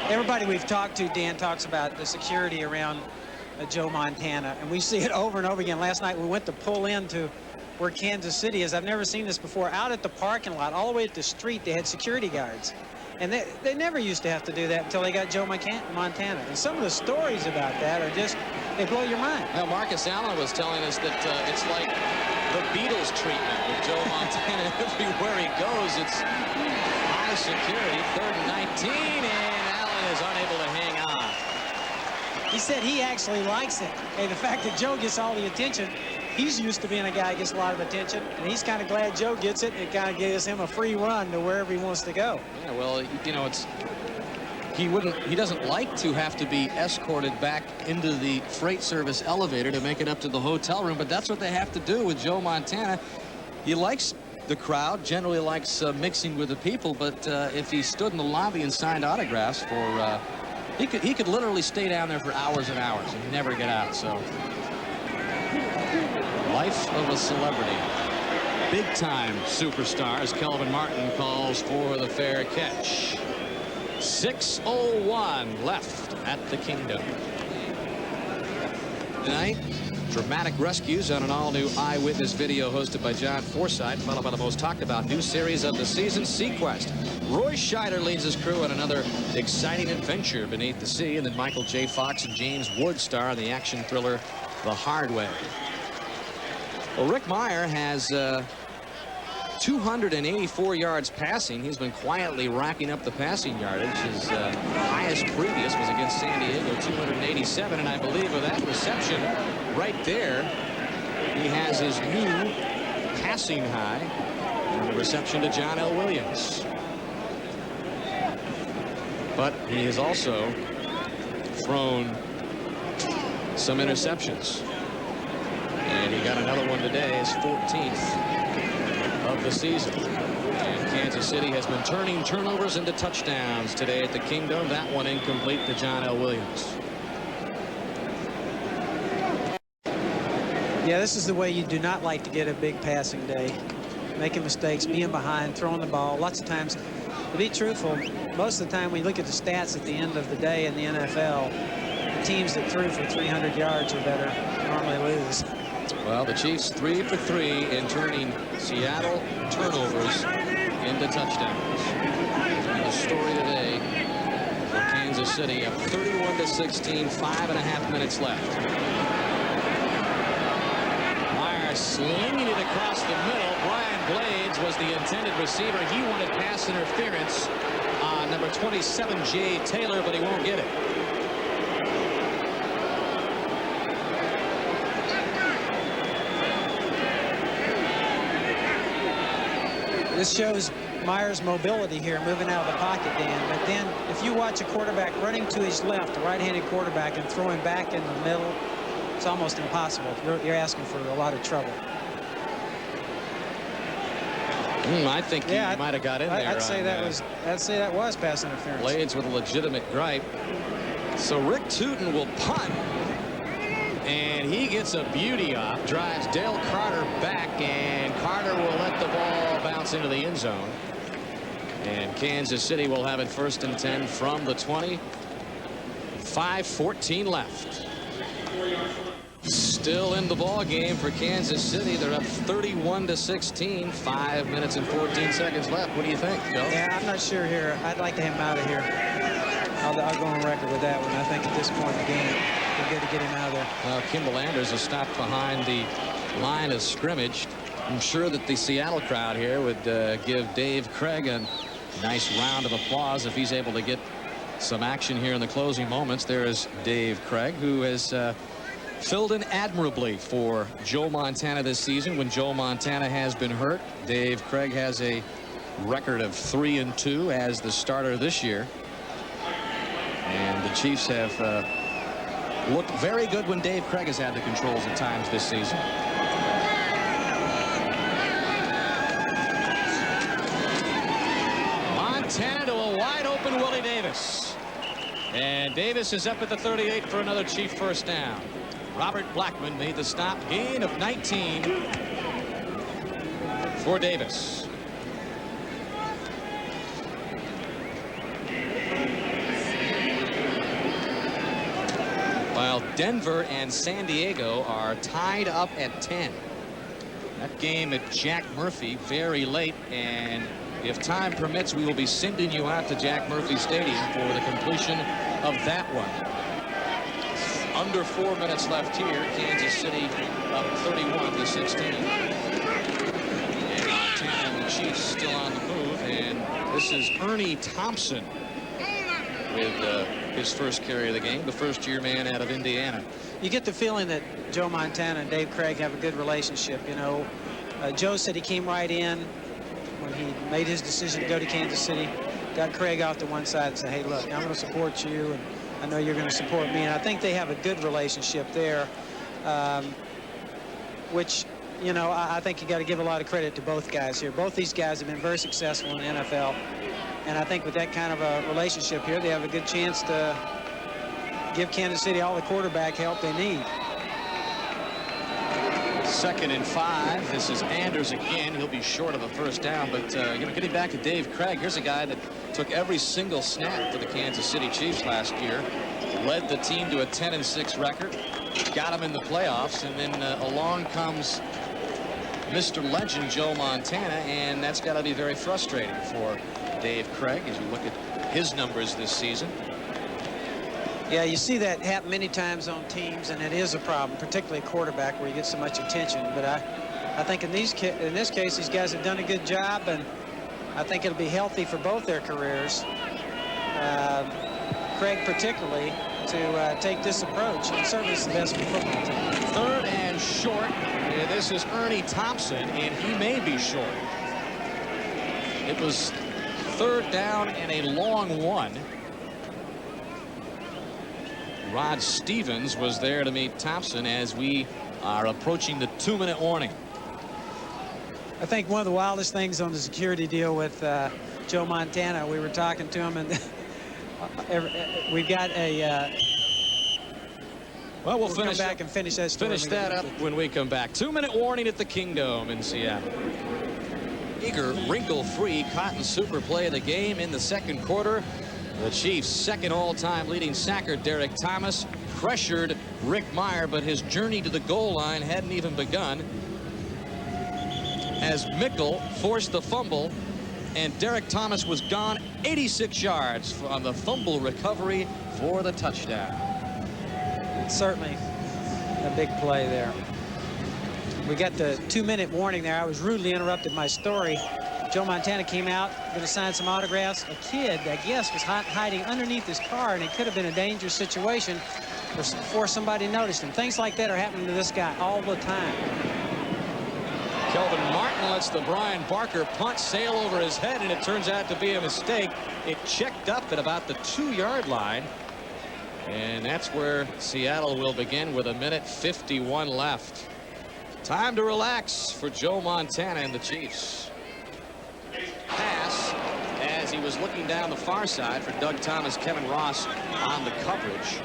Everybody we've talked to, Dan, talks about the security around Joe Montana, and we see it over and over again. Last night we went to pull into where Kansas City is. I've never seen this before. Out at the parking lot, all the way at the street, they had security guards. And they never used to have to do that until they got Joe Montana. And some of the stories about that are just, they blow your mind. Now, Marcus Allen was telling us that it's like the Beatles treatment with Joe Montana. Everywhere he goes, it's high security. 3rd and 19, and Allen is unable to hang on. He said he actually likes it. Hey, the fact that Joe gets all the attention, he's used to being a guy who gets a lot of attention, and he's kind of glad Joe gets it. It kind of gives him a free run to wherever he wants to go. Yeah, well, you know, he doesn't like to have to be escorted back into the freight service elevator to make it up to the hotel room, but that's what they have to do with Joe Montana. He likes the crowd, generally likes mixing with the people, but if he stood in the lobby and signed autographs for, he could literally stay down there for hours and hours and never get out. So, life of a celebrity. Big-time superstar, as Kelvin Martin calls for the fair catch. 6:01 left at the Kingdom. Tonight, dramatic rescues on an all-new eyewitness video hosted by John Forsythe, followed by the most talked-about new series of the season, Sequest. Roy Scheider leads his crew on another exciting adventure beneath the sea, and then Michael J. Fox and James Wood star in the action thriller The Hard Way. Well, Rick Meyer has 284 yards passing. He's been quietly racking up the passing yardage. His highest previous was against San Diego, 287, and I believe with that reception right there, he has his new passing high in the reception to John L. Williams. But he has also thrown some interceptions. And he got another one today, his 14th of the season. And Kansas City has been turning turnovers into touchdowns today at the Kingdom. That one incomplete to John L. Williams. Yeah, this is the way you do not like to get a big passing day. Making mistakes, being behind, throwing the ball. Lots of times, to be truthful, most of the time when you look at the stats at the end of the day in the NFL, the teams that threw for 300 yards or better normally lose. Well, the Chiefs 3 for 3 in turning Seattle turnovers into touchdowns. And the story today for Kansas City, up 31-16, 5.5 minutes left. Meyer slinging it across the middle. Brian Blades was the intended receiver. He wanted pass interference on number 27, Jay Taylor, but he won't get it. This shows Meyer's mobility here, moving out of the pocket, Dan. But then, if you watch a quarterback running to his left, a right-handed quarterback, and throwing back in the middle, it's almost impossible. You're asking for a lot of trouble. I think he might have got in there. I'd say that was pass interference. Blades with a legitimate gripe. So Rick Tootin will punt. And he gets a beauty off, drives Dale Carter back, and Carter will let the ball bounce into the end zone. And Kansas City will have it 1st and 10 from the 20. 5:14 left. Still in the ball game for Kansas City. They're up 31-16. 5 minutes and 14 seconds left. What do you think, Joe? Yeah, I'm not sure here. I'd like to have him out of here. I'll go on record with that one. I think at this point in the game, we're good to get him out of there. Well, Kimball Anders is stopped behind the line of scrimmage. I'm sure that the Seattle crowd here would give Dave Craig a nice round of applause if he's able to get some action here in the closing moments. There is Dave Craig, who has filled in admirably for Joe Montana this season when Joe Montana has been hurt. Dave Craig has a record of 3-2 as the starter this year. And the Chiefs have looked very good when Dave Craig has had the controls at times this season. Montana to a wide open Willie Davis. And Davis is up at the 38 for another Chief first down. Robert Blackman made the stop. Gain of 19 for Davis. While Denver and San Diego are tied up at 10. That game at Jack Murphy very late, and if time permits, we will be sending you out to Jack Murphy Stadium for the completion of that one. Under 4 minutes left here. Kansas City up 31-16. And Montana and the Chiefs still on the move, and this is Ernie Thompson with his first carry of the game, the first-year man out of Indiana. You get the feeling that Joe Montana and Dave Craig have a good relationship. You know, Joe said he came right in when he made his decision to go to Kansas City, got Craig off to one side and said, hey, look, I'm going to support you, and I know you're going to support me. And I think they have a good relationship there, which, you know, I think you got to give a lot of credit to both guys here. Both these guys have been very successful in the NFL. And I think with that kind of a relationship here, they have a good chance to give Kansas City all the quarterback help they need. 2nd and 5. This is Anders again. He'll be short of a first down, but you know, getting back to Dave Craig, here's a guy that took every single snap for the Kansas City Chiefs last year, led the team to a 10-6 record, got him in the playoffs, and then along comes Mr. Legend Joe Montana, and that's got to be very frustrating for Dave Craig as you look at his numbers this season. Yeah, you see that happen many times on teams, and it is a problem, particularly quarterback, where you get so much attention. But I think in this case, these guys have done a good job, and I think it'll be healthy for both their careers. Craig particularly to take this approach. And certainly it's the best for football team. 3rd and short. This is Ernie Thompson, and he may be short. It was 3rd down and a long one. Rod Stevens was there to meet Thompson as we are approaching the 2-minute warning. I think one of the wildest things on the security deal with Joe Montana, we were talking to him, and we've got a well, we'll finish back and finish that story. Finish that up when we come back. 2-minute warning at the Kingdome in Seattle. Eager, wrinkle-free Cotton Super play of the game in the 2nd quarter. The Chiefs' 2nd all-time leading sacker, Derek Thomas, pressured Rick Meyer, but his journey to the goal line hadn't even begun as Mickle forced the fumble, and Derek Thomas was gone 86 yards on the fumble recovery for the touchdown. Certainly a big play there. We got the 2-minute warning there. I was rudely interrupted my story. Joe Montana came out, going to sign some autographs. A kid, I guess, was hiding underneath his car, and it could have been a dangerous situation before somebody noticed him. Things like that are happening to this guy all the time. Kelvin Martin lets the Brian Barker punt sail over his head, and it turns out to be a mistake. It checked up at about the 2-yard line, and that's where Seattle will begin with 1:51 left. Time to relax for Joe Montana and the Chiefs. Pass as he was looking down the far side for Doug Thomas, Kevin Ross on the coverage.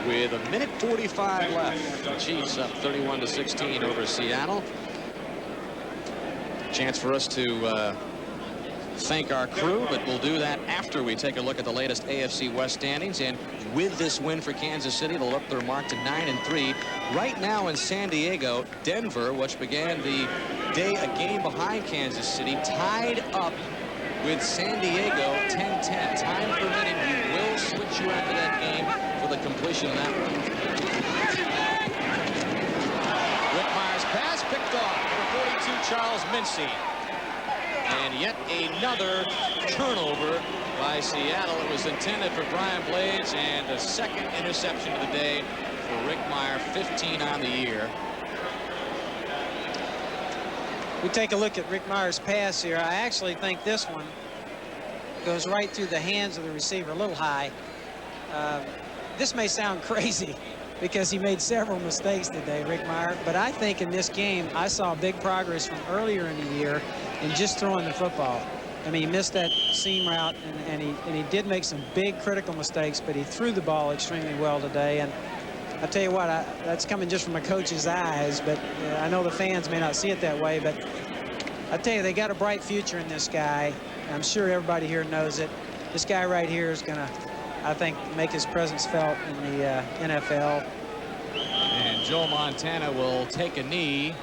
With 1:45 left, the Chiefs up 31-16 over Seattle. Chance for us to thank our crew, but we'll do that after we take a look at the latest AFC West standings. And with this win for Kansas City, they'll up their mark to 9-3. Right now in San Diego, Denver, which began the day a game behind Kansas City, tied up with San Diego 10-10. Time permitting, we will switch you after that game for the completion of that one. Rick Miers' pass picked off. Number 42, Charles Mincy. And yet another turnover by Seattle. It was intended for Brian Blades, and the second interception of the day for Rick Miers, 15 on the year. We take a look at Rick Miers' pass here. I actually think this one goes right through the hands of the receiver, a little high. This may sound crazy because he made several mistakes today, Rick Miers, but I think in this game I saw big progress from earlier in the year in just throwing the football. I mean, he missed that seam route, and he did make some big critical mistakes, but he threw the ball extremely well today. And I tell you what, that's coming just from a coach's eyes, but I know the fans may not see it that way, but I tell you, they got a bright future in this guy. I'm sure everybody here knows it. This guy right here is going to, I think, make his presence felt in the NFL. And Joe Montana will take a knee.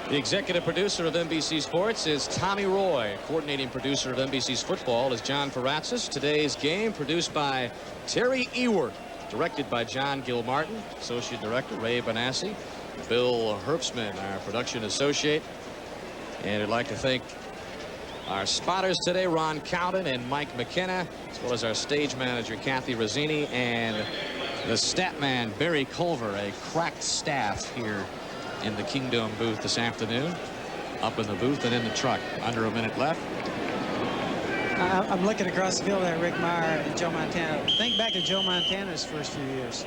The executive producer of NBC Sports is Tommy Roy. Coordinating producer of NBC's football is John Faratzis. Today's game produced by Terry Ewert. Directed by John Gilmartin. Associate Director Ray Benassi. Bill Herbstman, our production associate. And I'd like to thank our spotters today, Ron Cowden and Mike McKenna, as well as our stage manager, Kathy Rossini, and the stat man, Barry Culver, a cracked staff here in the Kingdom booth this afternoon. Up in the booth and in the truck. Under a minute left. I'm looking across the field at Rick Miers and Joe Montana. Think back to Joe Montana's first few years.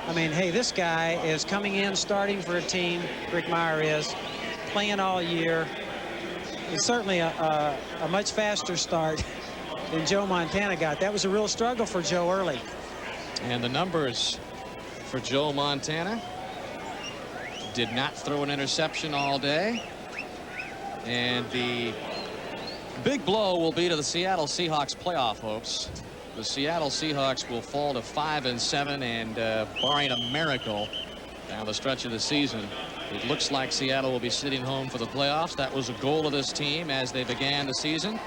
I mean, hey, this guy is coming in, starting for a team, Rick Miers is, playing all year. It's certainly a much faster start than Joe Montana got. That was a real struggle for Joe early. And the numbers for Joe Montana: did not throw an interception all day. And the big blow will be to the Seattle Seahawks playoff hopes. The Seattle Seahawks will fall to 5-7, and barring a miracle down the stretch of the season, it looks like Seattle will be sitting home for the playoffs. That was a goal of this team as they began the season.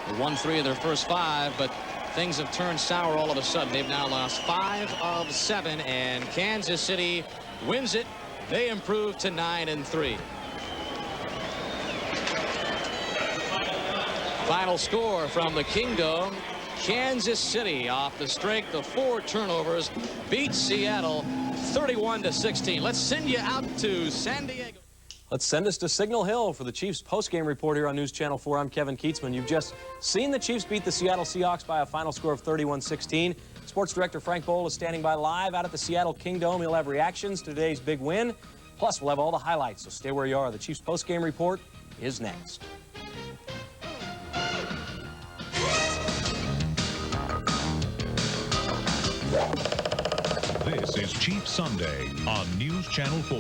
They won 3 of their first 5, but things have turned sour all of a sudden. They've now lost 5 of 7, and Kansas City wins it. They improve to 9-3. Final score from the Kingdom: Kansas City, off the strength of 4 turnovers, beats Seattle 31-16. Let's send you out to San Diego. Let's send us to Signal Hill for the Chiefs postgame report here on News Channel 4. I'm Kevin Keatsman. You've just seen the Chiefs beat the Seattle Seahawks by a final score of 31-16. Sports director Frank Bowl is standing by live out at the Seattle Kingdom. He'll have reactions to today's big win. Plus, we'll have all the highlights, so stay where you are. The Chiefs postgame report is next. This is Chiefs Sunday on News Channel 4.